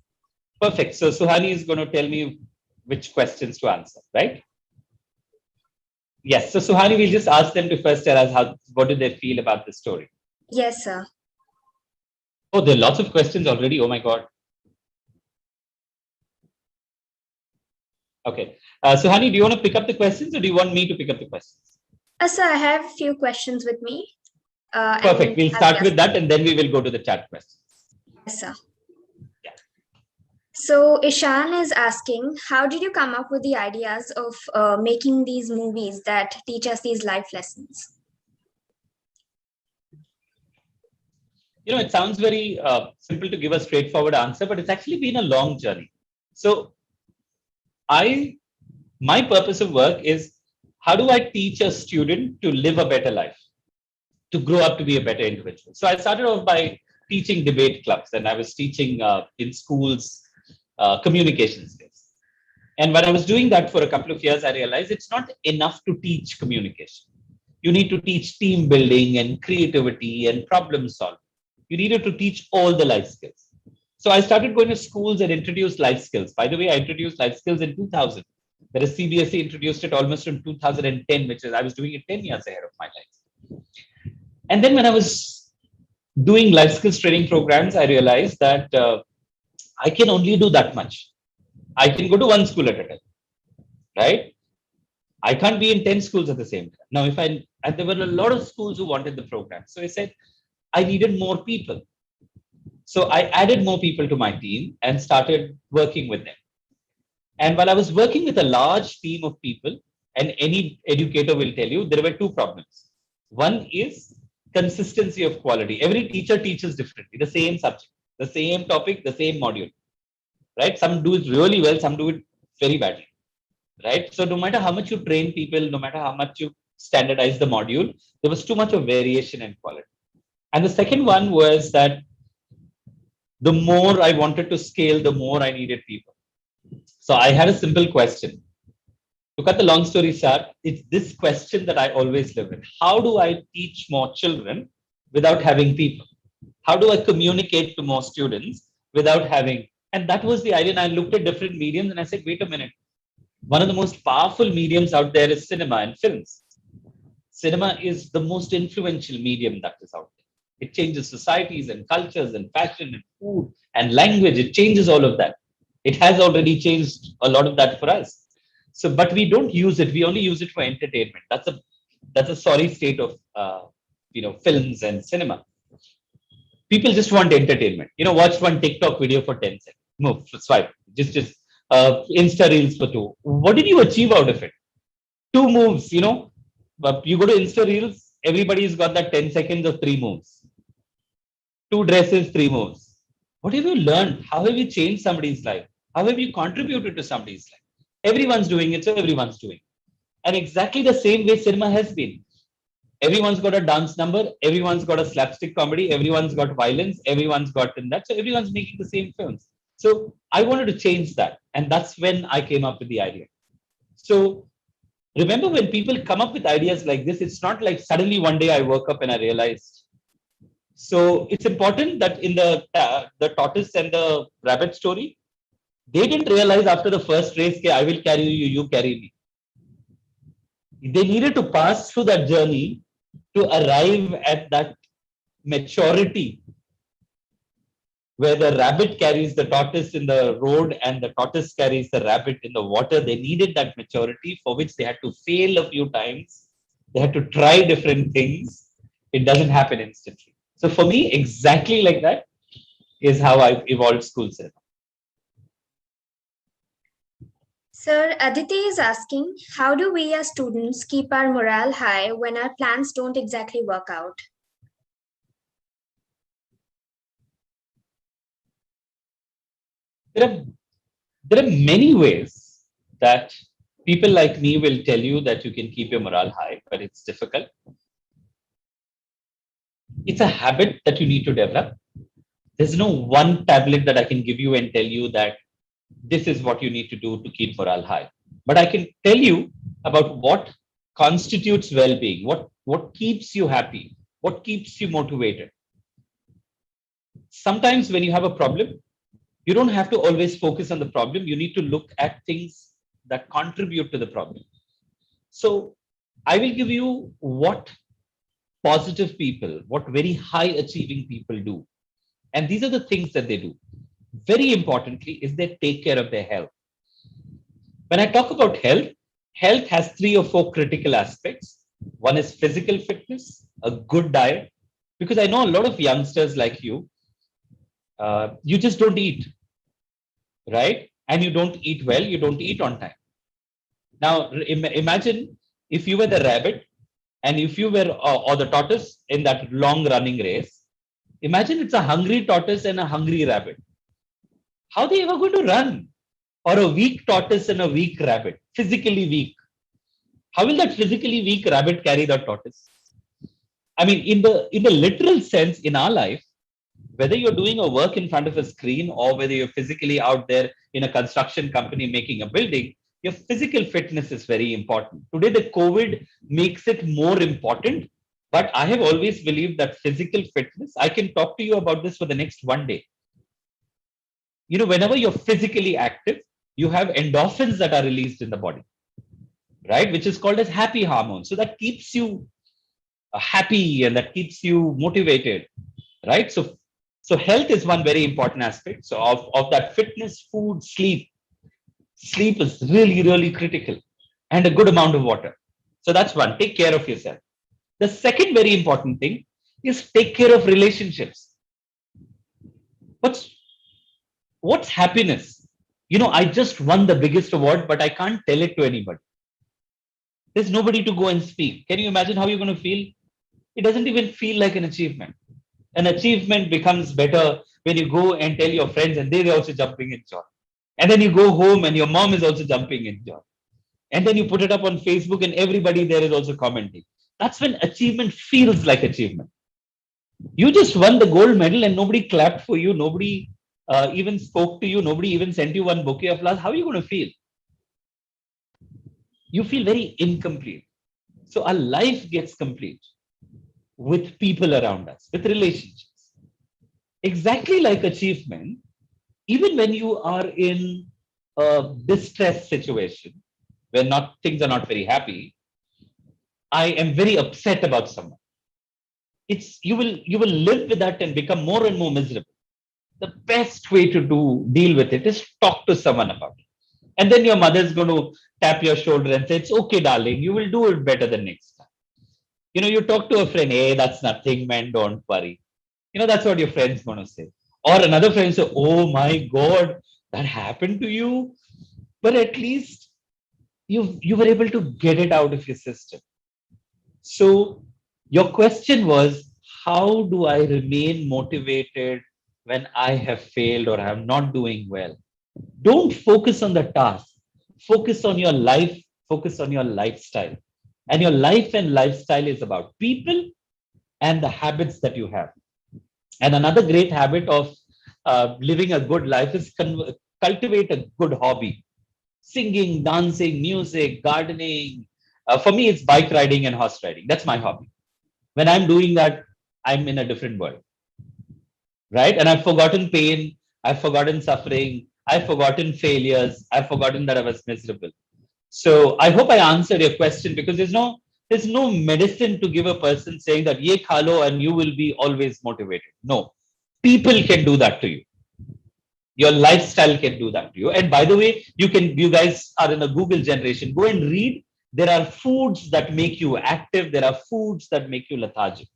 Perfect. So Suhani is going to tell me which questions to answer, right? Yes. So Suhani, we'll just ask them to first tell us what do they feel about the story. Yes, sir. Oh, there are lots of questions already. Oh my God. Okay. Suhani, do you want to pick up the questions or do you want me to pick up the questions? Sir, I have a few questions with me. Perfect. We'll start with that and then we will go to the chat questions. Yes, sir. So Ishan is asking, how did you come up with the ideas of making these movies that teach us these life lessons? It sounds very simple to give a straightforward answer, but it's actually been a long journey. So my purpose of work is, how do I teach a student to live a better life, to grow up to be a better individual? So I started off by teaching debate clubs, and I was teaching in schools communication skills. And when I was doing that for a couple of years, I realized it's not enough to teach communication. You need to teach team building and creativity and problem solving. You needed to teach all the life skills. So I started going to schools and introduced life skills. By the way, I introduced life skills in 2000. Whereas CBSE introduced it almost in 2010, which is, I was doing it 10 years ahead of my life. And then when I was doing life skills training programs, I realized that I can only do that much. I can go to one school at a time, right? I can't be in 10 schools at the same time. Now, and there were a lot of schools who wanted the program. So I said, I needed more people. So I added more people to my team and started working with them. And while I was working with a large team of people, and any educator will tell you, there were two problems. One is consistency of quality. Every teacher teaches differently, the same subject, the same topic, the same module, right? Some do it really well, some do it very badly, right? So no matter how much you train people, no matter how much you standardize the module, there was too much of variation in quality. And the second one was that the more I wanted to scale, the more I needed people. So I had a simple question. To cut the long story short, it's this question that I always live with. How do I teach more children without having people? How do I communicate to more students without having? And that was the idea. And I looked at different mediums and I said, wait a minute. One of the most powerful mediums out there is cinema and films. Cinema is the most influential medium that is out there. It changes societies and cultures and fashion and food and language. It changes all of that. It has already changed a lot of that for us. So, but we don't use it. We only use it for entertainment. That's a sorry state of films and cinema. People just want entertainment. Watch one TikTok video for 10 seconds. Move, swipe. Just Insta Reels for 2. What did you achieve out of it? 2 moves. But you go to Insta Reels. Everybody's got that 10 seconds of 3 moves. 2 dresses, 3 moves. What have you learned? How have you changed somebody's life? How have you contributed to somebody's life? Everyone's doing it, so everyone's doing it. And exactly the same way cinema has been. Everyone's got a dance number, everyone's got a slapstick comedy, everyone's got violence, everyone's got in that. So everyone's making the same films. So I wanted to change that. And that's when I came up with the idea. So remember, when people come up with ideas like this, it's not like suddenly one day I woke up and I realized. So it's important that in the tortoise and the rabbit story, they didn't realize after the first race, I will carry you, you carry me. They needed to pass through that journey to arrive at that maturity where the rabbit carries the tortoise in the road and the tortoise carries the rabbit in the water. They needed that maturity for which they had to fail a few times. They had to try different things. It doesn't happen instantly. So for me, exactly like that is how I evolved school cinema. Sir, Aditi is asking, how do we as students keep our morale high when our plans don't exactly work out? There are many ways that people like me will tell you that you can keep your morale high, but it's difficult. It's a habit that you need to develop. There's no one tablet that I can give you and tell you that this is what you need to do to keep morale high. But I can tell you about what constitutes well-being, what keeps you happy, what keeps you motivated. Sometimes when you have a problem, you don't have to always focus on the problem. You need to look at things that contribute to the problem. So I will give you what positive people, what very high achieving people do. And these are the things that they do. Very importantly is they take care of their health. When I talk about health, health has 3 or 4 critical aspects. One is physical fitness, a good diet, because I know a lot of youngsters like you, You just don't eat, right? And you don't eat well, you don't eat on time. Now, imagine if you were the rabbit and if you were, or the tortoise in that long running race. Imagine it's a hungry tortoise and a hungry rabbit. How are they ever going to run? Or a weak tortoise and a weak rabbit, physically weak. How will that physically weak rabbit carry the tortoise? I mean, in the literal sense, in our life, whether you're doing a work in front of a screen or whether you're physically out there in a construction company making a building, your physical fitness is very important. Today, the COVID makes it more important, but I have always believed that physical fitness, I can talk to you about this for the next one day. You know, whenever you're physically active, you have endorphins that are released in the body, right? Which is called as happy hormone. So that keeps you happy and that keeps you motivated, right? So health is one very important aspect. So of that fitness, food, sleep. Sleep is really, really critical, and a good amount of water. So that's one, take care of yourself. The second very important thing is take care of relationships. What's happiness? You know, I just won the biggest award, but I can't tell it to anybody. There's nobody to go and speak. Can you imagine how you're going to feel? It doesn't even feel like an achievement. An achievement becomes better when you go and tell your friends and they're also jumping in joy. And then you go home and your mom is also jumping in joy. And then you put it up on Facebook and everybody there is also commenting. That's when achievement feels like achievement. You just won the gold medal and nobody clapped for you. Nobody even spoke to you. Nobody even sent you one bouquet of flowers. How are you going to feel? You feel very incomplete. So our life gets complete with people around us, with relationships. Exactly like achievement, even when you are in a distressed situation, where things are not very happy, I am very upset about someone. You will live with that and become more and more miserable. The best way to deal with it is talk to someone about it. And then your mother's going to tap your shoulder and say, it's okay, darling, you will do it better than next time. You know, you talk to a friend, hey, that's nothing, man, don't worry. You know, that's what your friend's going to say. Or another friend say, oh my God, that happened to you. But at least you were able to get it out of your system. So your question was, how do I remain motivated when I have failed or I'm not doing well? Don't focus on the task. Focus on your life. Focus on your lifestyle. And your life and lifestyle is about people and the habits that you have. And another great habit of living a good life is cultivate a good hobby. Singing, dancing, music, gardening. For me, it's bike riding and horse riding. That's my hobby. When I'm doing that, I'm in a different world, right? And I've forgotten pain. I've forgotten suffering. I've forgotten failures. I've forgotten that I was miserable. So I hope I answered your question, because there's no medicine to give a person saying that ye kha lo and you will be always motivated. No, people can do that to you. Your lifestyle can do that to you. And by the way, you guys are in a Google generation. Go and read. There are foods that make you active. There are foods that make you lethargic.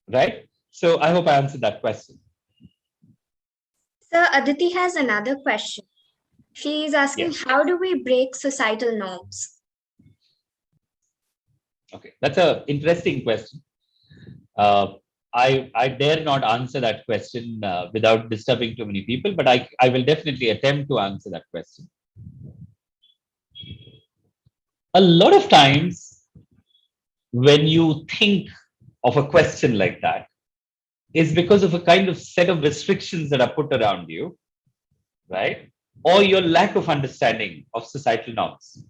Right? So I hope I answered that question. Sir, Aditi has another question. She is asking, Yes. how do we break societal norms? Okay, that's an interesting question. I dare not answer that question without disturbing too many people, but I will definitely attempt to answer that question. A lot of times, when you think of a question like that, is because of a kind of set of restrictions that are put around you, right? Or your lack of understanding of societal norms.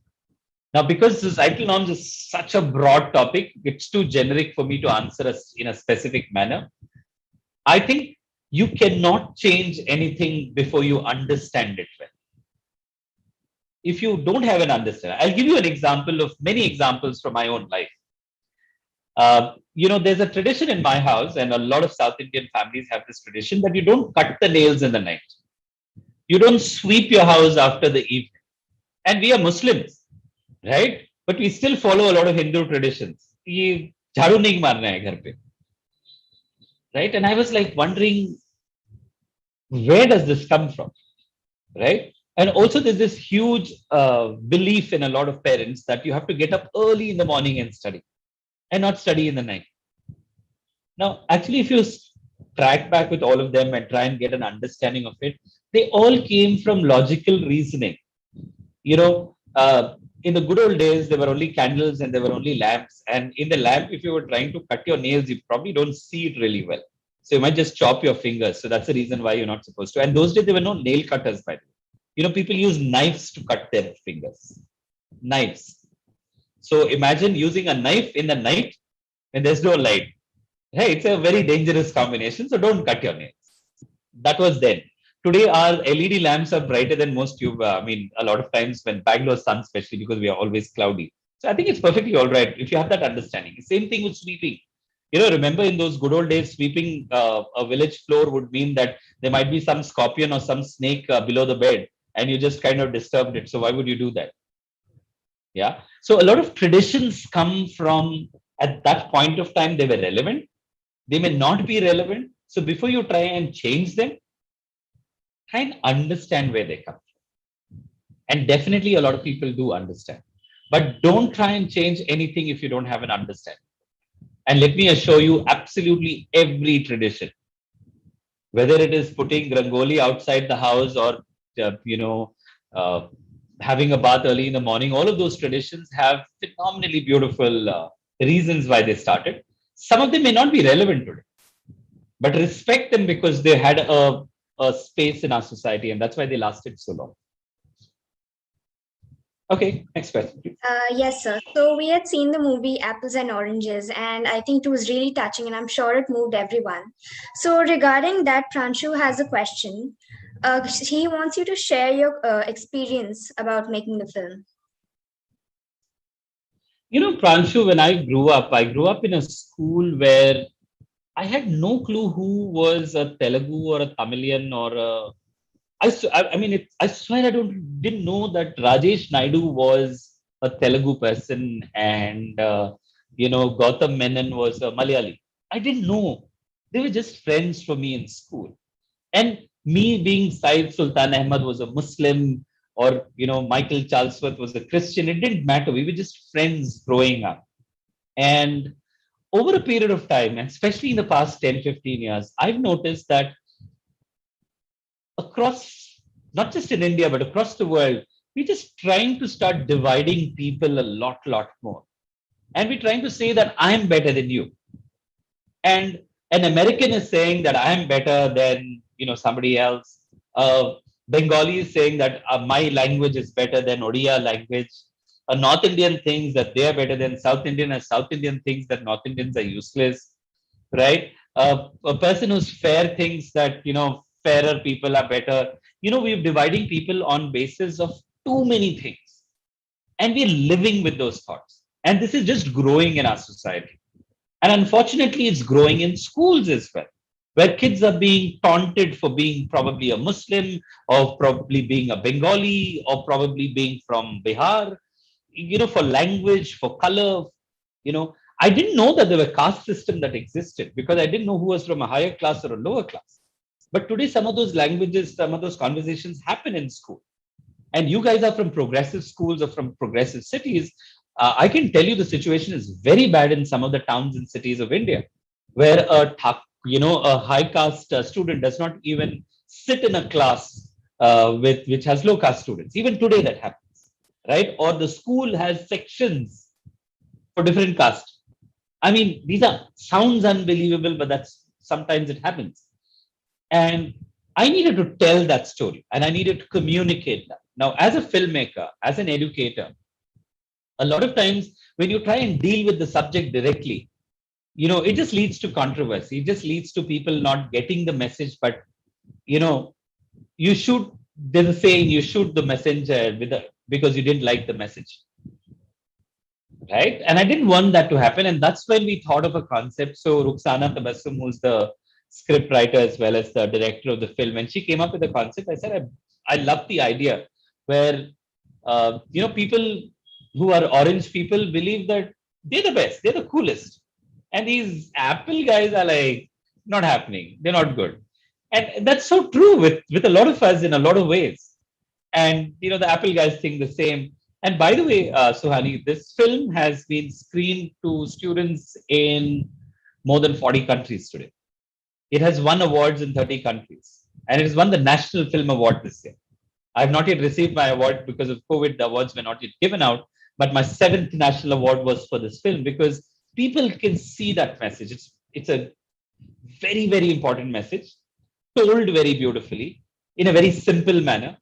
Now, because societal norms is such a broad topic, it's too generic for me to answer us in a specific manner. I think you cannot change anything before you understand it well. If you don't have an understanding, I'll give you an example of many examples from my own life. There's a tradition in my house, and a lot of South Indian families have this tradition that you don't cut the nails in the night. You don't sweep your house after the evening. And we are Muslims, right? But we still follow a lot of Hindu traditions. ये झाड़ू नहीं मारना है घर पे. right? And I was like wondering, where does this come from, right? And also, there's this huge belief in a lot of parents that you have to get up early in the morning and study, and not study in the night. Now, actually, if you track back with all of them and try and get an understanding of it, they all came from logical reasoning. You know, in the good old days, there were only candles and there were only lamps. And in the lamp, if you were trying to cut your nails, you probably don't see it really well. So you might just chop your fingers. So that's the reason why you're not supposed to. And those days, there were no nail cutters, by the way. You know, people use knives to cut their fingers. Knives. So imagine using a knife in the night when there's no light. Hey, it's a very dangerous combination. So don't cut your nails. That was then. Today, our LED lamps are brighter than most tube. I mean, a lot of times when Bangalore sun, especially because we are always cloudy. So I think it's perfectly all right if you have that understanding. Same thing with sweeping. You know, remember in those good old days, sweeping a village floor would mean that there might be some scorpion or some snake below the bed, and you just kind of disturbed it. So why would you do that? Yeah. So a lot of traditions come from at that point of time, they were relevant. They may not be relevant. So before you try and change them, try and understand where they come from. And definitely a lot of people do understand. But don't try and change anything if you don't have an understanding. And let me assure you, absolutely every tradition, whether it is putting Rangoli outside the house or, uh, having a bath early in the morning, all of those traditions have phenomenally beautiful reasons why they started. Some of them may not be relevant today, but respect them because they had a space in our society, and that's why they lasted so long. Okay, next question, please. Yes, sir. So we had seen the movie Apples and Oranges, and I think it was really touching, and I'm sure it moved everyone. So regarding that, Pranshu has a question. He wants you to share your experience about making the film. You know, Pranshu, when I grew up in a school where I had no clue who was a Telugu or a Tamilian or a. I mean, I swear didn't know that Rajesh Naidu was a Telugu person and Gautam Menon was a Malayali. I didn't know. They were just friends for me in school. And me being Syed Sultan Ahmad was a Muslim, or Michael Charlesworth was a Christian. It didn't matter. We were just friends growing up. And over a period of time, and especially in the past 10, 15 years, I've noticed that across, not just in India, but across the world, we're just trying to start dividing people a lot more. And we're trying to say that I'm better than you. And an American is saying that I'm better than somebody else. Bengali is saying that my language is better than Odia language. A North Indian thinks that they are better than South Indian, and South Indian thinks that North Indians are useless, right? A person who's fair thinks that fairer people are better. We're dividing people on basis of too many things, and we're living with those thoughts. And this is just growing in our society. And unfortunately, it's growing in schools as well, where kids are being taunted for being probably a Muslim, or probably being a Bengali, or probably being from Bihar, for language, for color. I didn't know that there were caste system that existed because I didn't know who was from a higher class or a lower class. But today, some of those languages, some of those conversations happen in school. And you guys are from progressive schools or from progressive cities. I can tell you the situation is very bad in some of the towns and cities of India, where a high caste student does not even sit in a class with which has low caste students. Even today, that happens, right? Or the school has sections for different castes. I mean, these are sounds unbelievable, but that's sometimes it happens. And I needed to tell that story, and I needed to communicate that. Now, as a filmmaker, as an educator, a lot of times when you try and deal with the subject directly, it just leads to controversy. It just leads to people not getting the message. But you shoot. There's a saying: you shoot the messenger because you didn't like the message, right? And I didn't want that to happen. And that's when we thought of a concept. So Ruxana Tabassum, who's the script writer as well as the director of the film, and she came up with a concept. I said, I love the idea where people who are orange people believe that they're the best, they're the coolest, and these Apple guys are like, not happening. They're not good. And that's so true with a lot of us in a lot of ways. And the Apple guys think the same. And by the way, Suhani, this film has been screened to students in more than 40 countries today. It has won awards in 30 countries, and it has won the National Film Award this year. I have not yet received my award because of COVID. The awards were not yet given out, but my 7th national award was for this film because people can see that message. It's a very, very important message, told very beautifully in a very simple manner.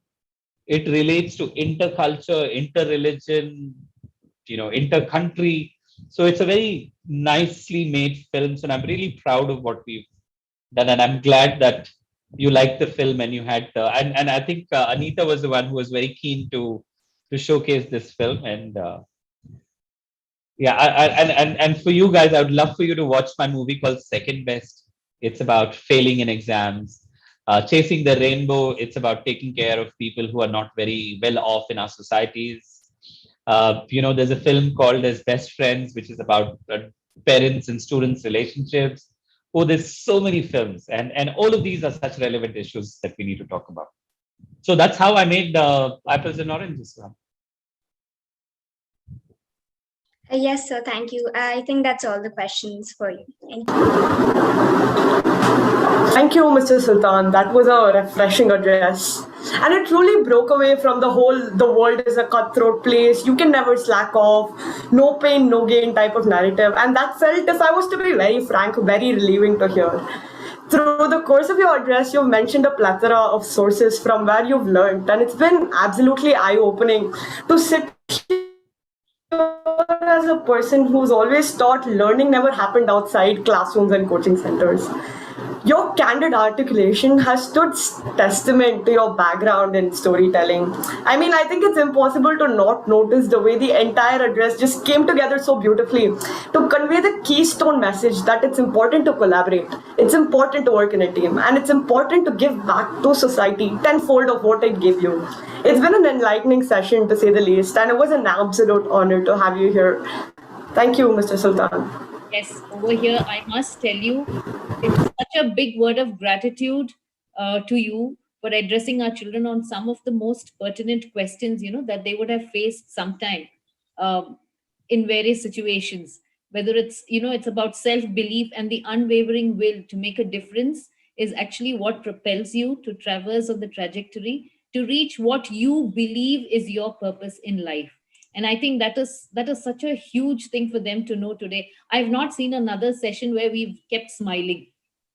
It relates to interculture, interreligion, intercountry. So it's a very nicely made film. And I'm really proud of what we've done. And I'm glad that you liked the film and you had, and I think Anita was the one who was very keen to showcase this film. And yeah, and for you guys, I would love for you to watch my movie called Second Best. It's about failing in exams. Chasing the Rainbow, it's about taking care of people who are not very well off in our societies. There's a film called as Best Friends, which is about parents and students relationships. Oh, there's so many films, and all of these are such relevant issues that we need to talk about. So that's how I made Apples and Oranges. Yes, sir. Thank you. I think that's all the questions for you. Thank you. Thank you, Mr. Sultan. That was a refreshing address. And it truly broke away from the world is a cutthroat place, you can never slack off, no pain, no gain type of narrative. And that felt, if I was to be very frank, very relieving to hear. Through the course of your address, you've mentioned a plethora of sources from where you've learned, and it's been absolutely eye-opening to sit as a person who's always taught learning never happened outside classrooms and coaching centers. Your candid articulation has stood testament to your background in storytelling. I mean, I think it's impossible to not notice the way the entire address just came together so beautifully to convey the keystone message that it's important to collaborate, it's important to work in a team, and it's important to give back to society tenfold of what it gave you. It's been an enlightening session, to say the least, and it was an absolute honor to have you here. Thank you, Mr. Sultan. Yes, over here, I must tell you, it's such a big word of gratitude to you for addressing our children on some of the most pertinent questions, that they would have faced sometime in various situations. Whether it's about self-belief and the unwavering will to make a difference is actually what propels you to traverse on the trajectory to reach what you believe is your purpose in life. And I think that is such a huge thing for them to know today. I've not seen another session where we've kept smiling.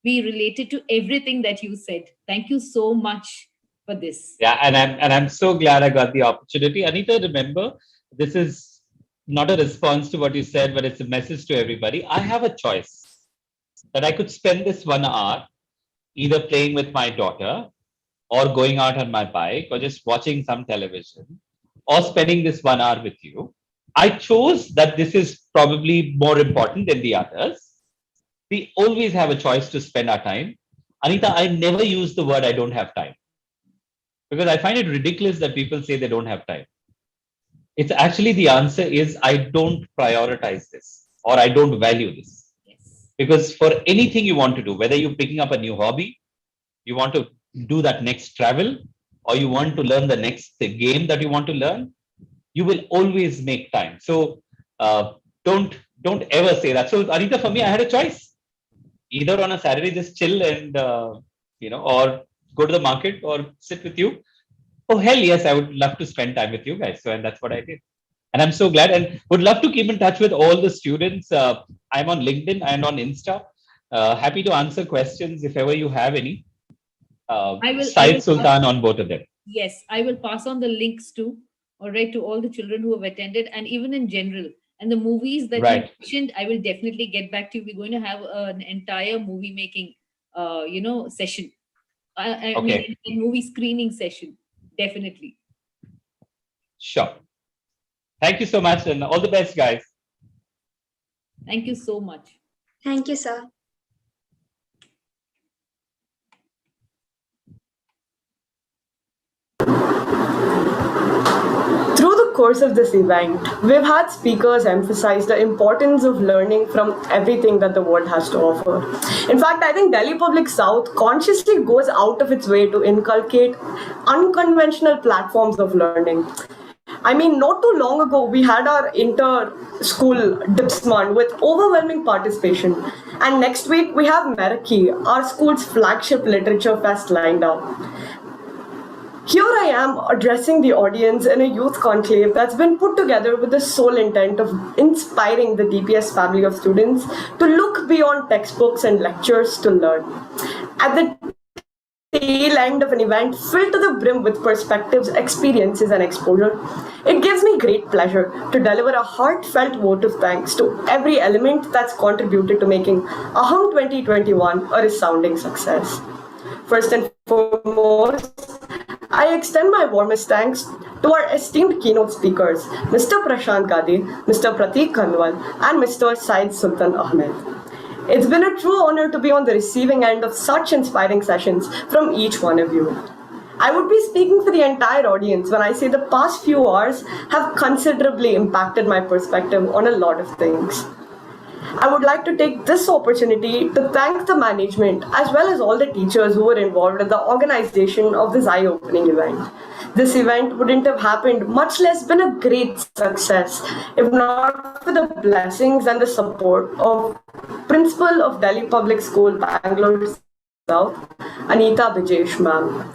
We related to everything that you said. Thank you so much for this. Yeah, and I'm so glad I got the opportunity. Anita, remember, this is not a response to what you said, but it's a message to everybody. I have a choice that I could spend this 1 hour either playing with my daughter or going out on my bike or just watching some television or spending this 1 hour with you. I chose that this is probably more important than the others. We always have a choice to spend our time. Anita, I never use the word I don't have time because I find it ridiculous that people say they don't have time. It's actually the answer is I don't prioritize this or I don't value this. Yes. Because for anything you want to do, whether you're picking up a new hobby, you want to do that next travel, or you want to learn the next game that you want to learn, you will always make time. So don't ever say that. So Anita, for me, I had a choice. Either on a Saturday, just chill and, or go to the market or sit with you. Oh, hell yes, I would love to spend time with you guys. So, and that's what I did. And I'm so glad and would love to keep in touch with all the students. I'm on LinkedIn and on Insta. Happy to answer questions if ever you have any. Syed Sultan on both of them. Yes, I will pass on the links to all the children who have attended and even in general. And the movies that you mentioned, I will definitely get back to you. We're going to have an entire movie making, session. I mean, a movie screening session, definitely. Sure. Thank you so much and all the best, guys. Thank you so much. Thank you, sir. Through the course of this event, we've had speakers emphasize the importance of learning from everything that the world has to offer. In fact, I think Delhi Public South consciously goes out of its way to inculcate unconventional platforms of learning. I mean, not too long ago, we had our inter-school Dipsman with overwhelming participation. And next week, we have Meraki, our school's flagship literature fest, lined up. Here I am addressing the audience in a youth conclave that's been put together with the sole intent of inspiring the DPS family of students to look beyond textbooks and lectures to learn. At the tail end of an event filled to the brim with perspectives, experiences, and exposure, it gives me great pleasure to deliver a heartfelt vote of thanks to every element that's contributed to making Aham 2021 a resounding success. First and foremost, I extend my warmest thanks to our esteemed keynote speakers, Mr. Prashant Gadi, Mr. Pratik Kanwal, and Mr. Syed Sultan Ahmed. It's been a true honor to be on the receiving end of such inspiring sessions from each one of you. I would be speaking for the entire audience when I say the past few hours have considerably impacted my perspective on a lot of things. I would like to take this opportunity to thank the management as well as all the teachers who were involved in the organization of this eye-opening event. This event wouldn't have happened, much less been a great success, if not for the blessings and the support of Principal of Delhi Public School, Bangalore South, Anita Bijesh ma'am.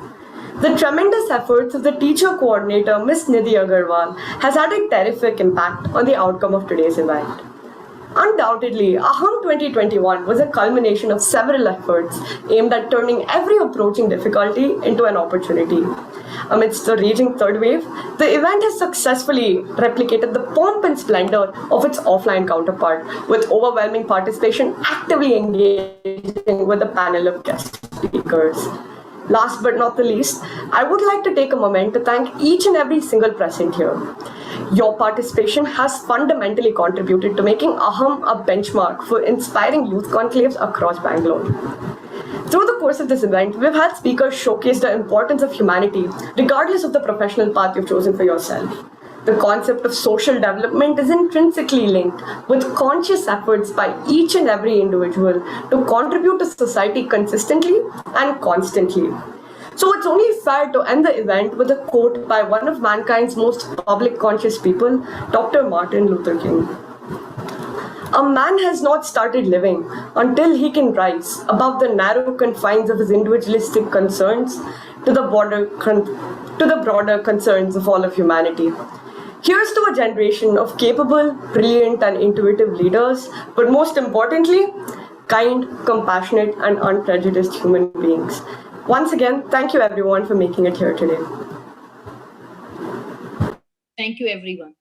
The tremendous efforts of the teacher coordinator, Miss Nidhi Agarwal, has had a terrific impact on the outcome of today's event. Undoubtedly, Aham 2021 was a culmination of several efforts aimed at turning every approaching difficulty into an opportunity. Amidst the raging third wave, the event has successfully replicated the pomp and splendor of its offline counterpart, with overwhelming participation actively engaging with a panel of guest speakers. Last but not the least, I would like to take a moment to thank each and every single present here. Your participation has fundamentally contributed to making Aham a benchmark for inspiring youth conclaves across Bangalore. Through the course of this event, we've had speakers showcase the importance of humanity, regardless of the professional path you've chosen for yourself. The concept of social development is intrinsically linked with conscious efforts by each and every individual to contribute to society consistently and constantly. So it's only fair to end the event with a quote by one of mankind's most public conscious people, Dr. Martin Luther King. A man has not started living until he can rise above the narrow confines of his individualistic concerns to the broader concerns of all of humanity. Here's to a generation of capable, brilliant, and intuitive leaders, but most importantly, kind, compassionate, and unprejudiced human beings. Once again, thank you everyone for making it here today. Thank you, everyone.